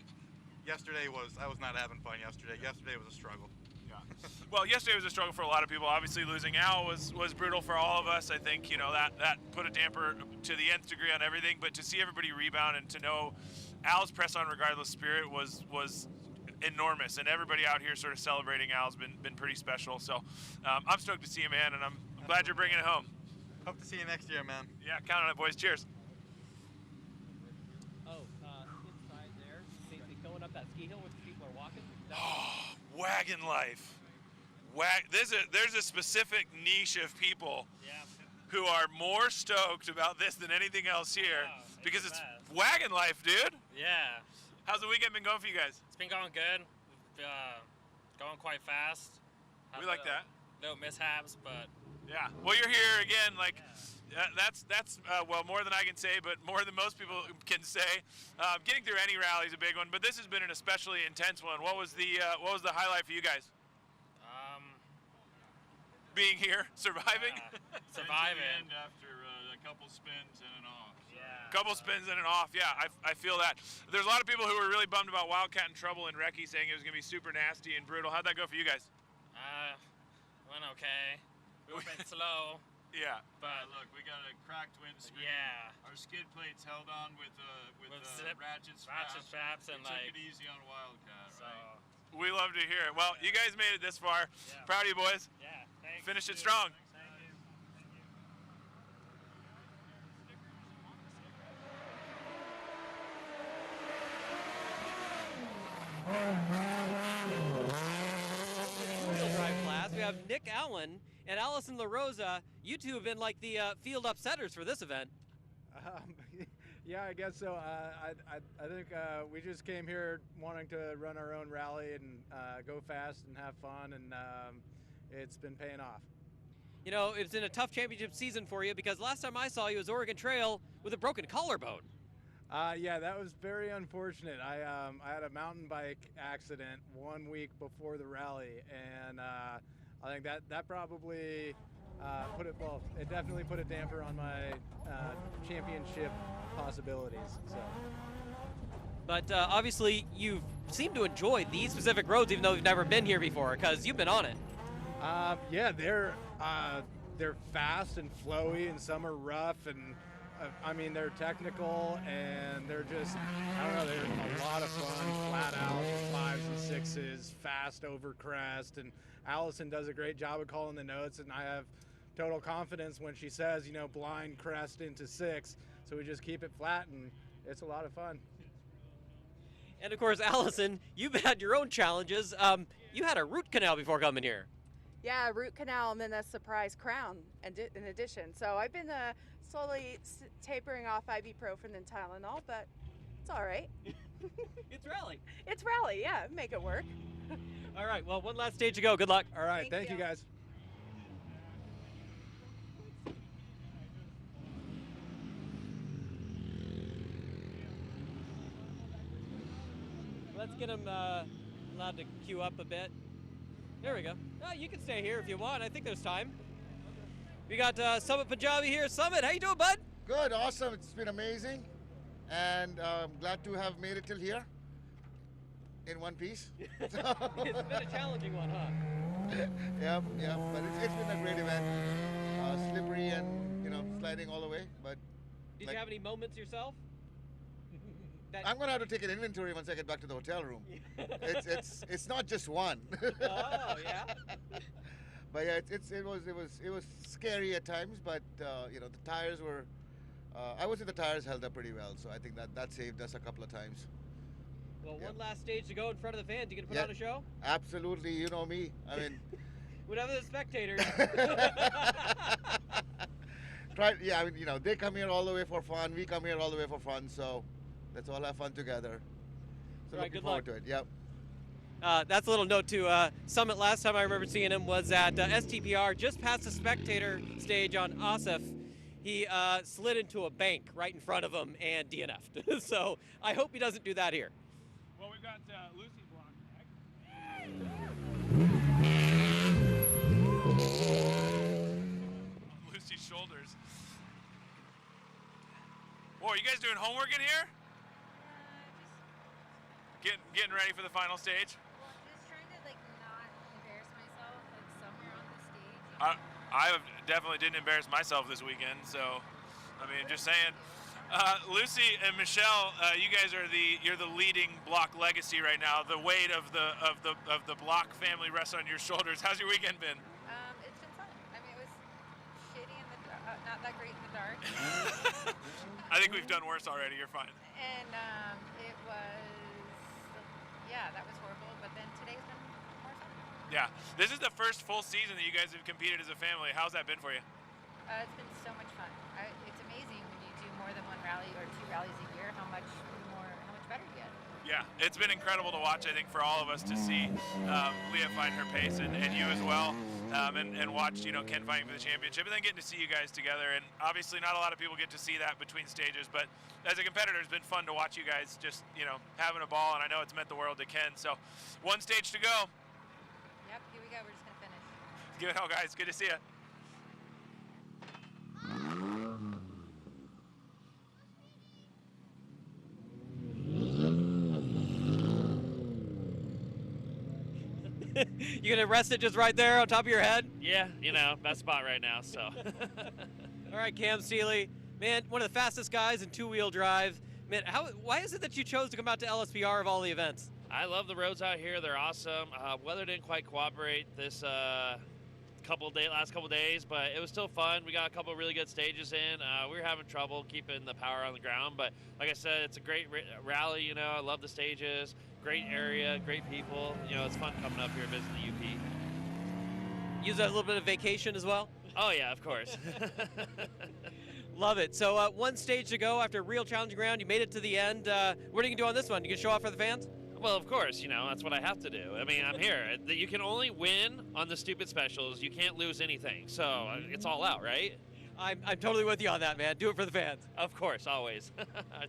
I was not having fun yesterday. Yesterday was a struggle. Yeah. Well, yesterday was a struggle for a lot of people. Obviously, losing Al was brutal for all of us. I think, you know, that put a damper to the nth degree on everything. But to see everybody rebound and to know Al's press on regardless spirit was enormous, and everybody out here sort of celebrating Al's been pretty special. So I'm stoked to see you, man, and I'm glad you're bringing it home. Hope to see you next year, man. Yeah, count on it, boys. Cheers. Inside there, basically going up that ski hill where people are walking. Wagon life. There's a specific niche of people who are more stoked about this than anything else here because it's wagon life, dude. Yeah. How's the weekend been going for you guys? It's been going good. Going quite fast. We like that. No mishaps, but yeah. Well, you're here again. Like that's well, more than I can say, but more than most people can say. Getting through any rally is a big one, but this has been an especially intense one. What was the highlight for you guys? Being here, surviving. Surviving. And after a couple spins and an off. So. Couple spins and an off. Yeah, I feel that. There's a lot of people who were really bummed about Wildcat in trouble and Recce saying it was going to be super nasty and brutal. How'd that go for you guys? Went okay. We went slow. Yeah. But look, we got a cracked windscreen. Yeah. Our skid plates held on with ratchet straps and we like. took it easy on Wildcat, So. right? We love to hear it. Well, you guys made it this far. Yeah. Proud of you, boys. Yeah. Thanks. Finish it strong. Drive class. We have Nick Allen and Allison LaRosa. You two have been like the field upsetters for this event. Yeah, I guess so. I think we just came here wanting to run our own rally and go fast and have fun, and it's been paying off. You know, it's in a tough championship season for you because last time I saw you was Oregon Trail with a broken collarbone. Yeah, that was very unfortunate. I had a mountain bike accident 1 week before the rally, and I think that probably it definitely put a damper on my championship possibilities. So. But obviously you seem to enjoy these specific roads even though you've never been here before because you've been on it. Yeah, they're fast and flowy, and some are rough, and I mean, they're technical, and they're just, I don't know, they're a lot of fun, flat out, 5s and 6s, fast over crest, and Allison does a great job of calling the notes, and I have total confidence when she says, you know, blind crest into 6, so we just keep it flat, and it's a lot of fun. And of course, Allison, you've had your own challenges. You had a root canal before coming here. Yeah, root canal and then a surprise crown in addition. So I've been slowly tapering off ibuprofen and Tylenol, but it's all right. It's rally. It's rally, yeah, make it work. All right, well, one last stage to go. Good luck. All right, thank you guys. Let's get him allowed to queue up a bit. There we go. You can stay here if you want. I think there's time. We got Summit Punjabi here. Summit, how you doing, bud? Good, awesome. It's been amazing, and glad to have made it till here in one piece. It's been a challenging one, huh? Yeah, but it's been a great event. Slippery and sliding all the way. But did you have any moments yourself? I'm gonna have to take an inventory once I get back to the hotel room. It's not just one. Oh yeah. But yeah, it was scary at times, but the tires were. I would say the tires held up pretty well, so I think that saved us a couple of times. Well, one last stage to go in front of the fans. You gonna put on a show? Absolutely, you know me. I mean, whatever the spectators. Yeah, I mean, they come here all the way for fun. We come here all the way for fun. So let's all have fun together. So right, looking forward to it. Yep. That's a little note to Summit. Last time I remember seeing him was at STPR, just past the spectator stage on Asif. He slid into a bank right in front of him and DNF'd. So I hope he doesn't do that here. Well, we've got Lucy blocked. Lucy's shoulder for? You guys doing homework in here? Getting ready for the final stage? Well, I'm just trying to like not embarrass myself like somewhere on the stage. I definitely didn't embarrass myself this weekend, so I mean, just saying. Lucy and Michelle, you guys are you're the leading Block legacy right now. The weight of the Block family rests on your shoulders. How's your weekend been? It's been fun. I mean, it was shitty in the not that great in the dark. I think we've done worse already. You're fine. And it was, yeah, that was horrible. But then today's been more fun. Yeah, this is the first full season that you guys have competed as a family. How's that been for you? It's been so much fun. It's amazing when you do more than one rally or 2 rallies a year, how much better you get. Yeah, it's been incredible to watch, I think, for all of us to see Leah find her pace and you as well, and watch, Ken fighting for the championship, and then getting to see you guys together. And obviously not a lot of people get to see that between stages, but as a competitor, it's been fun to watch you guys just, having a ball, and I know it's meant the world to Ken. So one stage to go. Yep, here we go. We're just going to finish. Give it all, guys. Good to see you. You gonna rest it just right there on top of your head? Yeah, best spot right now, so. All right, Cam Seeley, man, one of the fastest guys in two-wheel drive. Man, why is it that you chose to come out to LSPR of all the events? I love the roads out here. They're awesome. Weather didn't quite cooperate this last couple days, but it was still fun. We got a couple really good stages in. We were having trouble keeping the power on the ground, but like I said, it's a great rally. I love the stages. Great area, great people. It's fun coming up here and visiting the UP. Use a little bit of vacation as well? Oh yeah, of course. Love it. So one stage to go after a real challenging round. You made it to the end. What are you going to do on this one? You going to show off for the fans? Well, of course, that's what I have to do. I mean, I'm here. You can only win on the stupid specials. You can't lose anything. So it's all out, right? I'm totally with you on that, man. Do it for the fans. Of course, always.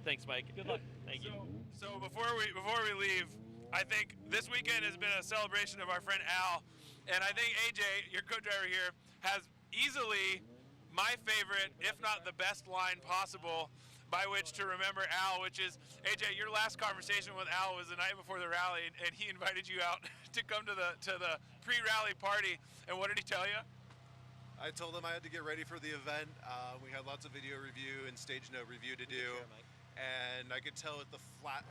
Thanks, Mike. Good luck. Thank you. So before we leave, I think this weekend has been a celebration of our friend Al, and I think AJ, your co-driver here, has easily my favorite, if not the best line possible by which to remember Al, which is, AJ, your last conversation with Al was the night before the rally, and he invited you out to come to the pre-rally party, and what did he tell you? I told him I had to get ready for the event. We had lots of video review and stage note review to do. And I could tell with the flat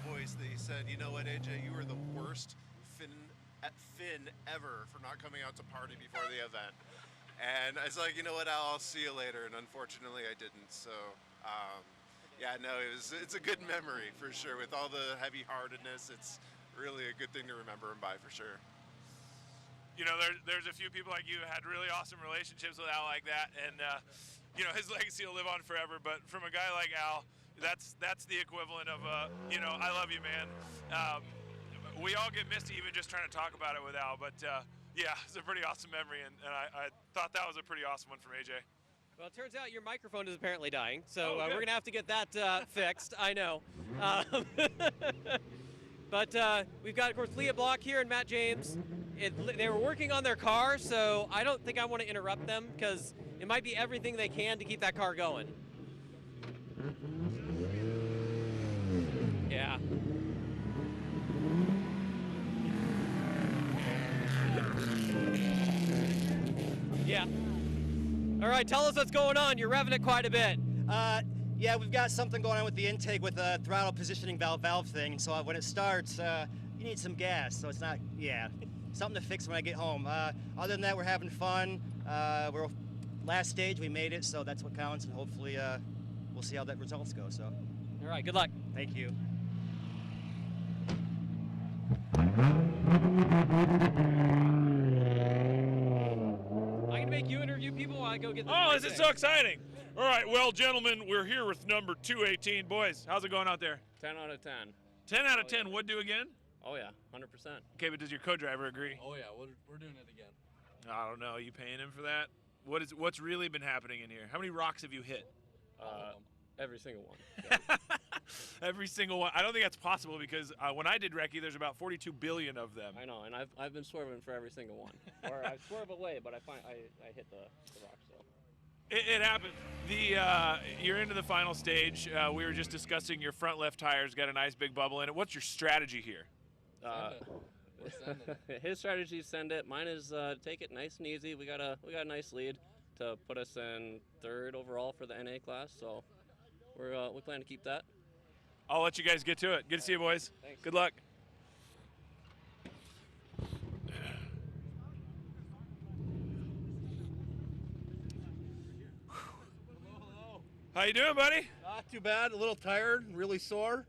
voice that he said, you know what, AJ, you were the worst Finn ever for not coming out to party before the event. And I was like, you know what, Al, I'll see you later. And unfortunately, I didn't. So, yeah, no, it's a good memory for sure. With all the heavy-heartedness, it's really a good thing to remember him by for sure. There's a few people like you who had really awesome relationships with Al like that, and his legacy will live on forever. But from a guy like Al, that's the equivalent of I love you, man. We all get misty even just trying to talk about it with Al, but yeah, it's a pretty awesome memory, and I thought that was a pretty awesome one from AJ. Well, it turns out your microphone is apparently dying, so we're gonna have to get that fixed. I know. But we've got, of course, Leah Block here and Matt James. They were working on their car, so I don't think I want to interrupt them because it might be everything they can to keep that car going. Yeah. Yeah. All right, tell us what's going on. You're revving it quite a bit. Yeah, we've got something going on with the intake with the throttle positioning valve thing. So when it starts, you need some gas. So it's not, something to fix when I get home. Other than that, we're having fun. We're last stage, we made it, so that's what counts. And hopefully, we'll see how that results go. So, all right, good luck. Thank you. I can make you interview people while I go get this. Oh, this is so exciting. All right, well, gentlemen, we're here with number 218. Boys, how's it going out there? 10 out of 10. 10 out of 10. Would do again? Oh, yeah, 100%. Okay, but does your co-driver agree? Oh, yeah, we're doing it again. I don't know. Are you paying him for that? What's really been happening in here? How many rocks have you hit? Every single one. Every single one. I don't think that's possible because when I did recce, there's about 42 billion of them. I know, and I've been swerving for every single one. Or I swerve away, but I hit the rock. So. It happens. You're into the final stage. We were just discussing your front left tires got a nice big bubble in it. What's your strategy here? His strategy is send it. Mine is take it nice and easy. We got a nice lead to put us in 3rd overall for the NA class, so we plan to keep that. I'll let you guys get to it. Good to see you, boys. Thanks. Good luck. How you doing, buddy? Not too bad. A little tired, really sore.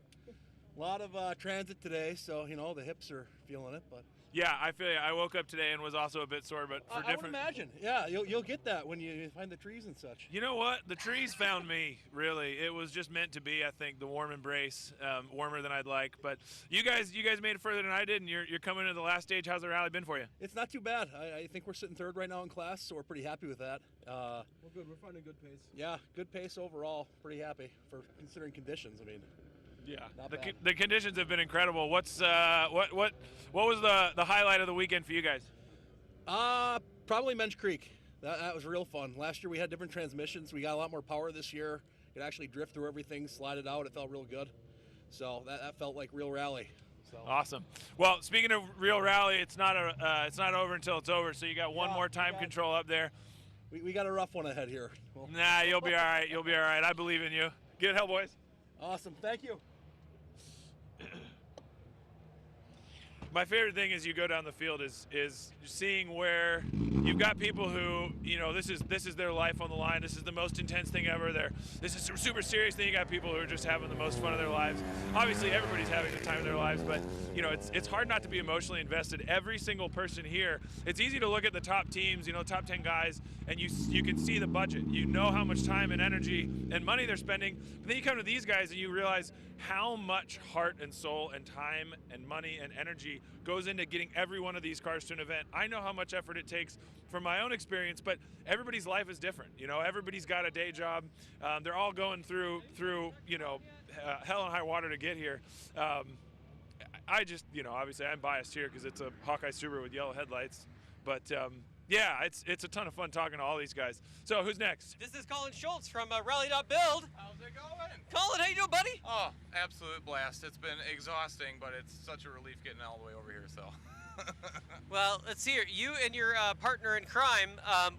A lot of transit today, so the hips are feeling it. But yeah, I feel you. I woke up today and was also a bit sore, but for I would imagine. Yeah, you'll get that when you find the trees and such. You know what? The trees found me. Really, it was just meant to be. I think the warm embrace, warmer than I'd like. But you guys made it further than I did, and you're coming into the last stage. How's the rally been for you? It's not too bad. I think we're sitting 3rd right now in class, so we're pretty happy with that. Well, good. We're finding good pace. Yeah, good pace overall. Pretty happy for considering conditions. I mean. Yeah, the conditions have been incredible. What was the highlight of the weekend for you guys? Probably Mensch Creek. That was real fun. Last year we had different transmissions. We got a lot more power this year. Could actually drift through everything, slide it out. It felt real good. So that felt like real rally. So. Awesome. Well, speaking of real rally, it's not over until it's over. So you got one more time control up there. We got a rough one ahead here. Nah, you'll be all right. You'll be all right. I believe in you. Good help, boys. Awesome. Thank you. My favorite thing as you go down the field is seeing where you've got people who, this is their life on the line. This is the most intense thing ever. This is a super serious thing. You got people who are just having the most fun of their lives. Obviously, everybody's having the time of their lives, but it's hard not to be emotionally invested. Every single person here. It's easy to look at the top teams, top 10 guys, and you can see the budget. You know how much time and energy and money they're spending. But then you come to these guys and you realize how much heart and soul and time and money and energy goes into getting every one of these cars to an event. I know how much effort it takes from my own experience, but everybody's life is different. Everybody's got a day job. They're all going through hell and high water to get here. I just, obviously I'm biased here because it's a Hawkeye Subaru with yellow headlights, but yeah, it's a ton of fun talking to all these guys. So who's next? This is Colin Schultz from Rally.Build. How's it going? Colin, how you doing, buddy? Oh, absolute blast. It's been exhausting, but it's such a relief getting all the way over here, so. Well, let's see here. You and your partner in crime,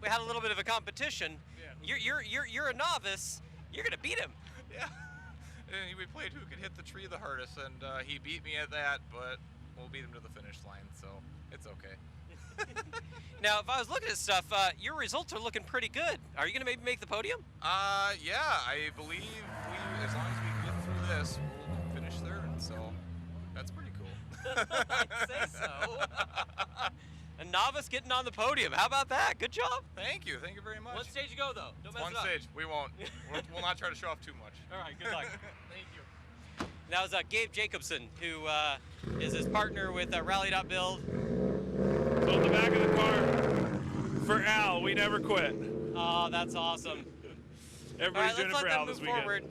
we had a little bit of a competition. Yeah. You're a novice. You're gonna beat him. Yeah. And we played who could hit the tree the hardest, and he beat me at that, but we'll beat him to the finish line, so it's okay. Now, if I was looking at stuff, your results are looking pretty good. Are you going to maybe make the podium? Yeah, I believe as long as we get through this, we'll finish 3rd, so that's pretty cool. I'd say so. A novice getting on the podium. How about that? Good job. Thank you very much. One stage to go, though. Don't mess One it up. stage. We won't. We'll not try to show off too much. All right, good luck. Thank you. That was Gabe Jacobson, who is his partner with Rally.Build. So in the back of the car, for Al, we never quit. Oh, that's awesome. Everybody's doing it for Al this weekend. Forward.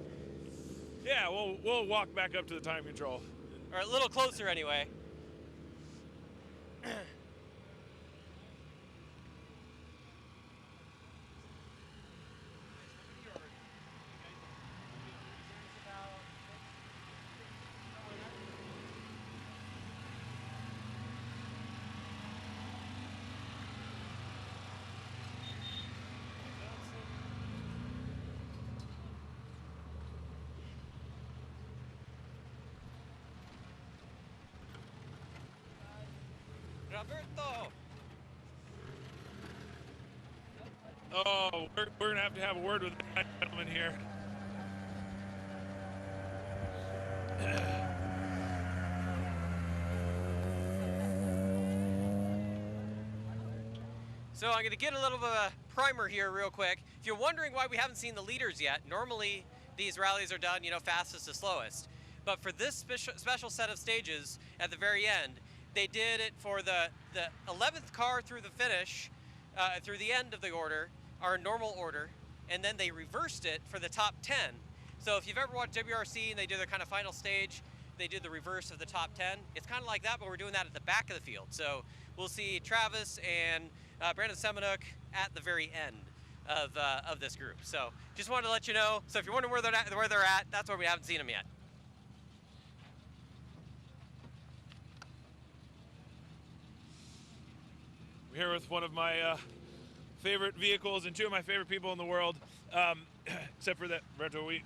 Yeah, we'll walk back up to the time control. Or a little closer anyway. Roberto! Oh, we're going to have a word with that gentleman here. So I'm going to get a little bit of a primer here real quick. If you're wondering why we haven't seen the leaders yet, normally these rallies are done, fastest to slowest. But for this special set of stages at the very end, they did it for the 11th car through the finish, through the end of the order, our normal order, and then they reversed it for the top 10. So if you've ever watched WRC and they do their kind of final stage, they did the reverse of the top 10. It's kind of like that, but we're doing that at the back of the field. So we'll see Travis and Brandon Semenuk at the very end. of this group. So just wanted to let you know. So if you're wondering where they're at, that's where we haven't seen them yet. I'm here with one of my favorite vehicles and two of my favorite people in the world, except for that, Reto,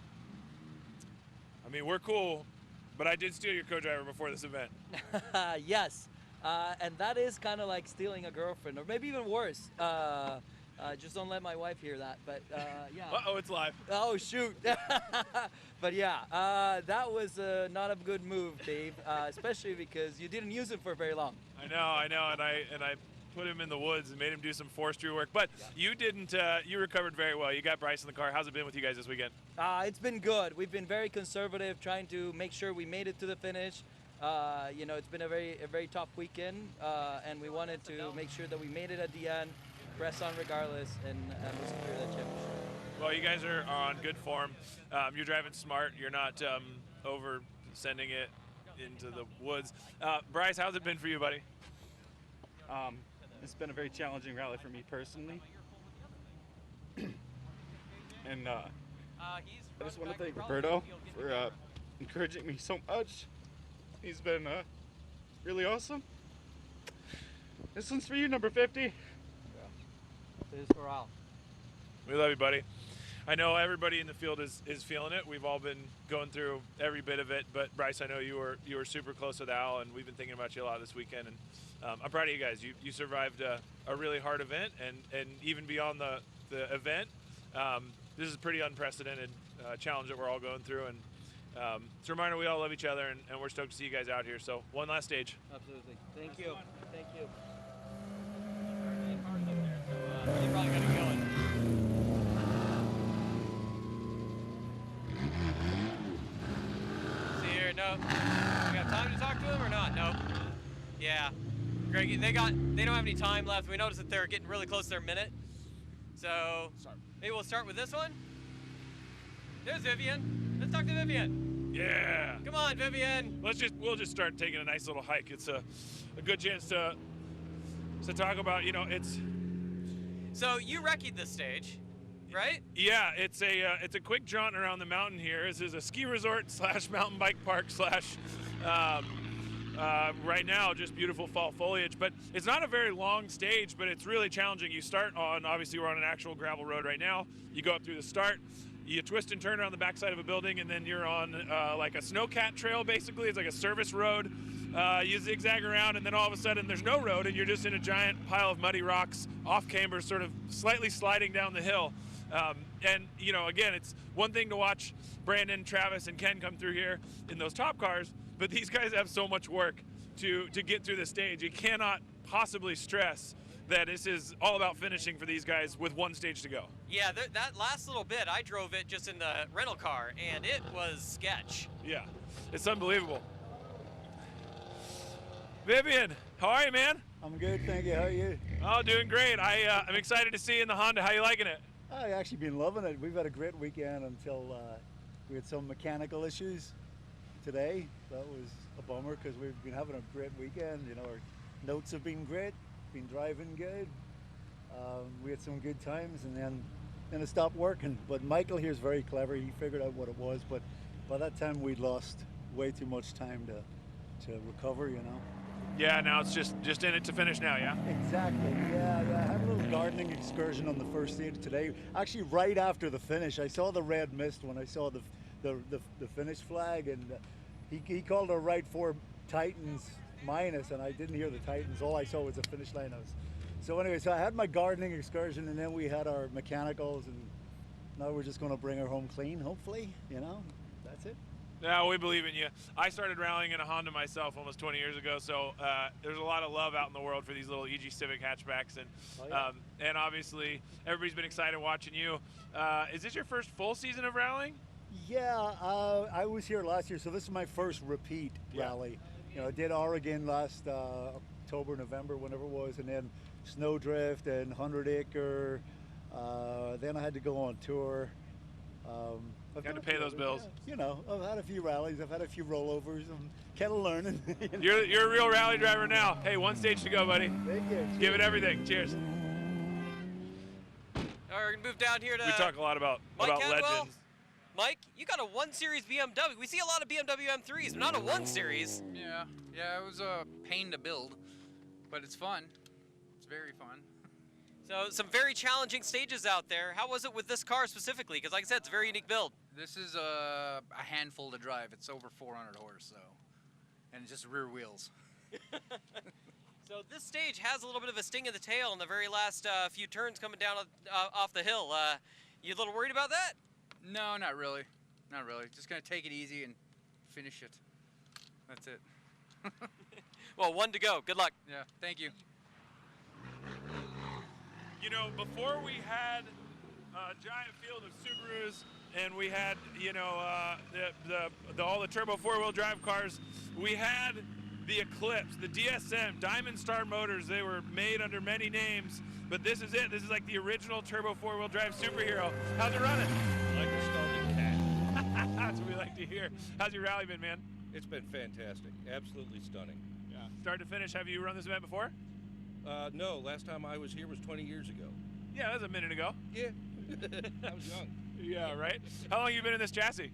we're cool, but I did steal your co-driver before this event. Yes, and that is kind of like stealing a girlfriend, or maybe even worse. Just don't let my wife hear that, but yeah. Uh-oh, it's live. Oh, shoot. But yeah, that was not a good move, Dave, especially because you didn't use it for very long. I know, and I put him in the woods and made him do some forestry work, but you didn't, you recovered very well. You got Bryce in the car. How's it been with you guys this weekend? It's been good. We've been very conservative, trying to make sure we made it to the finish. It's been a very tough weekend, and we wanted to make sure that we made it at the end, press on regardless, and we'll secure that championship. Well, you guys are on good form. You're driving smart. You're not over sending it into the woods. Bryce, how's it been for you, buddy? It's been a very challenging rally for me personally. And I just want to thank Roberto for encouraging me so much. He's been really awesome. This one's for you, number 50. This is for Al. We love you, buddy. I know everybody in the field is feeling it. We've all been going through every bit of it, but Bryce, I know you were super close with Al, and we've been thinking about you a lot this weekend, and I'm proud of you guys. You survived a really hard event, and even beyond the event, this is a pretty unprecedented challenge that we're all going through, and it's a reminder we all love each other, and we're stoked to see you guys out here. So one last stage. Absolutely. Thank you. Thank you. You probably got it going. See here, no. We got time to talk to him or not? No. Yeah. Greg, they don't have any time left. We noticed that they're getting really close to their minute. So maybe we'll start with this one. There's Vivian. Let's talk to Vivian. Yeah. Come on, Vivian. We'll just start taking a nice little hike. It's a good chance to talk about, it's. So you recce'd this stage, right? Yeah, it's a quick jaunt around the mountain here. This is a ski resort / mountain bike park / right now, just beautiful fall foliage. But it's not a very long stage, but it's really challenging. You start on, obviously we're on an actual gravel road right now. You go up through the start, you twist and turn around the backside of a building, and then you're on like a snowcat trail, basically. It's like a service road. You zigzag around, and then all of a sudden there's no road, and you're just in a giant pile of muddy rocks off camber, sort of slightly sliding down the hill. And, again, it's one thing to watch Brandon, Travis, and Ken come through here in those top cars, but these guys have so much work to get through the stage. You cannot possibly stress that this is all about finishing for these guys with one stage to go. Yeah, that last little bit, I drove it just in the rental car, and it was sketch. Yeah, it's unbelievable. Vivian, how are you, man? I'm good, thank you. How are you? Oh, doing great. I'm excited to see you in the Honda. How you liking it? I've actually been loving it. We've had a great weekend until we had some mechanical issues today. That was a bummer because we've been having a great weekend. Our notes have been great, been driving good. We had some good times, and then it stopped working. But Michael here's very clever. He figured out what it was, but by that time we'd lost way too much time to recover, Yeah, now it's just in it to finish now, yeah? Exactly, yeah. I had a little gardening excursion on the first stage today. Actually, right after the finish, I saw the red mist when I saw the finish flag, and he called a right 4 Titans minus, and I didn't hear the Titans. All I saw was the finish line. So anyway, I had my gardening excursion, and then we had our mechanicals, and now we're just going to bring her home clean, hopefully, that's it. No, we believe in you. I started rallying in a Honda myself almost 20 years ago, so there's a lot of love out in the world for these little EG Civic hatchbacks, and obviously everybody's been excited watching you. Is this your first full season of rallying? Yeah, I was here last year, so this is my first repeat rally. I did Oregon last October, November, whenever it was, and then Snowdrift and 100 Acre. Then I had to go on tour. Got to pay those bills. I've had a few rallies. I've had a few rollovers. I'm kind of learning. You're a real rally driver now. Hey, one stage to go, buddy. Thank you. Give it everything. Cheers. All we're gonna move down here to. We talk a lot about Cadwell. legends. Mike, you got a 1 Series BMW. We see a lot of BMW M3s, but not a 1 Series. Yeah, it was a pain to build, but it's fun. It's very fun. So some very challenging stages out there. How was it with this car specifically? Because like I said, it's a very unique build. This is a handful to drive. It's over 400 horse, and it's just rear wheels. So this stage has a little bit of a sting in the tail in the very last few turns coming down off the hill. You a little worried about that? No, not really. Not really. Just gonna take it easy and finish it. That's it. Well, 1 to go. Good luck. Yeah, thank you. You know, before we had a giant field of Subarus and we had, you know, all the turbo 4-wheel drive cars, we had the Eclipse, the DSM, Diamond Star Motors. They were made under many names, but this is it. This is like the original turbo 4-wheel drive superhero. How's it running? Like a starving cat. That's what we like to hear. How's your rally been, man? It's been fantastic. Absolutely stunning. Yeah. Start to finish, have you run this event before? No, last time I was here was 20 years ago. Yeah, that was a minute ago. Yeah. I was young. Yeah, right? How long have you been in this chassis?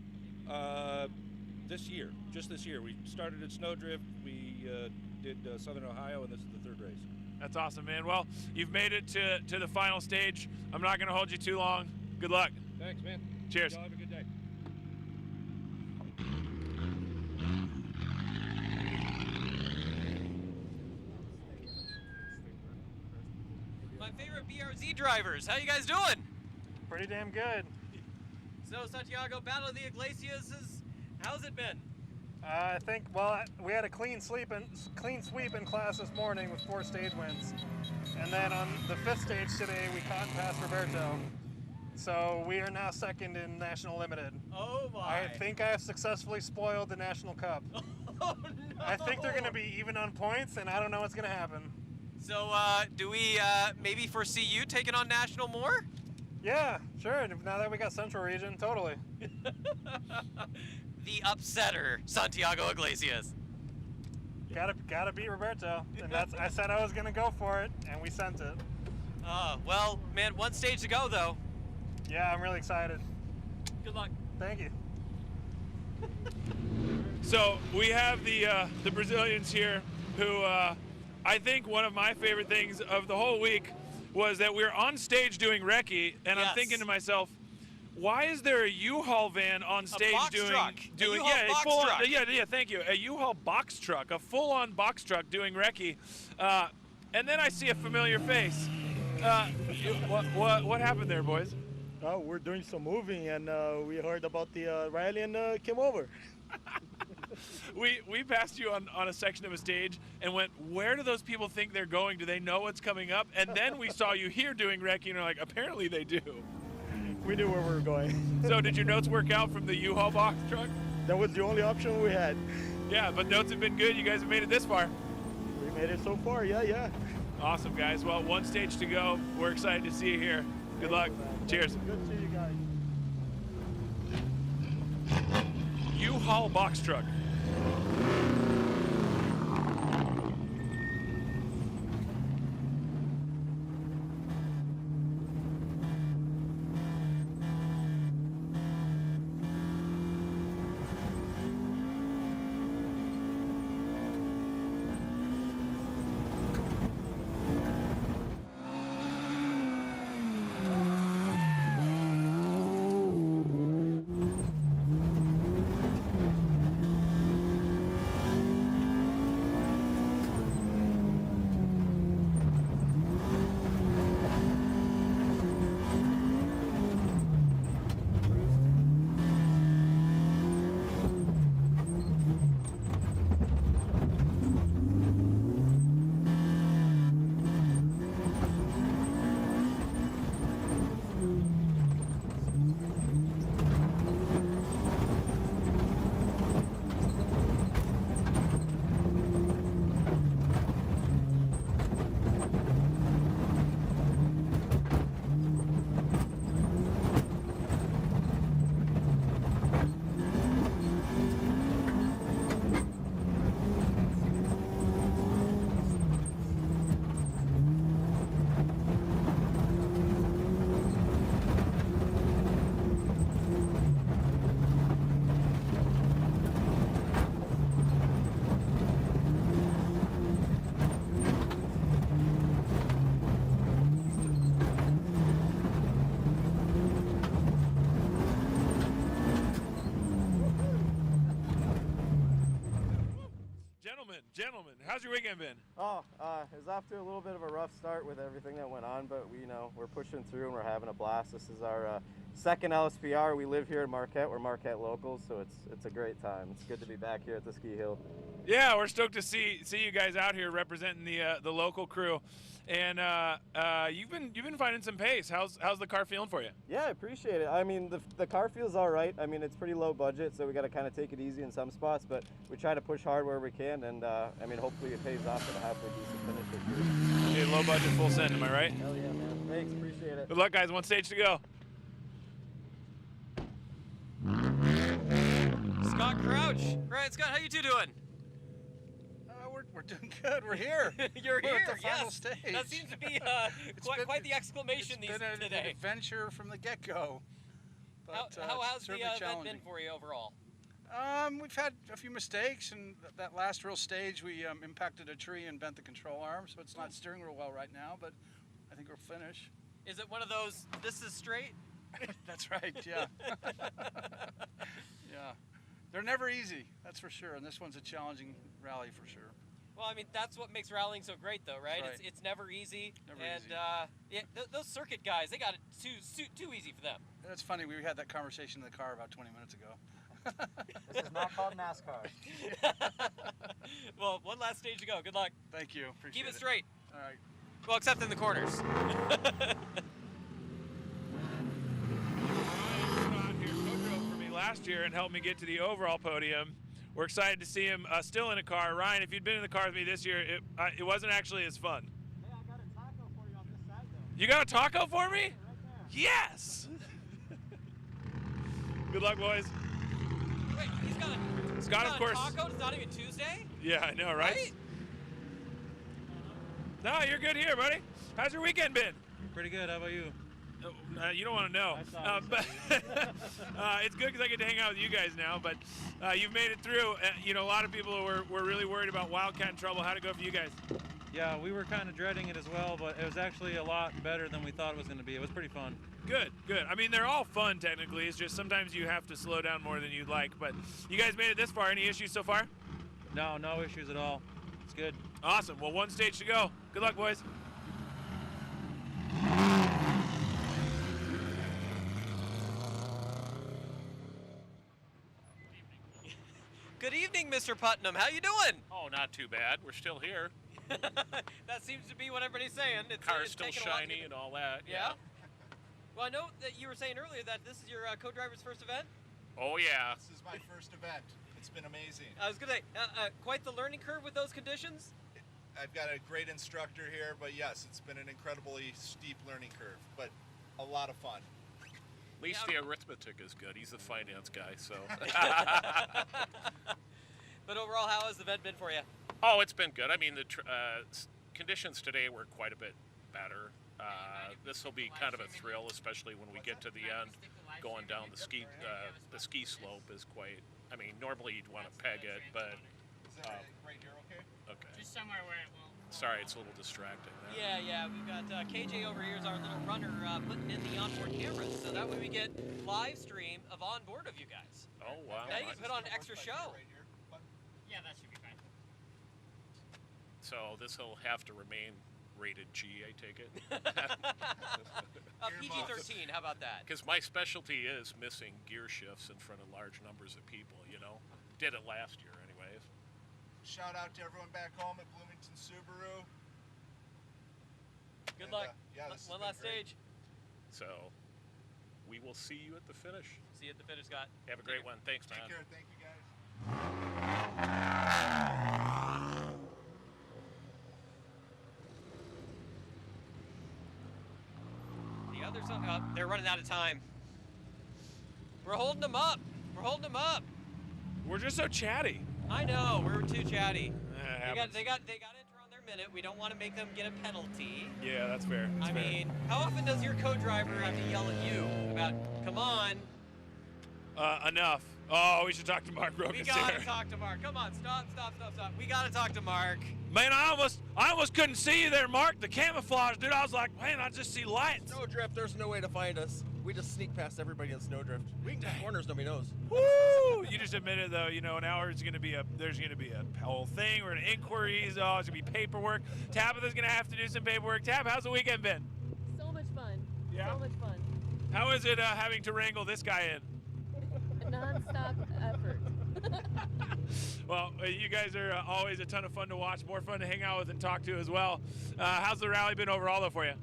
This year, just this year. We started at Snowdrift, we did Southern Ohio, and this is the 3rd race. That's awesome, man. Well, you've made it to the final stage. I'm not going to hold you too long. Good luck. Thanks, man. Cheers. Y'all have a good day. My favorite BRZ drivers. How you guys doing? Pretty damn good. So Santiago, Battle of the Iglesias, how's it been? I think, well, we had a clean sweep in class this morning with 4 stage wins. And then on the 5th stage today, we caught and passed Roberto. So we are now 2nd in National Limited. Oh my. I think I have successfully spoiled the National Cup. Oh no. I think they're going to be even on points, and I don't know what's going to happen. So do we maybe foresee you taking on National more? Yeah, sure. Now that we got Central Region, totally. The upsetter, Santiago Iglesias. Gotta beat Roberto, and I said I was gonna go for it, and we sent it. Well, man, 1 stage to go though. Yeah, I'm really excited. Good luck. Thank you. So we have the Brazilians here who I think one of my favorite things of the whole week was that we were on stage doing recce, and Yes. I'm thinking to myself, why is there a U-Haul van on stage box doing truck. A U-Haul box full truck. yeah, thank you. A U-Haul box truck, a full-on box truck doing recce. And then I see a familiar face. What happened there, boys? Oh, we're doing some moving, and we heard about the rally and came over. We passed you on a section of a stage and went, where do those people think they're going? Do they know what's coming up? And then we saw you here doing recce, and we're like, apparently they do. We knew where we were going. So did your notes work out from the U-Haul box truck? That was the only option we had. Yeah, but notes have been good. You guys have made it this far. We made it so far, yeah. Awesome, guys. Well, 1 stage to go. We're excited to see you here. Good luck. Cheers. Good to see you guys. U-Haul box truck. gentlemen, how's your weekend been? Oh, it was off to a little bit of a rough start with everything that went on, but we're pushing through and we're having a blast. This is our second LSPR. We live here in Marquette. We're Marquette locals, so it's a great time. It's good to be back here at the ski hill. Yeah, we're stoked to see you guys out here representing the local crew, and you've been finding some pace. How's the car feeling for you? Yeah, I appreciate it. I mean, the car feels all right. I mean, it's pretty low budget, so we got to kind of take it easy in some spots, but we try to push hard where we can, and I mean, hopefully it pays off with a halfway decent finish this year. Okay, low budget, full send. Am I right? Hell yeah, man. Thanks, appreciate it. Good luck, guys. One stage to go. Scott Crouch. Right, Scott, how you two doing? We're doing good. We're here. You're We're here, at the final yes. stage. That seems to be quite the exclamation It's been an today. adventure from the get-go. But, How has the certainly event challenging. been for you overall? We've had a few mistakes, and that last real stage we impacted a tree and bent the control arm, so it's not steering real well right now, but I think we'll finish. Is it one of those, this is straight? That's right, yeah. Yeah. They're never easy, that's for sure, and this one's a challenging rally for sure. Well, I mean, that's what makes rallying so great, though, right? Right. It's never easy. Never and easy. those circuit guys, they got it too easy for them. That's funny, we had that conversation in the car about 20 minutes ago. This is not called NASCAR. Well, one last stage to go. Good luck. Thank you. Appreciate Keep it straight. All right. Well, except in the corners. Co-drove for me last year and helped me get to the overall podium. We're excited to see him still in a car. Ryan, if you'd been in the car with me this year, it wasn't actually as fun. Hey, I got a taco for you on this side, though. You got a taco for me? Right there. Yes! Good luck, boys. Wait, he's got a Scott, of course. taco? It's not even Tuesday? Yeah, I know, right? No, you're good here, buddy. How's your weekend been? Pretty good. How about you? You don't want to know. But it's good because I get to hang out with you guys now. But you've made it through. A lot of people were really worried about Wildcat and trouble. How'd it go for you guys? Yeah, we were kind of dreading it as well, but it was actually a lot better than we thought it was going to be. It was pretty fun. Good, good. I mean, they're all fun technically. It's just sometimes you have to slow down more than you'd like. But you guys made it this far. Any issues so far? No issues at all. It's good. Awesome. Well, one stage to go. Good luck, boys. Good evening, Mr. Putnam. How you doing? Oh, not too bad. We're still here. That seems to be what everybody's saying. Car's it's still taken a lot to shiny get- and all that. Yeah? Well, I know that you were saying earlier that this is your co-driver's first event. Oh, yeah. This is my first event. It's been amazing. I was going to say, quite the learning curve with those conditions. I've got a great instructor here, but yes, it's been an incredibly steep learning curve, but a lot of fun. At least the arithmetic is good. He's the finance guy, so. But overall, how has the event been for you? Oh, it's been good. I mean, the conditions today were quite a bit better. This will be kind of a thrill, especially when we get to the end. Going down the ski slope is quite. I mean, normally you'd want to peg it, but. Is that right here okay? Okay. Just somewhere where it won't. Sorry, it's a little distracting. There. Yeah. We've got KJ over here is our little runner putting in the onboard cameras, so that way we get live stream of onboard of you guys. Oh wow! Now you can put on an extra show. Yeah, that should be fine. So this will have to remain rated G, I take it. PG-13. How about that? Because my specialty is missing gear shifts in front of large numbers of people. Did it last year, anyways. Shout out to everyone back home at Bloomington Subaru. Good luck. Yeah, this has One been last great. stage. So we will see you at the finish. See you at the finish, Scott. Have a great one. Thanks, man. Take care. Thank you, guys. The others, they're running out of time. We're holding them up. We're just so chatty. I know, we're too chatty. Happens. They got to enter on their minute. We don't want to make them get a penalty. Yeah, that's fair. I mean, how often does your co-driver have to yell at you about, come on? Enough. Oh, we should talk to Mark Rokas. We gotta talk to Mark. Come on, stop. We gotta talk to Mark. Man, I almost couldn't see you there, Mark. The camouflage, dude. I was like, man, I just see lights. Snowdrift, there's no way to find us. We just sneak past everybody in Snowdrift. We can take corners, nobody knows. Woo! You just admitted, though, now there's gonna be a whole thing. We're gonna inquiries. Oh, it's gonna be paperwork. Tabitha's gonna have to do some paperwork. Tab, how's the weekend been? So much fun. Yeah? So much fun. How is it having to wrangle this guy in? A non-stop effort. Well, you guys are always a ton of fun to watch, more fun to hang out with and talk to as well. How's the rally been overall, though, for you?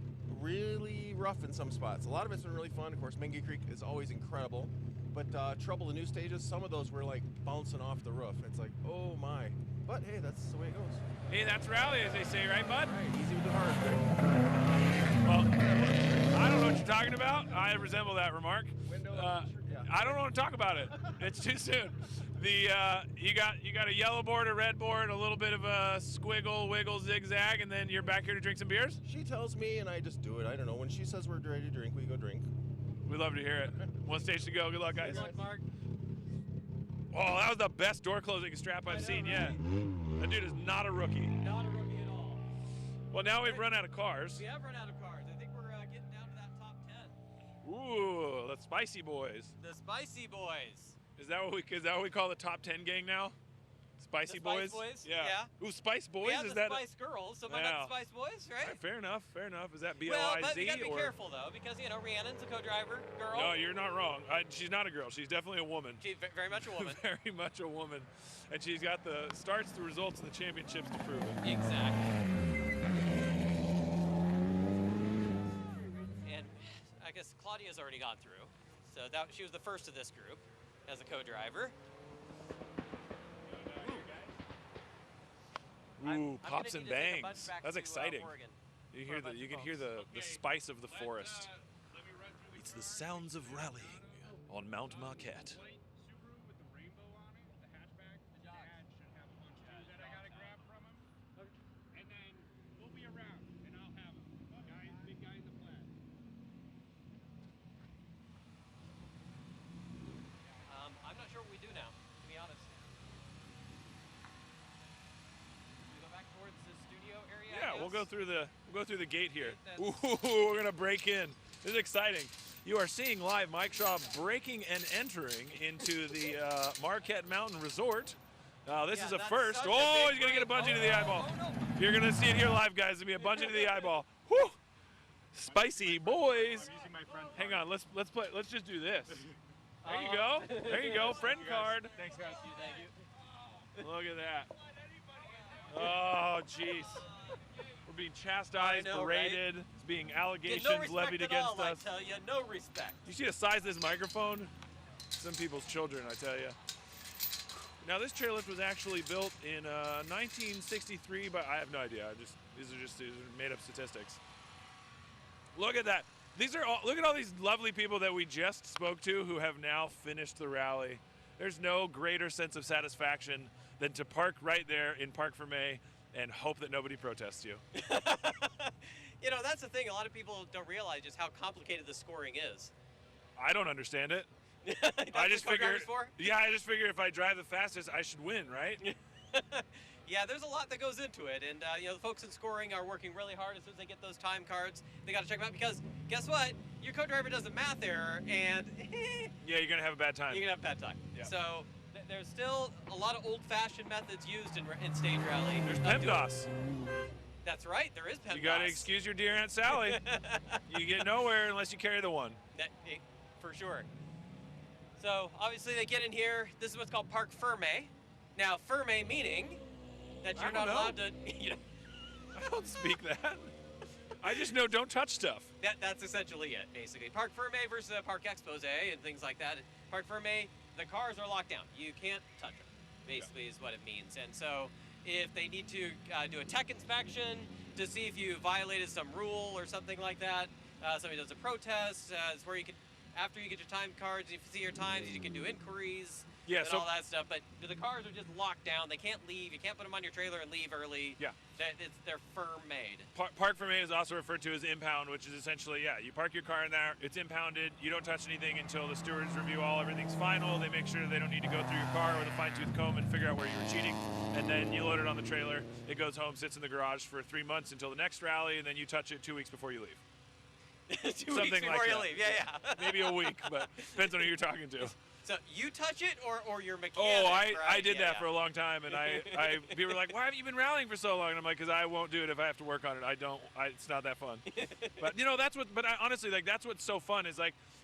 Really rough in some spots. A lot of it's been really fun. Of course, Mingy Creek is always incredible. But Trouble, the new stages, some of those were like bouncing off the roof. It's like, oh my. But hey, that's the way it goes. Hey, that's rally, as they say, right, bud? Right, easy with the hard. Well, I don't know what you're talking about. I resemble that remark. I don't want to talk about it. It's too soon. You got a yellow board, a red board, a little bit of a squiggle, wiggle, zigzag, and then you're back here to drink some beers? She tells me, and I just do it. I don't know. When she says we're ready to drink, we go drink. We love to hear it. One stage to go. Good luck, guys. Good luck, Mark. Oh, that was the best door closing strap I've seen yet. That dude is not a rookie. Not a rookie at all. Well, now we've run out of cars. We have run out of cars. I think we're getting down to that top 10. Ooh, the Spicy Boys. The Spicy Boys. Is that what we call the top 10 gang now? Spicy The Spice Boys? Boys? Yeah. Yeah. Ooh, Spice Boys? We have is the that Spice Girls, so why not the Spice Boys, right? Fair enough. Is that B-L-I-Z? Well, but we gotta be or? careful though, because Rhiannon's a co-driver girl. No, you're not wrong. She's not a girl. She's definitely a woman. She's very much a woman. Very much a woman. And she's got the results, and the championships to prove it. Exactly. And I guess Claudia's already got through, so she was the first of this group as a co-driver. Ooh, pops and bangs. That's to, exciting. Oregon. You can hear the spice of the forest. It's the sounds of rallying on Mount Marquette. I'm not sure what we do now, to be honest. We go back towards the studio area. Yeah, we'll go through the gate here. Ooh, we're gonna break in. This is exciting. You are seeing live Mike Shaw breaking and entering into the Marquette Mountain Resort. This is a first. Oh, he's gonna get a bungee to the eyeball. Oh, no. You're gonna see it here live, guys. It's gonna be a bungee to the eyeball. Whew! Spicy boys. Hang on, let's play. Let's just do this. There you go. There you go. Friend card. Thanks, guys. Thank you. Look at that. Oh, jeez. We're being chastised, berated. Right? It's being allegations levied against us. I tell you, no respect. You see the size of this microphone? Some people's children, I tell you. Now, this chairlift was actually built in 1963, but I have no idea. These are made up statistics. Look at that. Look at all these lovely people that we just spoke to who have now finished the rally. There's no greater sense of satisfaction than to park right there in Parc Fermé and hope that nobody protests you. That's the thing. A lot of people don't realize just how complicated the scoring is. I don't understand it. I just figure if I drive the fastest, I should win, right? Yeah, there's a lot that goes into it, and the folks in scoring are working really hard. As soon as they get those time cards, they got to check them out, because guess what? Your co-driver does a math error, and yeah, you're gonna have a bad time. You're gonna have a bad time. Yeah. So there's still a lot of old-fashioned methods used in stage rally. There's PEMDAS. That's right, there is PEMDAS. You gotta excuse your dear Aunt Sally. You get nowhere unless you carry the one. For sure. So obviously they get in here. This is what's called Parc Fermé. Now, fermé meaning that you're not allowed to. I don't speak that. I just know don't touch stuff. That's essentially it, basically. Parc Fermé versus a Parc Exposé and things like that. Parc Fermé, the cars are locked down. You can't touch them, basically, is what it means. And so if they need to do a tech inspection to see if you violated some rule or something like that, somebody does a protest, it's where you can after you get your time cards, you see your times, you can do inquiries Yeah, and all that stuff. But the cars are just locked down. They can't leave. You can't put them on your trailer and leave early. Yeah. They're firm made. Park for me is also referred to as impound, which is essentially, you park your car in there, it's impounded, you don't touch anything until the stewards review everything's final, they make sure they don't need to go through your car with a fine-tooth comb and figure out where you were cheating, and then you load it on the trailer, it goes home, sits in the garage for 3 months until the next rally, and then you touch it 2 weeks before you leave. 2 weeks before you leave, yeah. Maybe a week, but depends on who you're talking to. So you touch it, or your mechanic? Oh, I right? did that for a long time, and people were like, "Why have you been rallying for so long?" And I'm like, "Because I won't do it if I have to work on it. It's not that fun." But that's what. But honestly, that's what's so fun is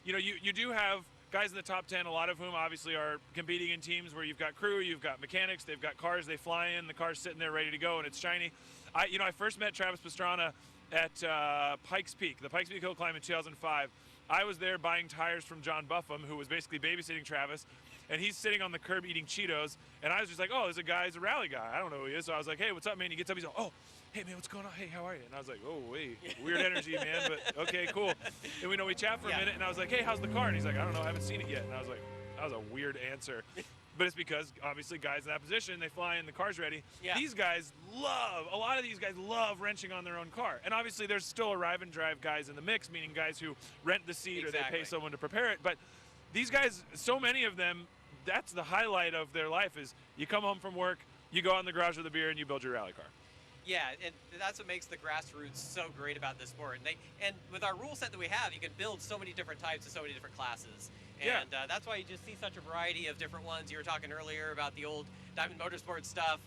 you do have guys in the top 10, a lot of whom obviously are competing in teams where you've got crew, you've got mechanics, they've got cars, they fly in, the car's sitting there ready to go, and it's shiny. I first met Travis Pastrana at Pikes Peak, the Pikes Peak Hill Climb in 2005. I was there buying tires from John Buffum, who was basically babysitting Travis, and he's sitting on the curb eating Cheetos, and I was just like, oh, there's a guy, he's a rally guy. I don't know who he is. So I was like, hey, what's up, man? He gets up, he's like, oh, hey, man, what's going on? Hey, how are you? And I was like, oh, wait, weird energy, man, but okay, cool. And we chat for a minute, and I was like, hey, how's the car? And he's like, I don't know, I haven't seen it yet. And I was like, that was a weird answer. But it's because, obviously, guys in that position, they fly in, the car's ready. Yeah. A lot of these guys love wrenching on their own car. And obviously, there's still arrive and drive guys in the mix, meaning guys who rent the seat or they pay someone to prepare it. But these guys, so many of them, that's the highlight of their life is you come home from work, you go out in the garage with a beer, and you build your rally car. Yeah, and that's what makes the grassroots so great about this sport. And with our rule set that we have, you can build so many different types of so many different classes. And that's why you just see such a variety of different ones. You were talking earlier about the old Diamond Motorsports stuff,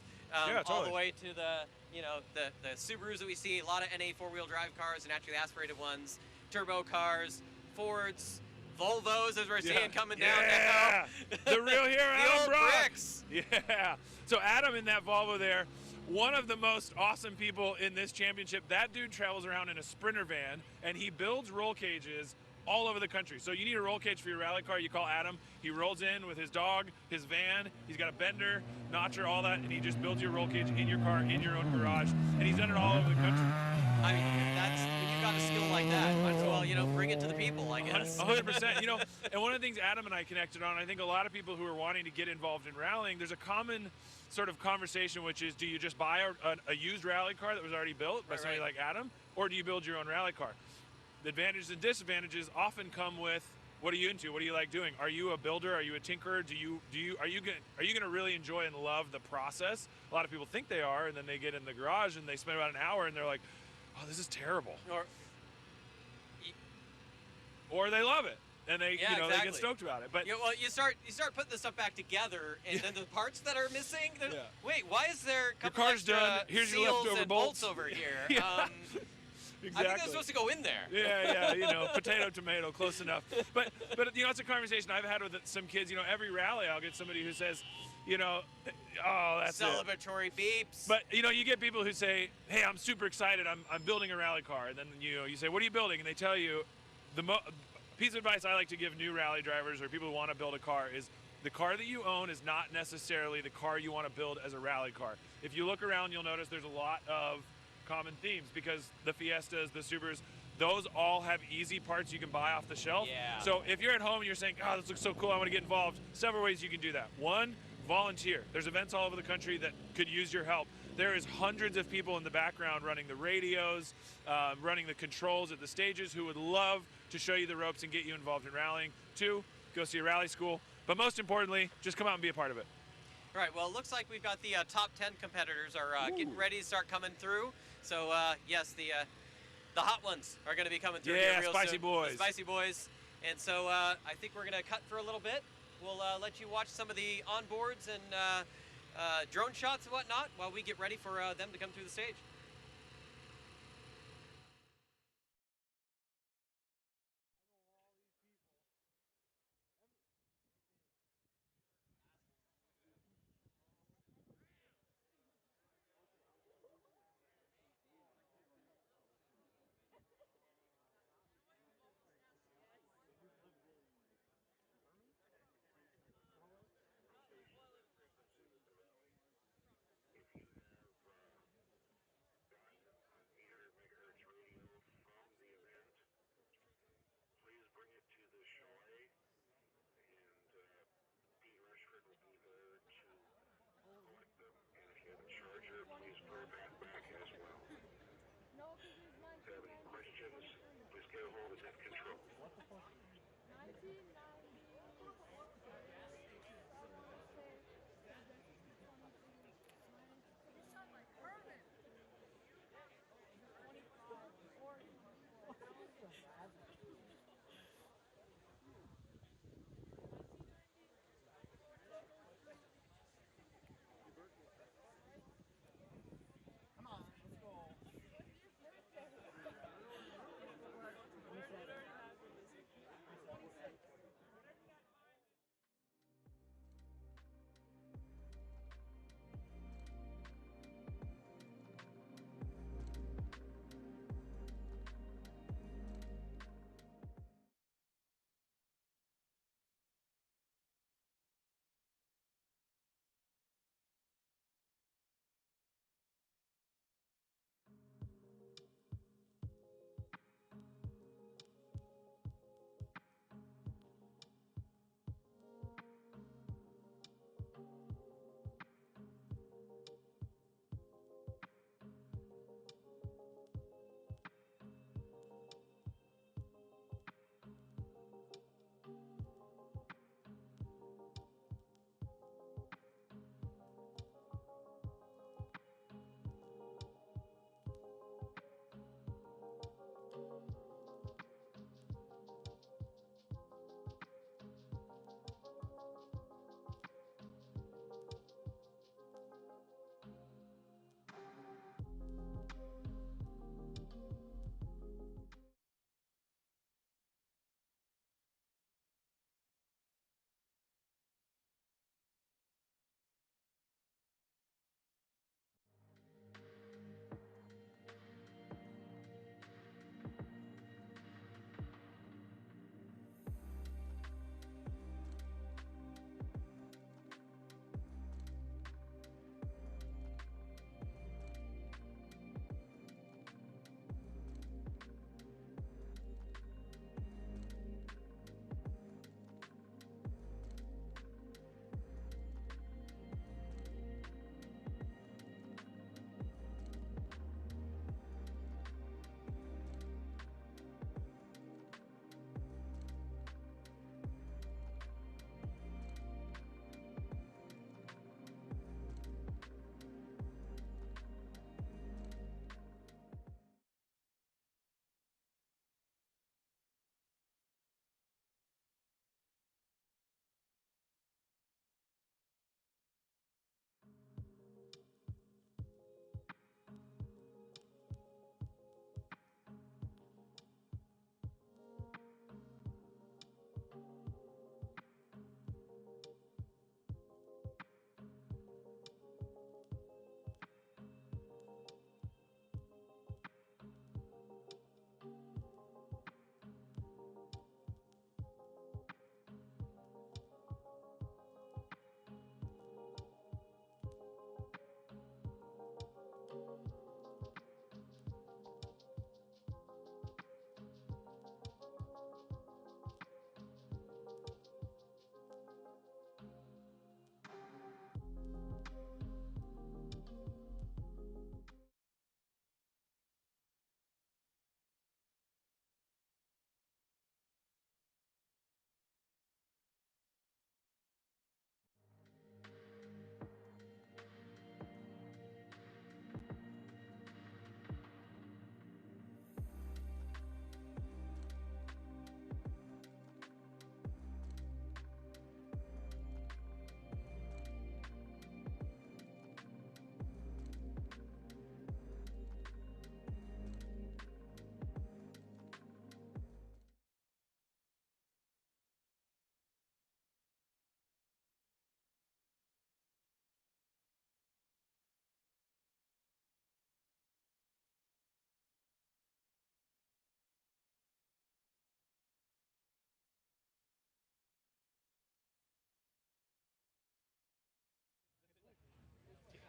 all the way to the Subarus that we see, a lot of NA four-wheel drive cars and naturally aspirated ones, turbo cars, Fords, Volvos as we're seeing coming down now. The real hero, the Adam old Brock. bricks. Yeah. So Adam in that Volvo there, one of the most awesome people in this championship. That dude travels around in a Sprinter van, and he builds roll cages all over the country. So you need a roll cage for your rally car, you call Adam. He rolls in with his dog, his van, he's got a bender, notcher, all that, and he just builds your roll cage in your car, in your own garage, and he's done it all over the country. I mean, when you've got a skill like that, might as well, bring it to the people, I guess. 100%. And one of the things Adam and I connected on, I think a lot of people who are wanting to get involved in rallying, there's a common sort of conversation, which is, do you just buy a used rally car that was already built by somebody like Adam, or do you build your own rally car? The advantages and disadvantages often come with, what are you into? What do you like doing? Are you a builder? Are you a tinkerer? Are you gonna really enjoy and love the process? A lot of people think they are, and then they get in the garage and they spend about an hour and they're like, oh, this is terrible. Or they love it and they they get stoked about it. But you start putting this stuff back together, and then the parts that are missing. Wait, why is there a couple car's extra done. Here's your seals leftover and bolts over here? Exactly. I think that's supposed to go in there. Yeah, potato, tomato, close enough. But it's a conversation I've had with some kids. Every rally I'll get somebody who says, oh, that's celebratory beeps. But you get people who say, hey, I'm super excited. I'm building a rally car, and then you say, what are you building? And they tell you, the piece of advice I like to give new rally drivers or people who want to build a car is, the car that you own is not necessarily the car you want to build as a rally car. If you look around, you'll notice there's a lot of common themes, because the Fiestas, the Subarus, those all have easy parts you can buy off the shelf. Yeah. So if you're at home and you're saying, oh, this looks so cool, I want to get involved, several ways you can do that. One, volunteer. There's events all over the country that could use your help. There is hundreds of people in the background running the radios, running the controls at the stages, who would love to show you the ropes and get you involved in rallying. Two, go see a rally school. But most importantly, just come out and be a part of it. All right, well, it looks like we've got the top 10 competitors are getting ready to start coming through. So, yes, the hot ones are going to be coming through here real spicy soon. boys. The spicy boys. And so I think we're going to cut for a little bit. We'll let you watch some of the onboards and drone shots and whatnot while we get ready for them to come through the stage. have any questions, please get a hold of net control.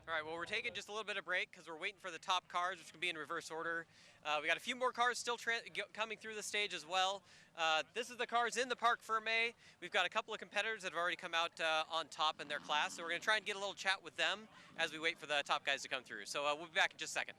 All right, well, we're taking just a little bit of break because we're waiting for the top cars, which can be in reverse order. We got a few more cars still coming through the stage as well. This is the cars in the park for May. We've got a couple of competitors that have already come out on top in their class, so we're going to try and get a little chat with them as we wait for the top guys to come through. So we'll be back in just a second.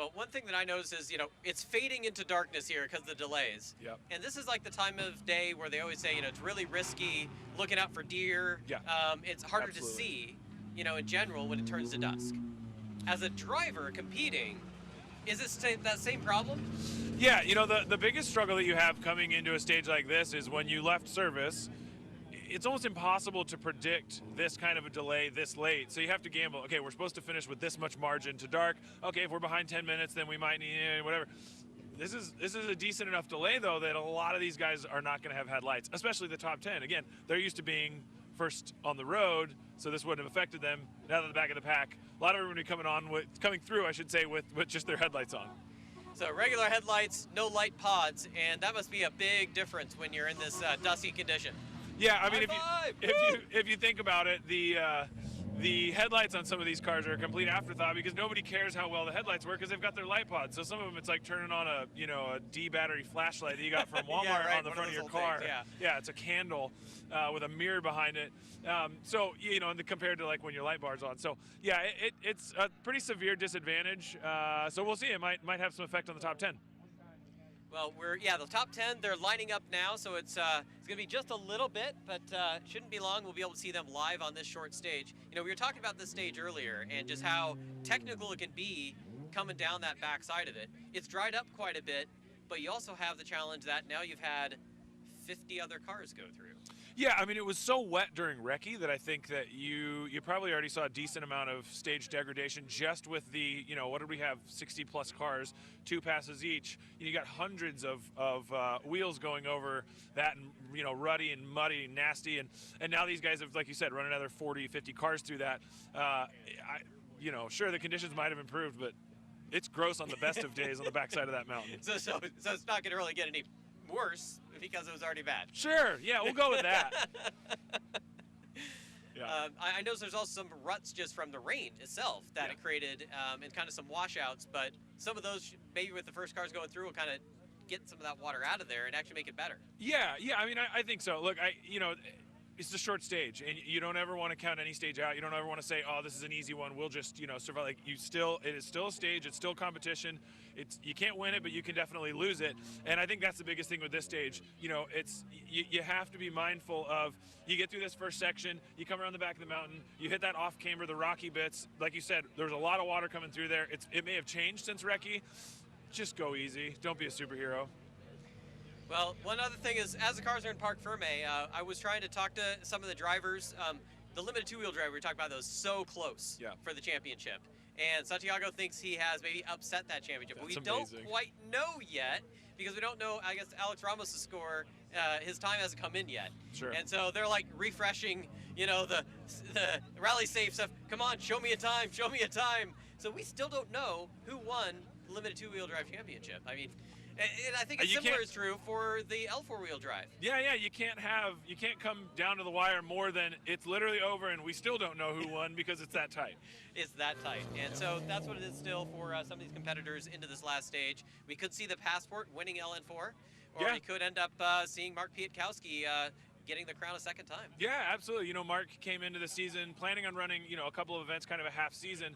Well, one thing that I noticed is, it's fading into darkness here because of the delays. Yep. And this is like the time of day where they always say, it's really risky looking out for deer. Yeah. It's harder Absolutely. to see, in general when it turns to dusk. As a driver competing, is it that same problem? Yeah, the biggest struggle that you have coming into a stage like this is when you left service, it's almost impossible to predict this kind of a delay this late. So you have to gamble. Okay, we're supposed to finish with this much margin to dark. Okay, if we're behind 10 minutes, then we might need whatever. This is a decent enough delay, though, that a lot of these guys are not going to have headlights, especially the top 10. Again, they're used to being first on the road, so this wouldn't have affected them. Now they're the back of the pack. A lot of everybody coming through, I should say, with just their headlights on. So regular headlights, no light pods, and that must be a big difference when you're in this dusty condition. Yeah, I mean, if you think about it, the headlights on some of these cars are a complete afterthought because nobody cares how well the headlights work because they've got their light pods. So some of them, it's like turning on a D battery flashlight that you got from Walmart Yeah, right, on the front of your car. Things, yeah, it's a candle with a mirror behind it. So compared to like when your light bar's on. So yeah, it's a pretty severe disadvantage. So we'll see. It might have some effect on the top 10. Well, the top 10, they're lining up now, so it's going to be just a little bit, but shouldn't be long. We'll be able to see them live on this short stage. We were talking about this stage earlier and just how technical it can be coming down that back side of it. It's dried up quite a bit, but you also have the challenge that now you've had 50 other cars go through. Yeah, I mean, it was so wet during recce that I think that you probably already saw a decent amount of stage degradation just with the, what did we have, 60 plus cars, 2 passes each. You got hundreds of wheels going over that and, ruddy and muddy and nasty. And now these guys have, like you said, run another 40, 50 cars through that. Sure, the conditions might have improved, but it's gross on the best of days on the backside of that mountain. So it's not going to really get any worse because it was already bad. Sure, yeah, we'll go with that. Yeah. I know there's also some ruts just from the rain itself that it created and kind of some washouts, but some of those, maybe with the first cars going through, will kind of get some of that water out of there and actually make it better. Yeah, I mean, I think so. Look, it's a short stage, and you don't ever want to count any stage out. You don't ever want to say, oh, this is an easy one. We'll just, survive. Like, it is still a stage. It's still competition. You can't win it, but you can definitely lose it. And I think that's the biggest thing with this stage. You have to be mindful of, you get through this first section, you come around the back of the mountain, you hit that off camber, the rocky bits. Like you said, there's a lot of water coming through there. It may have changed since recce. Just go easy. Don't be a superhero. Well, one other thing is, as the cars are in Parc Ferme, I was trying to talk to some of the drivers. The limited two-wheel driver we talked about, those so close for the championship. And Santiago thinks he has maybe upset that championship. That's we don't amazing. quite know yet because we don't know, I guess, Alex Ramos' score. His time hasn't come in yet. Sure. And so they're like refreshing, the rally safe stuff. Come on, show me a time, show me a time. So we still don't know who won the limited two-wheel drive championship. I mean, and I think it's similar is true for the L4 wheel drive. Yeah, you can't come down to the wire more than it's literally over and we still don't know who won because it's that tight. It's that tight. And so that's what it is still for some of these competitors into this last stage. We could see the Passport winning LN4, or we could end up seeing Mark Pietkowski getting the crown a second time. Yeah, absolutely. Mark came into the season planning on running, a couple of events, kind of a half season.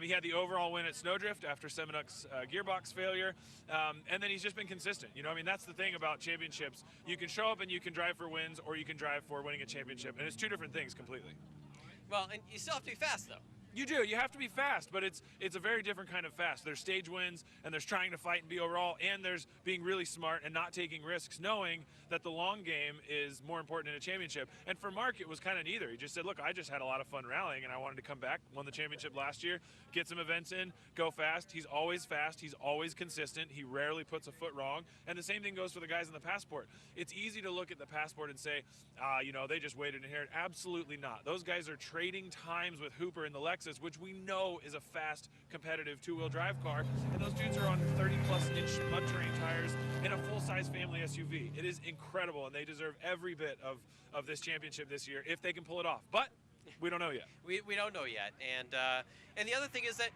He had the overall win at Snowdrift after Semenuk's gearbox failure. And then he's just been consistent. That's the thing about championships. You can show up and you can drive for wins, or you can drive for winning a championship. And it's two different things completely. Well, and you still have to be fast, though. You do. You have to be fast, but it's a very different kind of fast. There's stage wins, and there's trying to fight and be overall, and there's being really smart and not taking risks, knowing that the long game is more important in a championship. And for Mark, it was kind of neither. He just said, look, I just had a lot of fun rallying, and I wanted to come back, won the championship last year, get some events in, go fast. He's always fast. He's always consistent. He rarely puts a foot wrong. And the same thing goes for the guys in the Passport. It's easy to look at the Passport and say, they just waited in here. Absolutely not. Those guys are trading times with Hooper in the Lexus, which we know is a fast, competitive two-wheel drive car. And those dudes are on 30-plus inch mud terrain tires in a full-size family SUV. It is incredible, and they deserve every bit of this championship this year if they can pull it off. But we don't know yet. We don't know yet. And the other thing is that,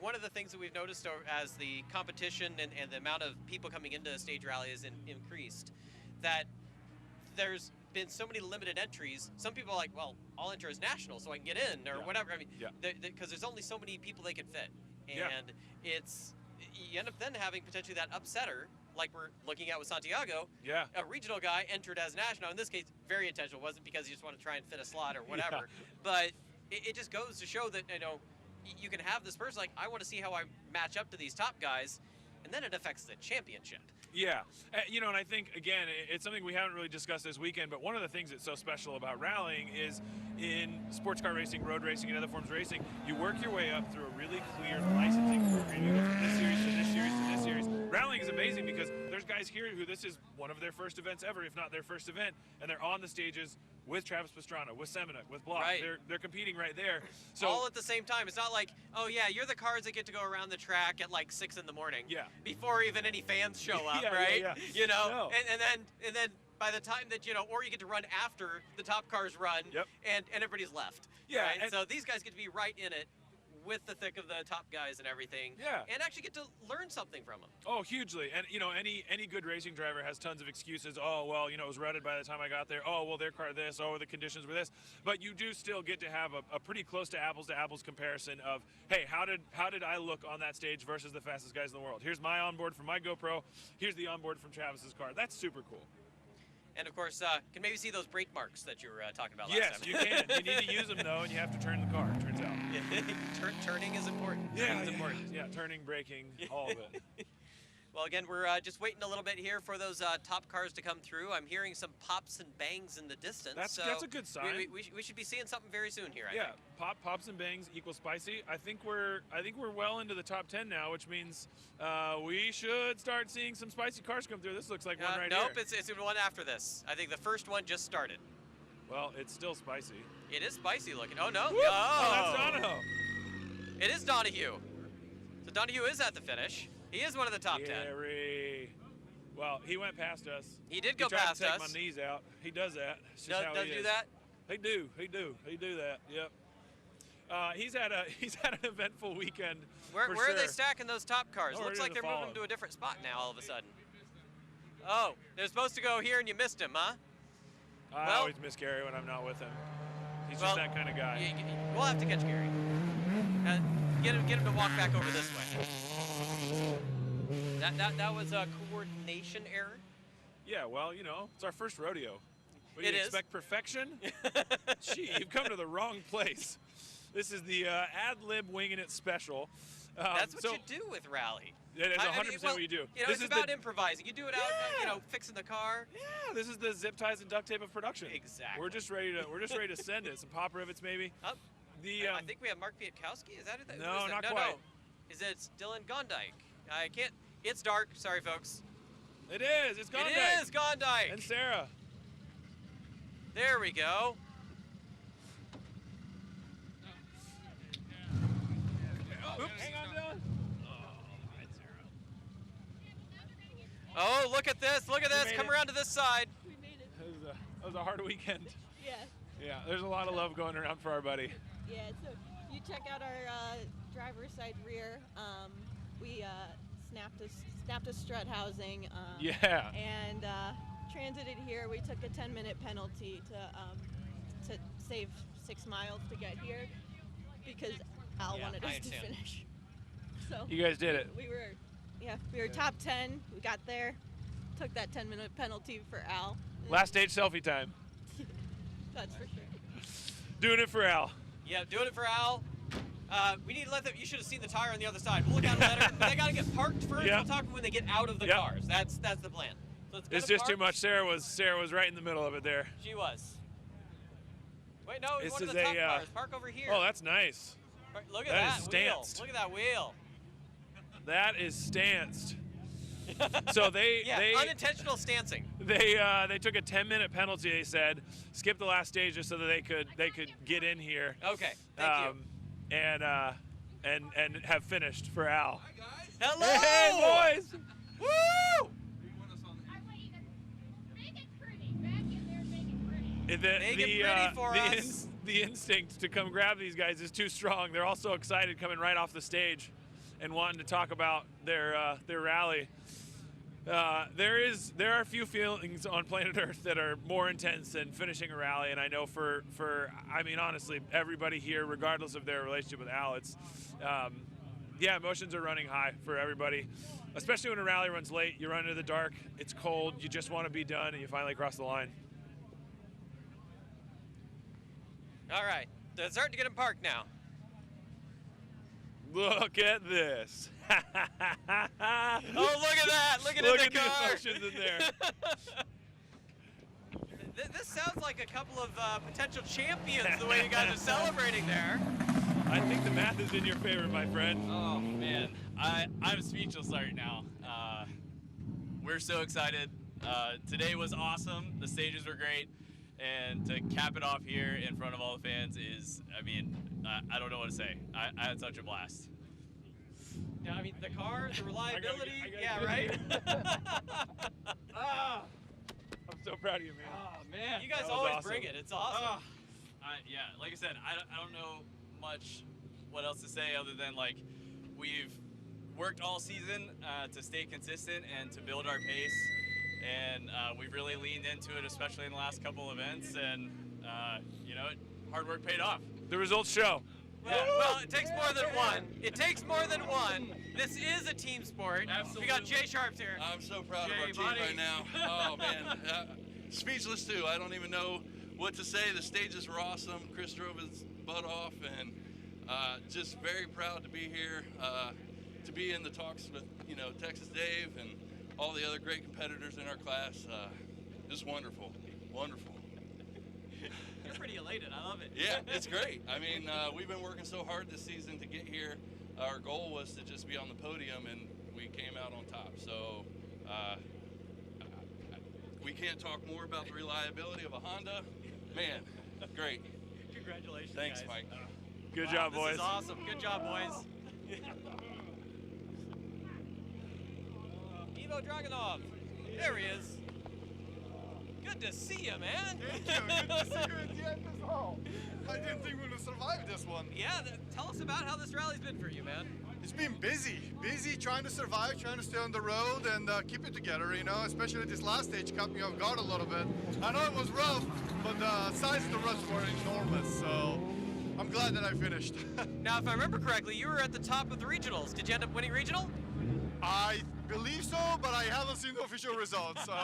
one of the things that we've noticed as the competition and the amount of people coming into the stage rally has increased, that there's been so many limited entries. Some people are like, well, I'll enter as national so I can get in or whatever. I mean, because there's only so many people they can fit. And you end up then having potentially that upsetter, like we're looking at with Santiago. Yeah. A regional guy entered as national. In this case, very intentional. It wasn't because he just wanted to try and fit a slot or whatever. Yeah. But it just goes to show that, you can have this person like, I want to see how I match up to these top guys, and then it affects the championship. Yeah, and I think, again, it's something we haven't really discussed this weekend, but one of the things that's so special about rallying is in sports car racing, road racing, and other forms of racing, you work your way up through a really clear licensing program. You go from this series to this series to this series. Rallying is amazing because there's guys here who this is one of their first events ever, if not their first event, and they're on the stages with Travis Pastrana, with Semenuk, with Block. Right. They're competing right there. So all at the same time. It's not like, oh yeah, you're the cars that get to go around the track at like 6 in the morning. Yeah. Before even any fans show up, Yeah, right? yeah. No. And then by the time that or you get to run after the top cars run, and everybody's left. Yeah, Right? and so these guys get to be right in it with the thick of the top guys and everything. Yeah. And actually get to learn something from them. Oh, hugely. And, any good racing driver has tons of excuses. Oh, well, it was rutted by the time I got there. Oh, well, their car this. Oh, the conditions were this. But you do still get to have a pretty close to apples comparison of, hey, how did I look on that stage versus the fastest guys in the world? Here's my onboard from my GoPro. Here's the onboard from Travis's car. That's super cool. And of course, can maybe see those brake marks that you were talking about last Yes, time. you can. You need to use them, though, and you have to turn the car, it turns out. Turning is important. Turning is important. Yeah, turning, braking, all of it. Well, again, we're just waiting a little bit here for those top cars to come through. I'm hearing some pops and bangs in the distance. That's a good sign. We should be seeing something very soon here, I think. Pops and bangs equal spicy. I think we're well into the top 10 now, which means we should start seeing some spicy cars come through. This looks like one right nope, here. it's the one after this. I think the first one just started. Well, it's still spicy. It is spicy looking. Oh, no. Whoop! Oh, that's Donahoe. It is Donahue. So Donahue is at the finish. He is one of the top 10. Gary. Well, he went past us. He did go tried past to take us. my knees out. He does that. It's just Does how he do is. that? He do that. Yep. He's had an eventful weekend. Where for are they sure. stacking those top cars? Oh, Looks we're like they're gonna moving follow. to a different spot now all of a sudden. Oh, they're supposed to go here and you missed him, huh? I always miss Gary when I'm not with him. He's just that kind of guy. We'll have to catch Gary. Get him to walk back over this way. That was a coordination error. Yeah, well, it's our first rodeo. What do It you is. expect perfection? Gee, you've come to the wrong place. This is the ad-lib winging it special. That's what you do with rally. It is 100% what you do. It's about improvising. You do it out, fixing the car. Yeah, this is the zip ties and duct tape of production. Exactly. We're just ready to send it. Some pop rivets, maybe. I think we have Mark Pietkowski. Is that it? No, Who is not that? quite. No. Is it Dylan Gondike? I can't. It's dark. Sorry, folks. It is. It's Gondike. It is Gondike. And Sarah. There we go. Oops. Hang on, Dylan. Oh, look at this. Look at this. Come around to this side. We made it. That was a hard weekend. Yeah. Yeah, there's a lot of love going around for our buddy. Yeah, so you check out our driver's side rear. We snapped a strut housing. Yeah. And transited here. We took a 10-minute penalty to save 6 miles to get here because Al wanted I us to understand. finish. So You guys did it. We were top 10. We got there. Took that 10-minute penalty for Al. Last stage selfie time. That's for sure. Doing it for Al. Yeah, doing it for Al. We need to let them. You should have seen the tire on the other side. We'll look at it later. But they got to get parked first. Yeah. We'll talk when they get out of the Yeah. cars. That's the plan. So let's get It's them just too parked. much. Sarah was right in the middle of it there. She was. Wait, no, This one of is the top a, cars. Park over here. Oh, that's nice. Look at that that, is wheel. stanced. Look at that wheel. That is stanced. So they unintentional stancing. They took a 10-minute penalty. They said skip the last stage just so that they could get in here. Okay, thank you. And have finished for Al. Hello, hey boys. Woo! The instinct to come grab these guys is too strong. They're all so excited coming right off the stage and wanting to talk about their rally. There are a few feelings on planet Earth that are more intense than finishing a rally, and I know for honestly, everybody here, regardless of their relationship with Al, Yeah, emotions are running high for everybody, especially when a rally runs late. You run into the dark, it's cold, you just want to be done, and you finally cross the line. All right, they're starting to get him parked now. Look at this. Oh, look at that. Look at the car. emotions in there. This sounds like a couple of potential champions, the way you guys are celebrating there. I think the math is in your favor, my friend. Oh, man. I'm speechless right now. We're so excited. Today was awesome. The stages were great. And to cap it off here in front of all the fans is, I mean, I don't know what to say. I had such a blast. Yeah, I mean, the car, the reliability, I gotta right? I'm so proud of you, man. Oh, man. You guys That was always awesome. bring it. It's awesome. Yeah, like I said, I don't know much what else to say other than, like, we've worked all season to stay consistent and to build our pace. And we've really leaned into it, especially in the last couple events. And, you know, hard work paid off. The results show. Yeah, well, it takes more than one. It takes more than one. This is a team sport. Absolutely. We got Jay Sharps here. I'm so proud Jay, of our team buddy. right now. Oh, man. Speechless, too. I don't even know what to say. The stages were awesome. Chris drove his butt off, and just very proud to be here, to be in the talks with, you know, Texas Dave and all the other great competitors in our class. Just wonderful. Wonderful. You're pretty elated. I love it. Yeah, it's great. I mean, we've been working so hard this season to get here. Our goal was to just be on the podium, and we came out on top. So we can't talk more about the reliability of a Honda. Man, great. Congratulations, Thanks, guys. Mike. Good job, This boys. is awesome. Good job, boys. Ivo Dragunov. There he is. Good to see you, man. Thank you. Good to see you at the end as well. I didn't think we would survive this one. Yeah, tell us about how this rally's been for you, man. It's been busy trying to survive, trying to stay on the road and keep it together, you know, especially this last stage caught me off guard a little bit. I know it was rough, but the size of the ruts were enormous, so I'm glad that I finished. Now, if I remember correctly, you were at the top of the regionals. Did you end up winning regional? I believe so, but I haven't seen the official results, so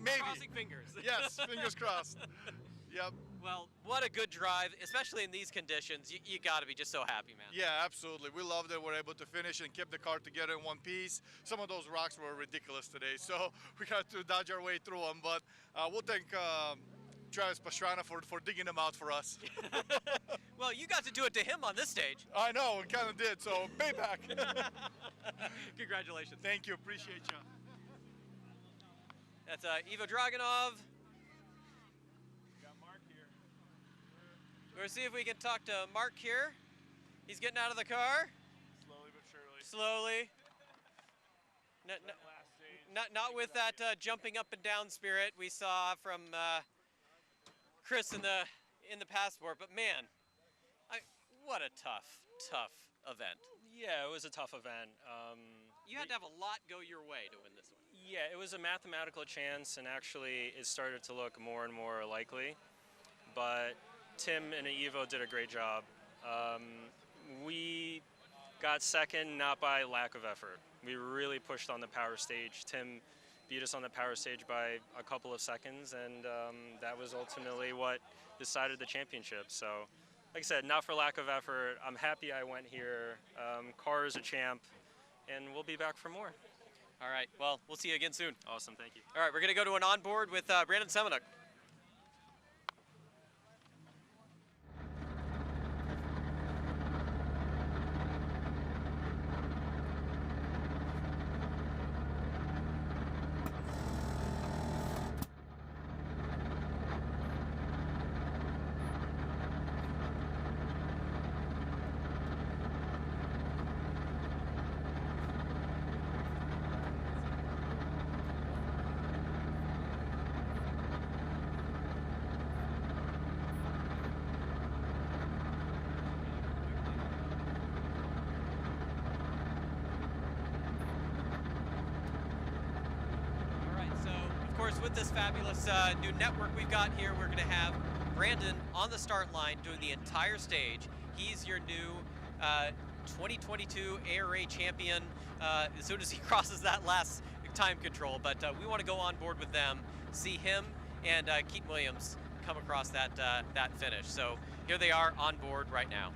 maybe. Crossing fingers. Yes, fingers crossed. Yep. Well, what a good drive, especially in these conditions. You got to be just so happy, man. Yeah, absolutely. We love that we're able to finish and keep the car together in one piece. Some of those rocks were ridiculous today, so we had to dodge our way through them. But we'll thank Travis Pastrana for digging them out for us. Well, you got to do it to him on this stage. I know, we kind of did, so payback. Congratulations. Thank you, appreciate you. That's Ivo Dragunov. We're going to see if we can talk to Mark here. He's getting out of the car. Slowly but surely. Slowly. Not with that jumping up and down spirit we saw from Chris in the passport, but man, what a tough event. Yeah, it was a tough event. You had to have a lot go your way to win this one. Yeah, it was a mathematical chance, and actually it started to look more and more likely. But Tim and Ivo did a great job. We got second not by lack of effort. We really pushed on the power stage. Tim beat us on the power stage by a couple of seconds, and that was ultimately what decided the championship. So, like I said, not for lack of effort. I'm happy I went here. Car is a champ, and we'll be back for more. All right, well, we'll see you again soon. Awesome, thank you. All right, we're going to go to an onboard with Brandon Semenuk. With this fabulous new network we've got here, we're going to have Brandon on the start line doing the entire stage. He's your new 2022 ARA champion as soon as he crosses that last time control. But we want to go on board with them, see him and Keaton Williams come across that finish. So here they are on board right now.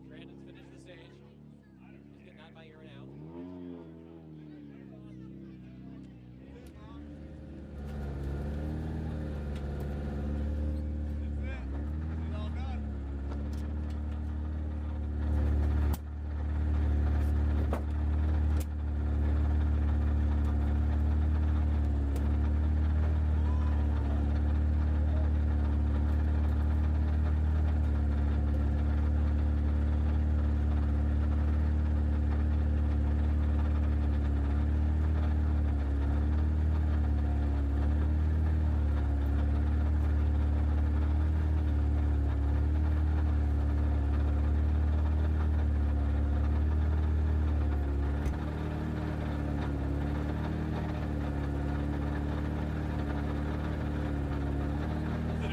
Brandon's finished the stage. He's getting that by ear now.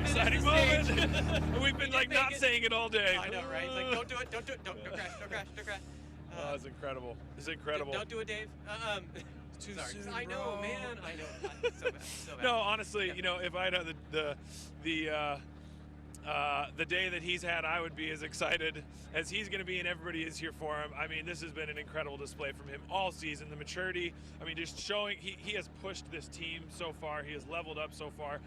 Exciting moment. We've been like not saying it all day. I know, right? It's like, don't do it, don't do it, don't crash, don't crash, don't crash. Oh, it's incredible. It's incredible. Don't do it, Dave. Too Sorry. soon, I know, bro. man. I know. So bad. So bad. No, honestly, you know, if I had the day that he's had, I would be as excited as he's going to be, and everybody is here for him. I mean, this has been an incredible display from him all season. The maturity, I mean, just showing he has pushed this team so far. He has leveled up so far.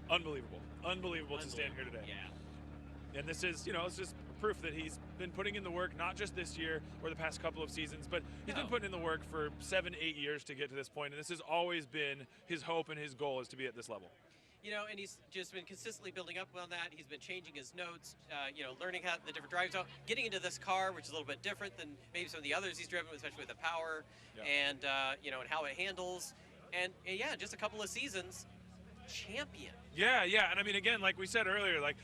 Unbelievable to stand here today. Yeah. And this is, you know, it's just proof that he's been putting in the work, not just this year or the past couple of seasons, but he's been putting in the work for 7-8 years to get to this point. And this has always been his hope and his goal is to be at this level. You know, and he's just been consistently building up on that. He's been changing his notes, you know, learning how the different drives out, getting into this car, which is a little bit different than maybe some of the others he's driven, especially with the power and, you know, and how it handles. And yeah, just a couple of seasons, champion. Yeah, and I mean, again, like we said earlier, like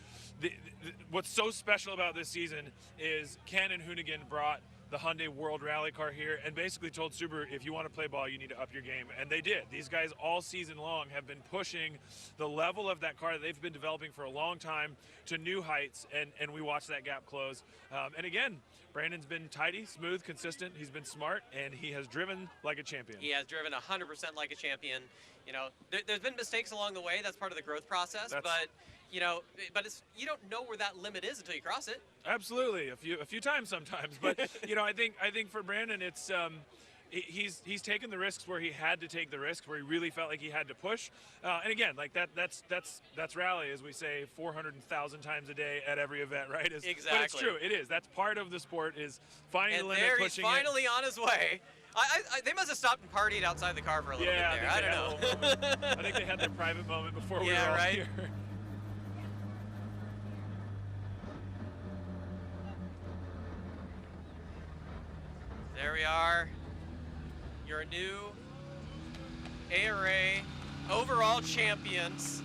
what's so special about this season is Ken and Hoonigan brought the Hyundai World Rally car here, and basically told Subaru, if you want to play ball, you need to up your game. And they did. These guys all season long have been pushing the level of that car that they've been developing for a long time to new heights, and we watched that gap close. And again, Brandon's been tidy, smooth, consistent. He's been smart, and he has driven like a champion. He has driven 100% like a champion. You know, there's been mistakes along the way. That's part of the growth process. But you know, you don't know where that limit is until you cross it. Absolutely, a few times sometimes. But you know, I think for Brandon, it's he's taken the risks where he had to take the risks, where he really felt like he had to push. And again, like that's rally, as we say 400,000 times a day at every event, right? Exactly. But it's true. It is. That's part of the sport, is finding the limit, pushing it. And there he's finally on his way. They must have stopped and partied outside the car for a little bit there. I don't know. I think they had their private moment before we were all right. here. There we are. Your new ARA overall champions.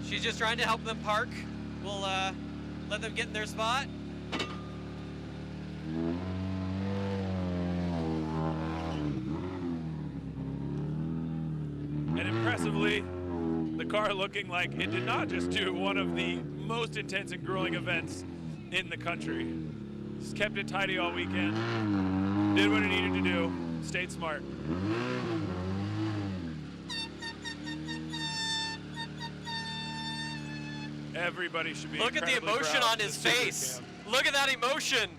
She's just trying to help them park. We'll let them get in their spot. And impressively, the car looking like it did not just do one of the most intense and grueling events in the country. Just kept it tidy all weekend, did what it needed to do, stayed smart. Everybody should be Look at the emotion on his face. Look at that emotion.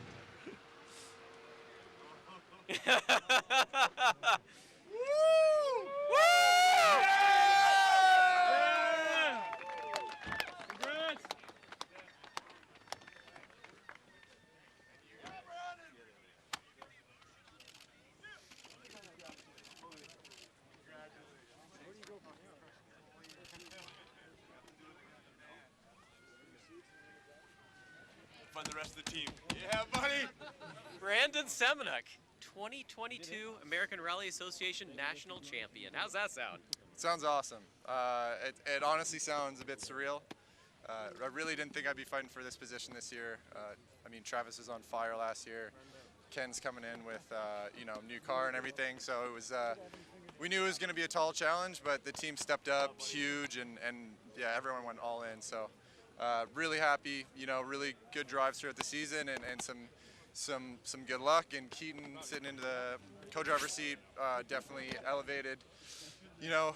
Find the rest of the team. Yeah, buddy. Brandon Semenuk, 2022 American Rally Association National Champion. How's that sound? Sounds awesome. It honestly sounds a bit surreal. I really didn't think I'd be fighting for this position this year. I mean, Travis was on fire last year. Ken's coming in with, new car and everything. So it was, we knew it was going to be a tall challenge, but the team stepped up huge, and yeah, everyone went all in. So really happy, really good drives throughout the season, and some good luck. And Keaton sitting into the co-driver seat definitely elevated, the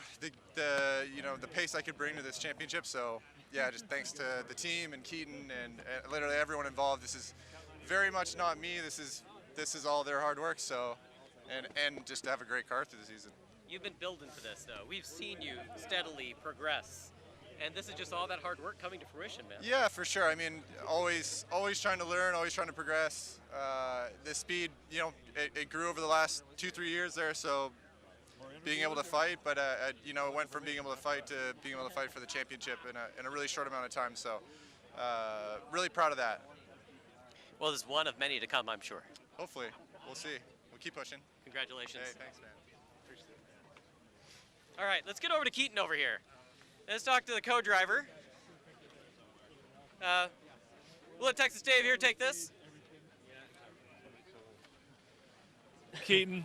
pace I could bring to this championship. So yeah, just thanks to the team and Keaton and literally everyone involved. This is very much not me. This is all their hard work. So and just to have a great car through the season. You've been building for this, though. We've seen you steadily progress. And this is just all that hard work coming to fruition, man. Yeah, for sure. I mean, always trying to learn, always trying to progress. The speed, it grew over the last 2-3 years there, so being able to fight, but it went from being able to fight to being able to fight for the championship in a really short amount of time. So really proud of that. Well, there's one of many to come, I'm sure. Hopefully. We'll see. We'll keep pushing. Congratulations. Hey, thanks, man. Appreciate it. All right, let's get over to Keaton over here. Let's talk to the co-driver. We'll let Texas Dave here take this. Keaton,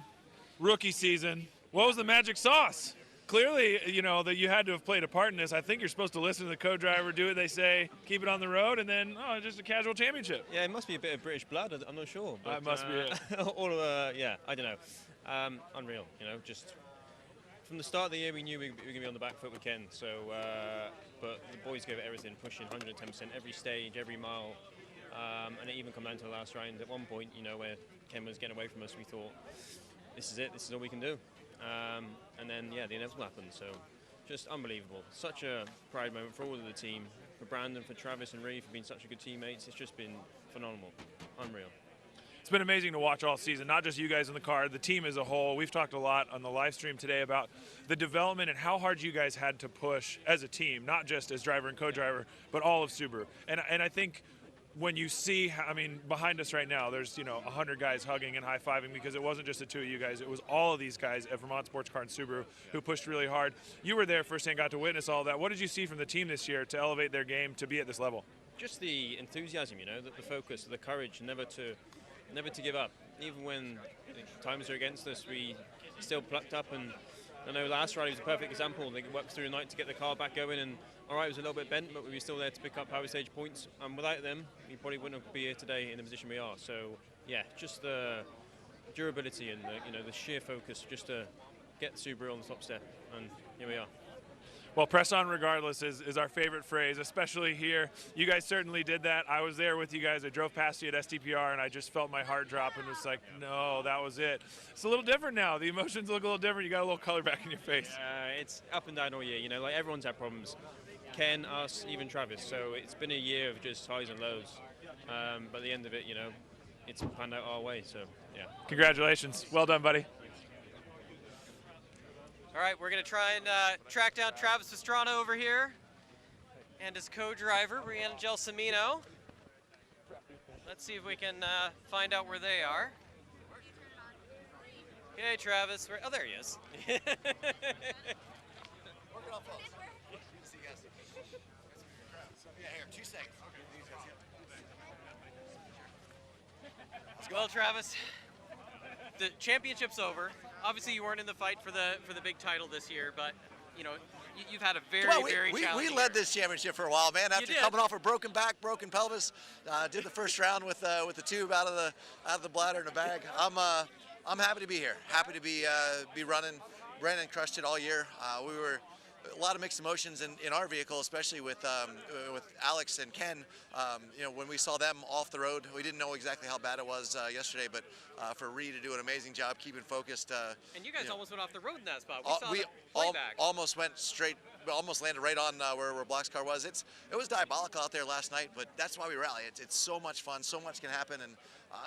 rookie season. What was the magic sauce? Clearly, that you had to have played a part in this. I think you're supposed to listen to the co-driver, do what they say, keep it on the road, and then, just a casual championship. Yeah, it must be a bit of British blood. I'm not sure. But, that must be it. I don't know. Unreal, just from the start of the year, we knew we were going to be on the back foot with Ken. So, but the boys gave it everything, pushing 110% every stage, every mile. And it even come down to the last round. At one point, where Ken was getting away from us, we thought, this is it. This is all we can do. And then, the inevitable happened. So, just unbelievable. Such a pride moment for all of the team, for Brandon, for Travis and Ree for being such a good teammates. It's just been phenomenal, unreal. It's been amazing to watch all season, not just you guys in the car, the team as a whole. We've talked a lot on the live stream today about the development and how hard you guys had to push as a team, not just as driver and co-driver, but all of Subaru. And I think when you see, I mean, behind us right now, there's 100 guys hugging and high-fiving because it wasn't just the two of you guys. It was all of these guys at Vermont Sports Car and Subaru who pushed really hard. You were there firsthand, got to witness all that. What did you see from the team this year to elevate their game to be at this level? Just the enthusiasm, the focus, the courage, never to give up. Even when times are against us, we still plucked up. And I know last rally was a perfect example. They worked through the night to get the car back going, and all right, it was a little bit bent, but we were still there to pick up power stage points. And without them, we probably wouldn't be here today in the position we are. So yeah, just the durability and the sheer focus just to get the Subaru on the top step, and here we are. Well, press on regardless is our favorite phrase, especially here. You guys certainly did that. I was there with you guys. I drove past you at STPR, and I just felt my heart drop and was like, no, that was it. It's a little different now. The emotions look a little different. You got a little color back in your face. It's up and down all year. Like everyone's had problems. Ken, us, even Travis. So it's been a year of just highs and lows. But at the end of it, it's panned out our way. So yeah. Congratulations. Well done, buddy. All right, we're going to try and track down Travis Pastrana over here and his co-driver, Brianna Gelsomino. Let's see if we can find out where they are. Okay, Travis. Oh, there he is. Well, Travis, the championship's over. Obviously, you weren't in the fight for the big title this year, but you've had a very challenging we led this championship for a while, man. After coming off a broken back, broken pelvis, did the first round with the tube out of the bladder in the bag. I'm happy to be here. Happy to be running. Brandon crushed it all year. We were a lot of mixed emotions in our vehicle, especially with Alex and Ken. When we saw them off the road, we didn't know exactly how bad it was yesterday, but for Reed to do an amazing job keeping focused. And you guys almost went off the road in that spot. We almost went straight, almost landed right on where Block's car was. It was diabolical out there last night, but that's why we rally. It's so much fun, so much can happen, and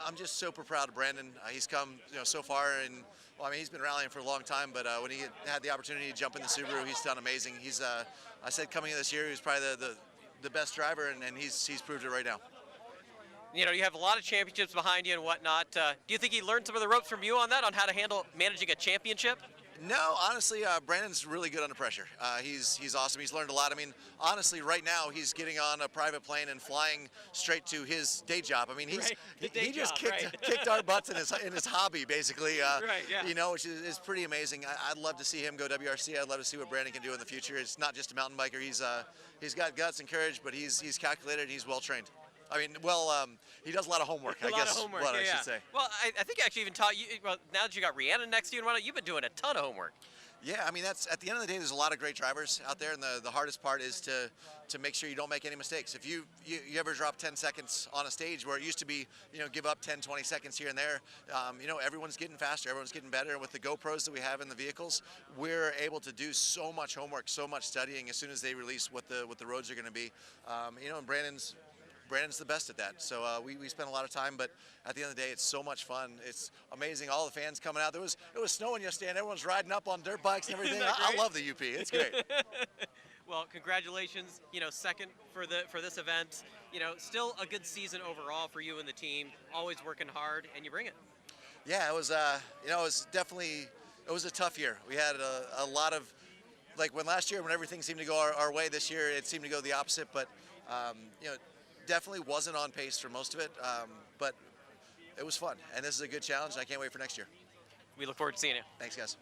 I'm just super proud of Brandon. He's come so far, and he's been rallying for a long time, but when he had the opportunity to jump in the Subaru, he's done amazing. He's I said coming in this year, he was probably the best driver, and he's proved it right now. You have a lot of championships behind you and whatnot. Do you think he learned some of the ropes from you on that, on how to handle managing a championship? No, honestly, Brandon's really good under pressure. He's awesome. He's learned a lot. I mean, honestly, right now he's getting on a private plane and flying straight to his day job. I mean, he just kicked our butts in his hobby, basically. Which is pretty amazing. I'd love to see him go WRC. I'd love to see what Brandon can do in the future. It's not just a mountain biker. He's got guts and courage, but he's calculated and he's well trained. I mean, he does a lot of homework, I guess, I should say. Well, I think I actually even taught you, now that you got Rhiannon next to you and whatnot, you've been doing a ton of homework. Yeah, I mean, that's at the end of the day, there's a lot of great drivers out there, and the hardest part is to make sure you don't make any mistakes. If you ever drop 10 seconds on a stage where it used to be, give up 10, 20 seconds here and there, everyone's getting faster, everyone's getting better. And with the GoPros that we have in the vehicles, we're able to do so much homework, so much studying as soon as they release what the roads are going to be. And Brandon's the best at that. So we spend a lot of time, but at the end of the day, it's so much fun. It's amazing. All the fans coming out. It was snowing yesterday, and everyone's riding up on dirt bikes and everything. I love the UP. It's great. Well, congratulations. Second for this event. Still a good season overall for you and the team. Always working hard, and you bring it. Yeah, it was. It was definitely. It was a tough year. We had a lot of, when last year when everything seemed to go our way. This year it seemed to go the opposite, but definitely wasn't on pace for most of it, but it was fun, and this is a good challenge, and I can't wait for next year. We look forward to seeing you. Thanks, guys.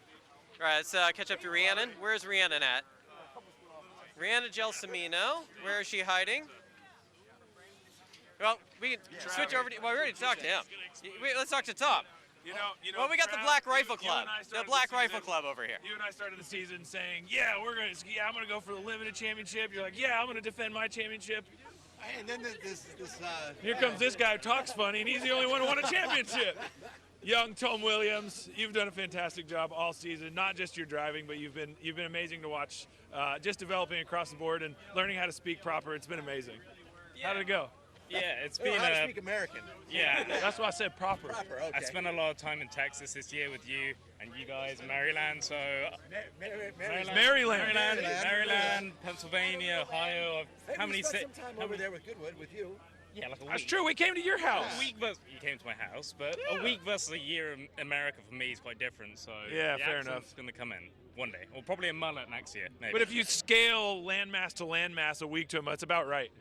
All right, let's catch up to Rhiannon. Where's Rhiannon at? Rhiannon Gelsomino. Where is she hiding? Well, we can switch over to, we already talked to him. Let's talk to Tom. Well, we got the Black Rifle Club. The Black Rifle Club over here. You and I started the season saying, I'm going to go for the limited championship. You're like, I'm going to defend my championship. And then here comes this guy who talks funny, and he's the only one who won a championship. Young Tom Williams, you've done a fantastic job all season. Not just your driving, but you've been amazing to watch. Just developing across the board and learning how to speak proper. It's been amazing. Yeah. How did it go? Yeah, it's been. How to speak American. Yeah, that's why I said proper. Proper. Okay. I spent a lot of time in Texas this year with you and you guys, Maryland. So Maryland, Pennsylvania, Ohio. Hey, how many? Spent some time over there with Goodwood with you. Yeah, like a week. That's true. We came to your house. A week versus you came to my house, but a week versus a year in America for me is quite different. So Yeah, the fair accent's enough. going to come in one day, or probably a mullet next year. Maybe. But if you scale landmass to landmass a week to a month, it's about right.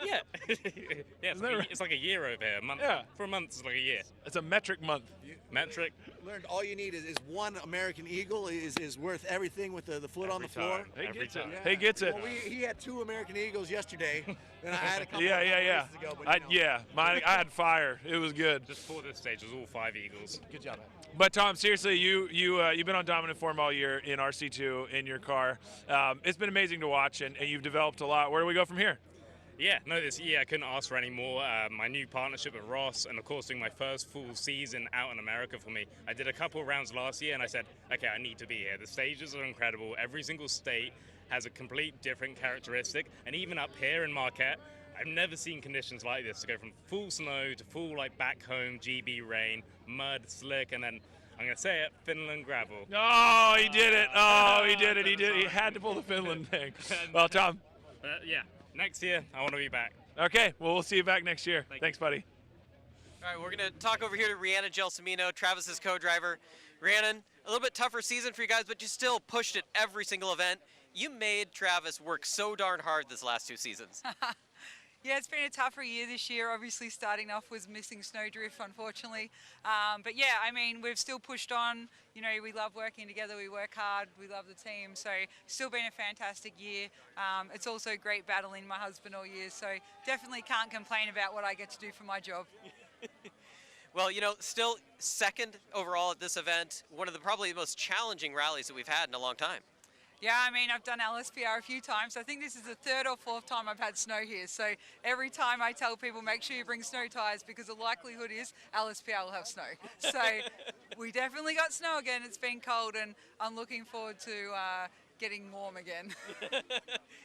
yeah, yeah, it's like a year over here. A month. Yeah. For a month, it's like a year. It's a metric month. Metric. Learned all you need is one American Eagle is worth everything with the foot on the floor. He gets it. He gets it. Well, he had 2 American Eagles yesterday, and I had a couple Yeah. races ago, but, you know. I had fire. It was good. Just for this stage, it was all 5 Eagles. Good job, man. But Tom, seriously, you've been on dominant form all year in RC2 in your car. It's been amazing to watch, and you've developed a lot. Where do we go from here? Yeah, no, this year I couldn't ask for any more. My new partnership with Ross, and of course doing my first full season out in America for me. I did a couple of rounds last year, and I said, okay, I need to be here. The stages are incredible. Every single state has a complete different characteristic, and even up here in Marquette, I've never seen conditions like this, to go from full snow to full like back home GB rain, mud, slick, and then I'm gonna say it, Finland gravel. Oh, he did it! Oh, he did it! He did. He had to pull the Finland thing. Well, Tom. Yeah, next year I want to be back. Okay, well, we'll see you back next year. Thanks, buddy. All right, we're going to talk over here to Rhiannon Gelsomino, Travis's co-driver. Rhiannon, a little bit tougher season for you guys, but you still pushed it every single event. You made Travis work so darn hard this last 2 seasons. Yeah, it's been a tougher year this year. Obviously, starting off was missing snowdrift, unfortunately. But yeah, I mean, we've still pushed on. You know, we love working together. We work hard. We love the team. So, still been a fantastic year. It's also great battling my husband all year. So, definitely can't complain about what I get to do for my job. Well, you know, still second overall at this event. One of the probably most challenging rallies that we've had in a long time. Yeah, I mean, I've done LSPR a few times. I think this is the 3rd or 4th time I've had snow here. So every time I tell people, make sure you bring snow tires, because the likelihood is LSPR will have snow. So we definitely got snow again. It's been cold, and I'm looking forward to getting warm again.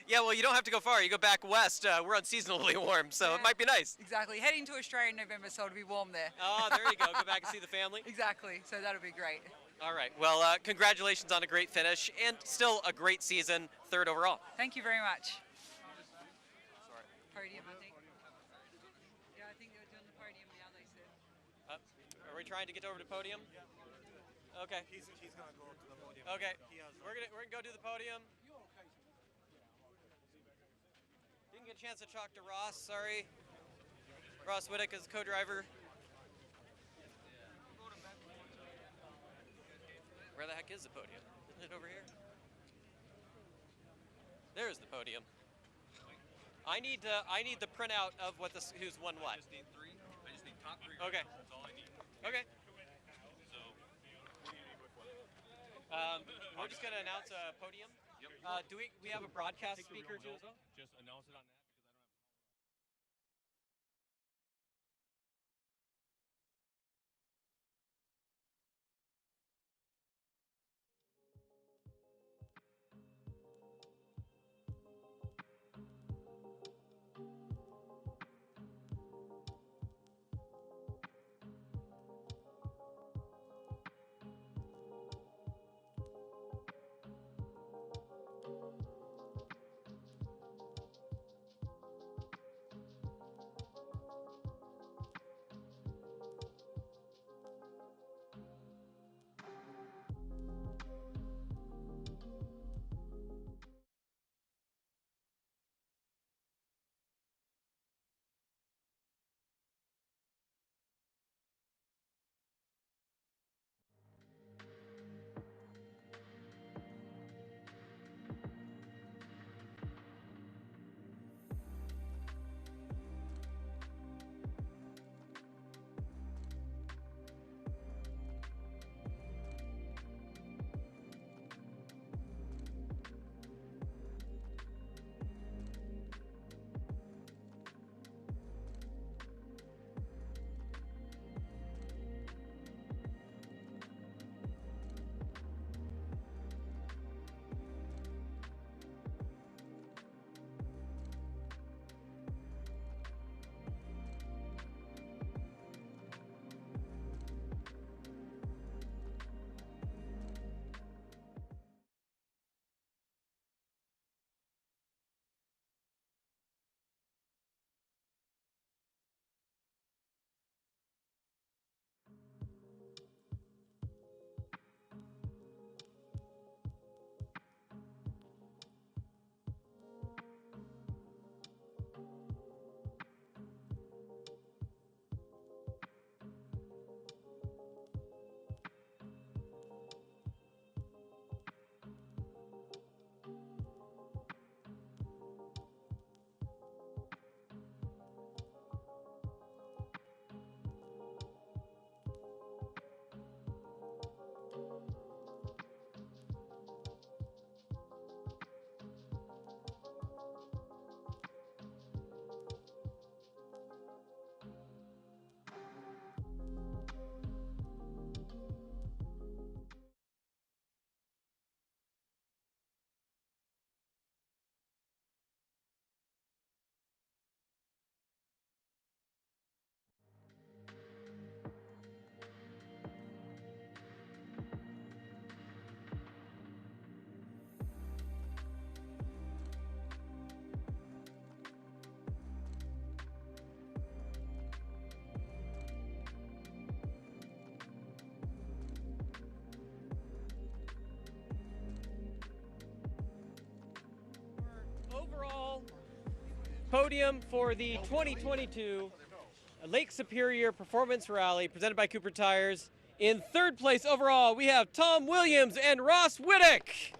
Yeah, well, you don't have to go far. You go back west. We're unseasonably warm, so Yeah, it might be nice. Exactly. Heading to Australia in November, so it'll be warm there. Oh, there you go. Go back and see the family. Exactly. So that'll be great. All right. Well, congratulations on a great finish and still a great season, 3rd overall. Thank you very much. Podium, I think. Yeah, I think they were doing the podium now, they said. Are we trying to get over to Podium? Okay. He's gonna go to the podium. Okay. We're gonna go do the podium. Didn't get a chance to talk to Ross. Sorry. Ross Whittick is co-driver. Where the heck is the podium? Isn't it over here? There's the podium. I need the printout of what this who's won what. I just need 3. I just need top 3. Okay. That's all I need. Okay. So, we're just gonna announce a podium. Yep. Do we have a broadcast speaker too as well? Just announce it on that. podium for the 2022 Lake Superior Performance Rally presented by Cooper Tires. In third place overall, we have Tom Williams and Ross Whittick.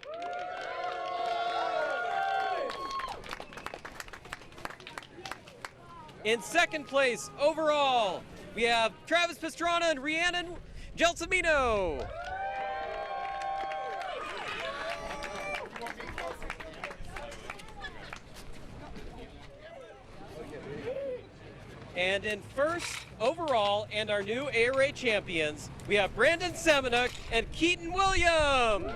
In second place overall, we have Travis Pastrana and Rhiannon Gelsomino. And in first overall, and our new ARA champions, we have Brandon Semenuk and Keaton Williams.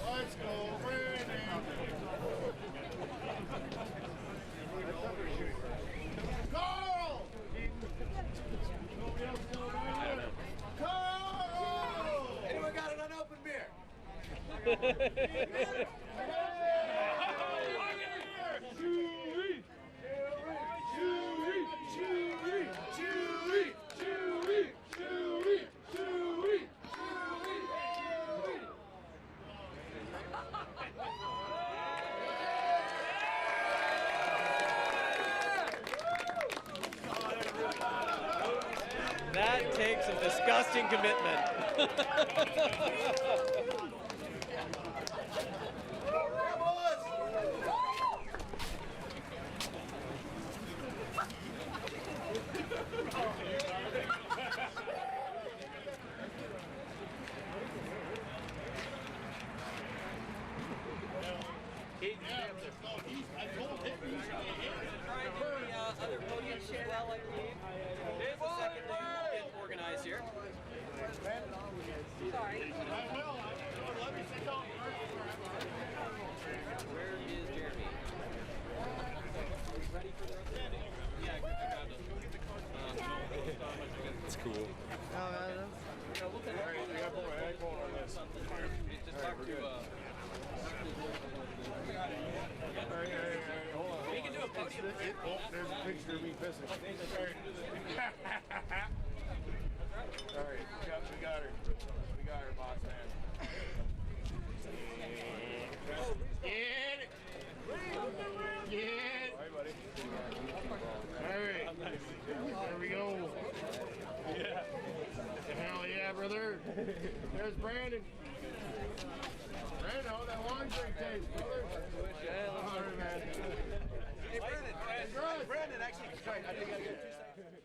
Let's go, Brandon. Carl! Carl! Anyone got an unopened beer? That takes a disgusting commitment. Organized here. Sorry. Where is Jeremy? Ready for the rest? Yeah, It's cool. Just talk to we can do a podium. There's a picture of me pissing. All right, we got her. We got her, boss man. Get it. Get it. All right, buddy. All right. There we go. Yeah. Hell yeah, brother. There's Brandon. Brandon, that long drink taste, brother. All right, man. Hey, Brandon. Brandon, actually, sorry, I think I got 2 seconds.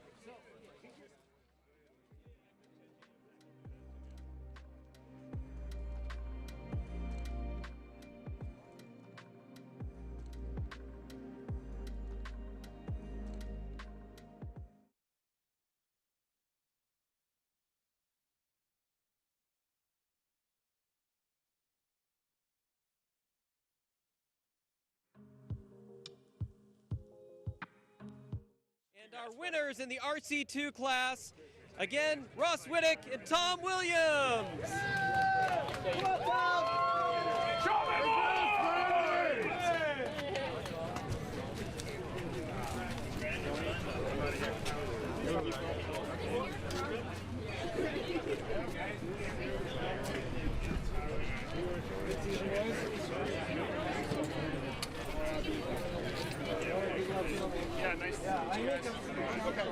And our winners in the RC2 class, again, Ross Whittick and Tom Williams. Yeah, nice. Yeah, I make them. Okay.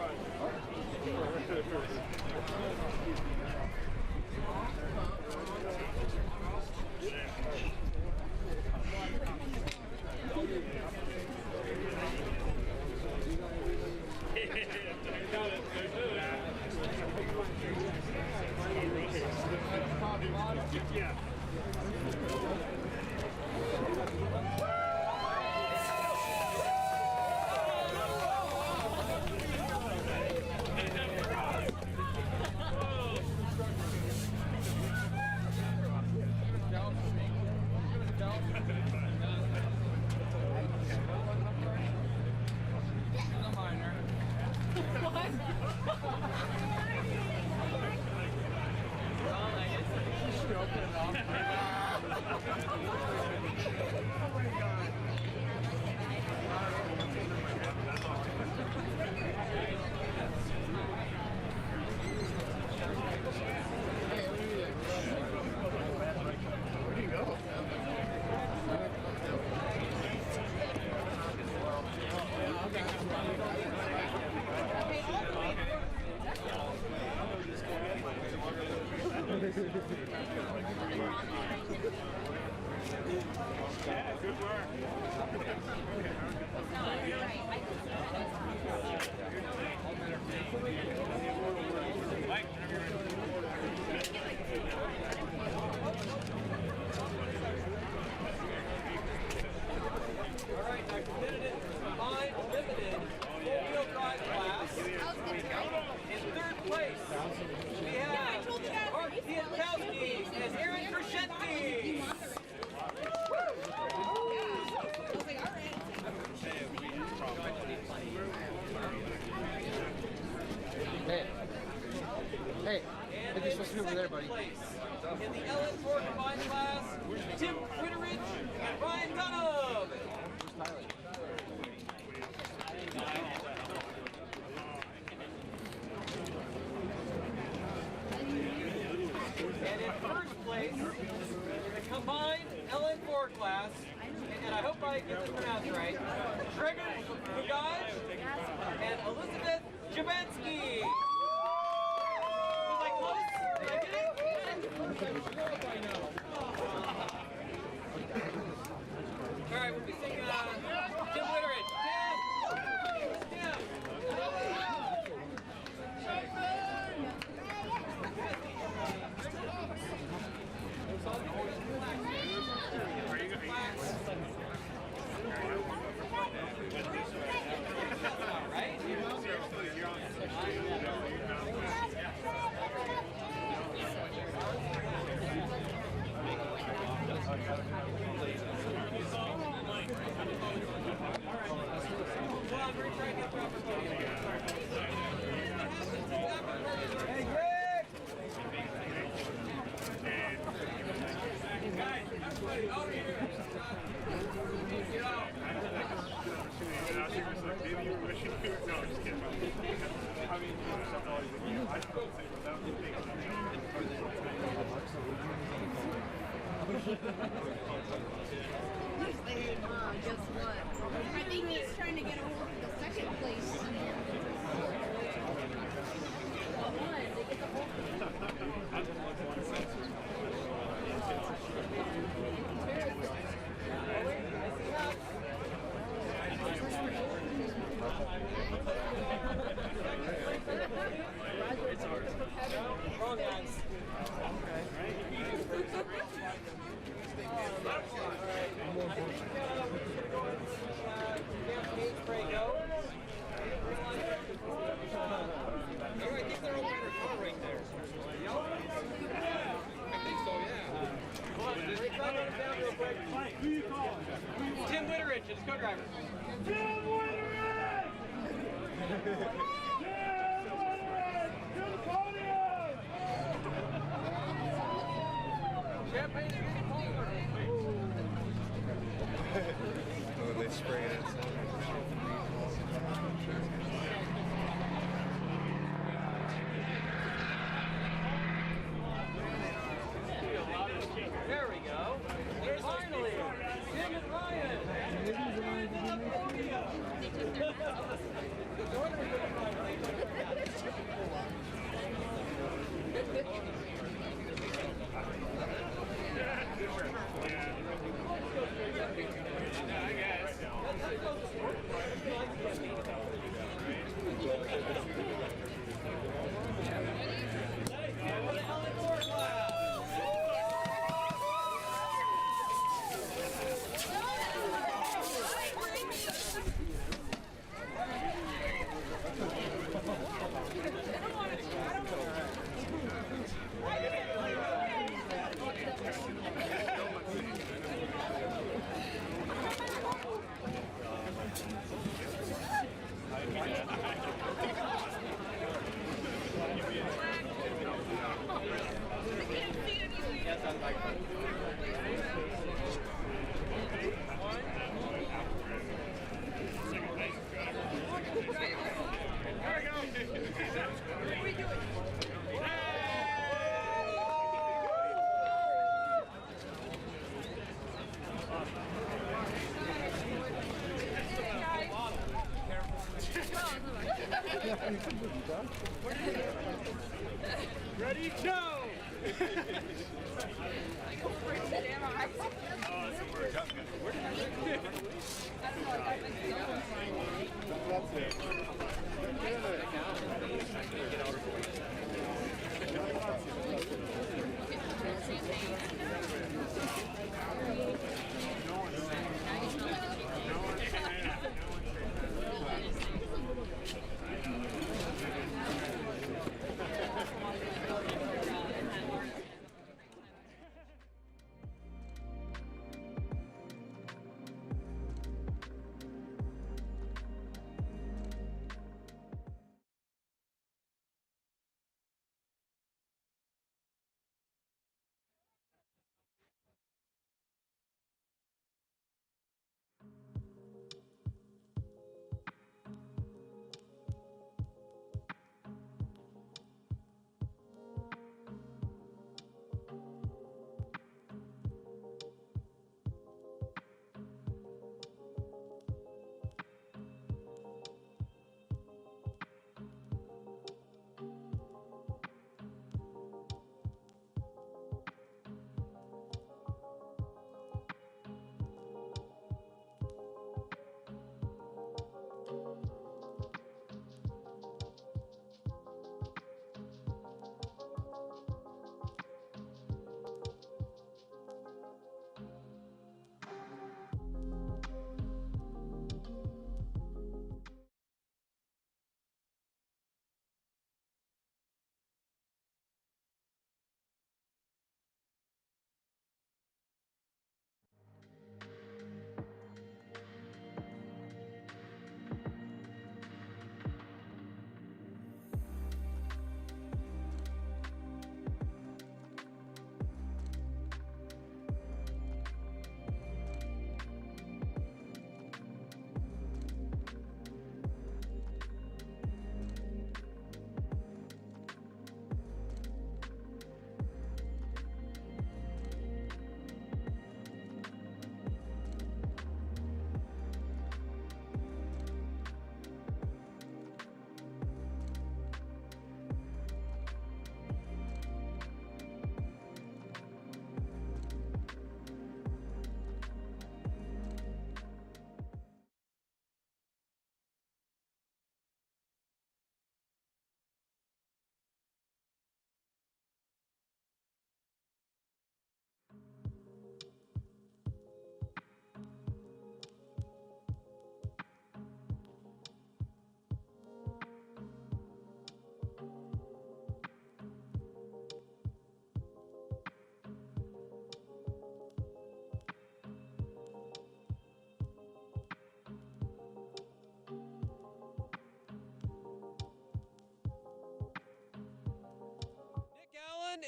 Hey, I think you're supposed to be over there, buddy. In the LS4 combined class, Tim Whitteridge and Ryan Dunham. And in first place, in the combined LN4 class, and I hope I get this pronounced right, Gregor Bugaj and Elizabeth Jabansky. Was I close? Did I get it? All right, we'll be singing Tim Whitteridge. Tim! Guess what? I think he's trying to get a hold of the second place. Wrong guys. Tim Whitteridge is co-driver. Tim Whitteridge! To the podium! Champagne again, Oh, they spray it inside. There we go. And finally, Tim and Ryan. To the podium. Ready, go!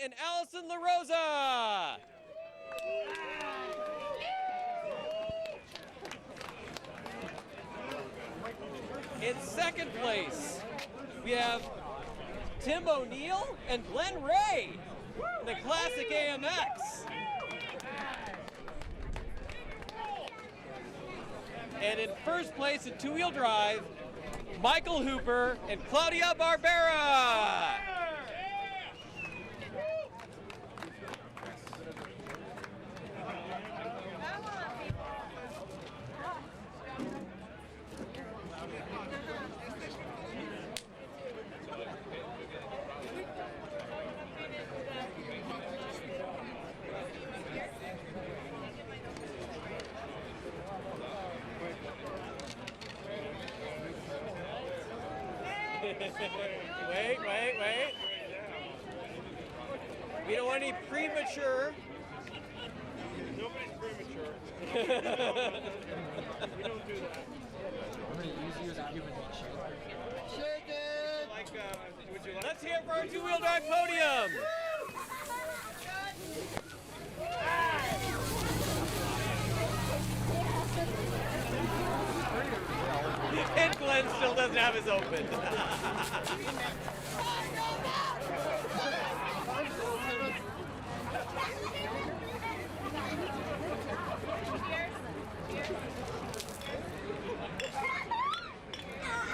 And Allison LaRosa. In second place, we have Tim O'Neill and Glenn Ray in the Classic AMX. And in first place in two-wheel drive, Michael Hooper and Claudia Barbera. Wait. We don't want any premature. Nobody's premature. We don't do that. I'm going to use you as a human being. Shake it! Would you like Let's hear it for our two-wheel drive podium. And Glenn still doesn't have his open.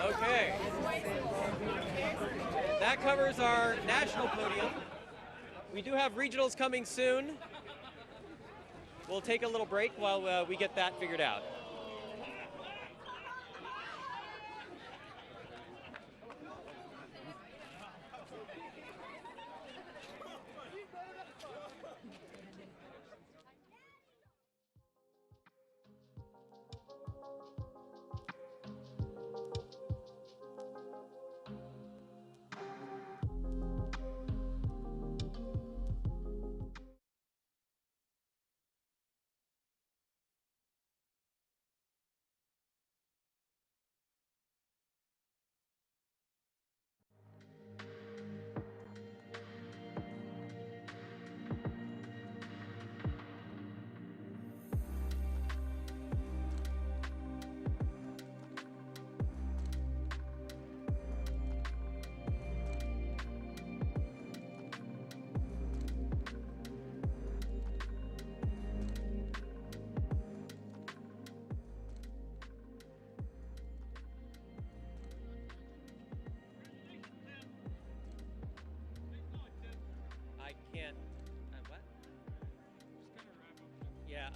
Okay. covers our national podium. We do have regionals coming soon. We'll take a little break while we get that figured out. I can't. What? Yeah,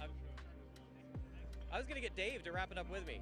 I was gonna get Dave to wrap it up with me.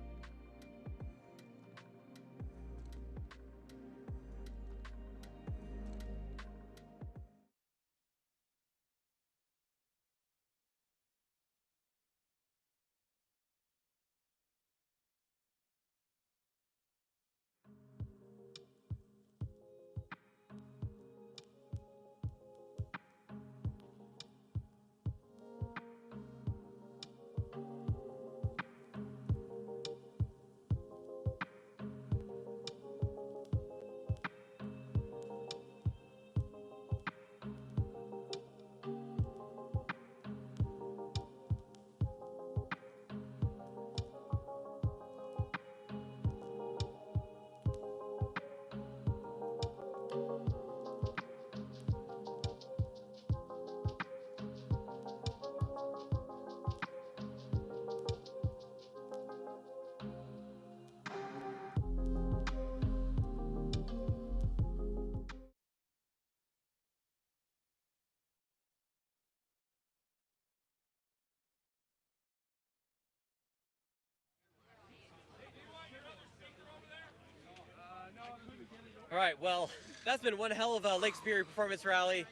All right, well, that's been one hell of a Lake Superior Performance Rally.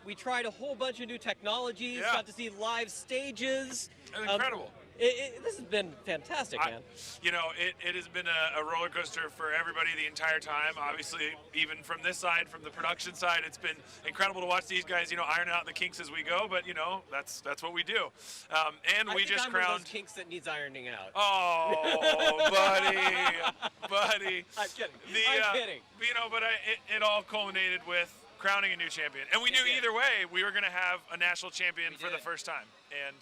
We tried a whole bunch of new technologies, got to see live stages. Incredible. This has been fantastic, man. It has been a roller coaster for everybody the entire time. Obviously, even from this side, from the production side, it's been incredible to watch these guys, iron out the kinks as we go. But that's what we do. And we just I'm crowned one of those kinks that needs ironing out. Oh, buddy. I'm kidding. I'm kidding. But it all culminated with crowning a new champion, and we knew either way we were going to have a national champion for the first time. And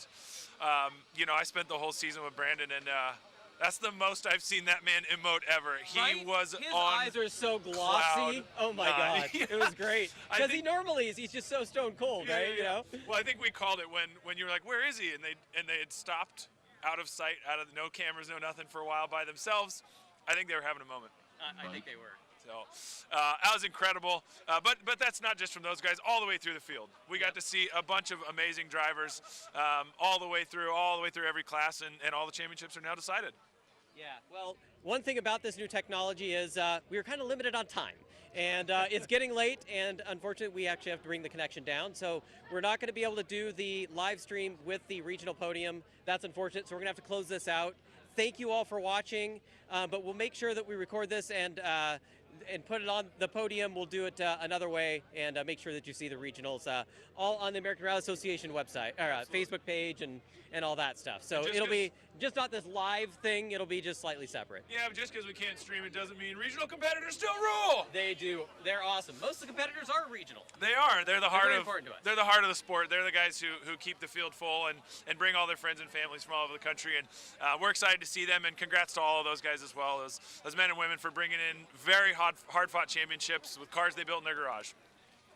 I spent the whole season with Brandon, and that's the most I've seen that man emote ever. He was His on eyes are so glossy. Oh my God, it was great. Because he's just so stone cold, right? Well, I think we called it when you were like, "Where is he?" and they had stopped out of sight, out of no cameras, no nothing for a while by themselves. I think they were having a moment. I think they were. So that was incredible. But that's not just from those guys. All the way through the field, we got to see a bunch of amazing drivers all the way through every class, and all the championships are now decided. Yeah. Well, one thing about this new technology is we were kind of limited on time. And it's getting late, and unfortunately, we actually have to bring the connection down. So we're not going to be able to do the live stream with the regional podium. That's unfortunate. So we're going to have to close this out. Thank you all for watching, but we'll make sure that we record this and put it on the podium. We'll do it another way, and make sure that you see the regionals all on the American Rally Association website, or Facebook page, and all that stuff. So it'll be just not this live thing. It'll be just slightly separate. Yeah, but just because we can't stream it doesn't mean regional competitors still rule. They do. They're awesome. Most of the competitors are regional. They are. They're the heart of. Important to us. They're the heart of the sport. They're the guys who keep the field full and bring all their friends and families from all over the country. And we're excited to see them. And congrats to all of those guys as well as men and women for bringing in very hard-fought championships with cars they built in their garage.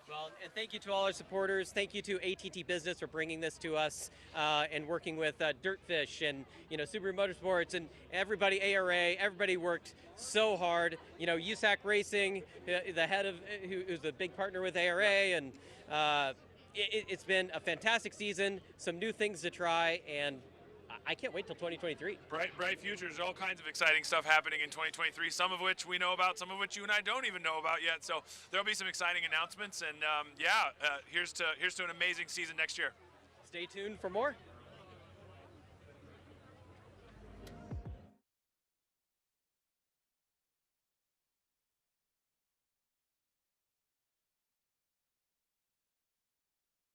Well, and thank you to all our supporters. Thank you to AT&T Business for bringing this to us and working with DirtFish and Subaru Motorsports and everybody, ARA. Everybody worked so hard. USAC Racing, the head of who's the big partner with ARA, and it's been a fantastic season. Some new things to try, and I can't wait till 2023. Bright futures, all kinds of exciting stuff happening in 2023, some of which we know about, some of which you and I don't even know about yet. So there'll be some exciting announcements, and here's to an amazing season next year. Stay tuned for more.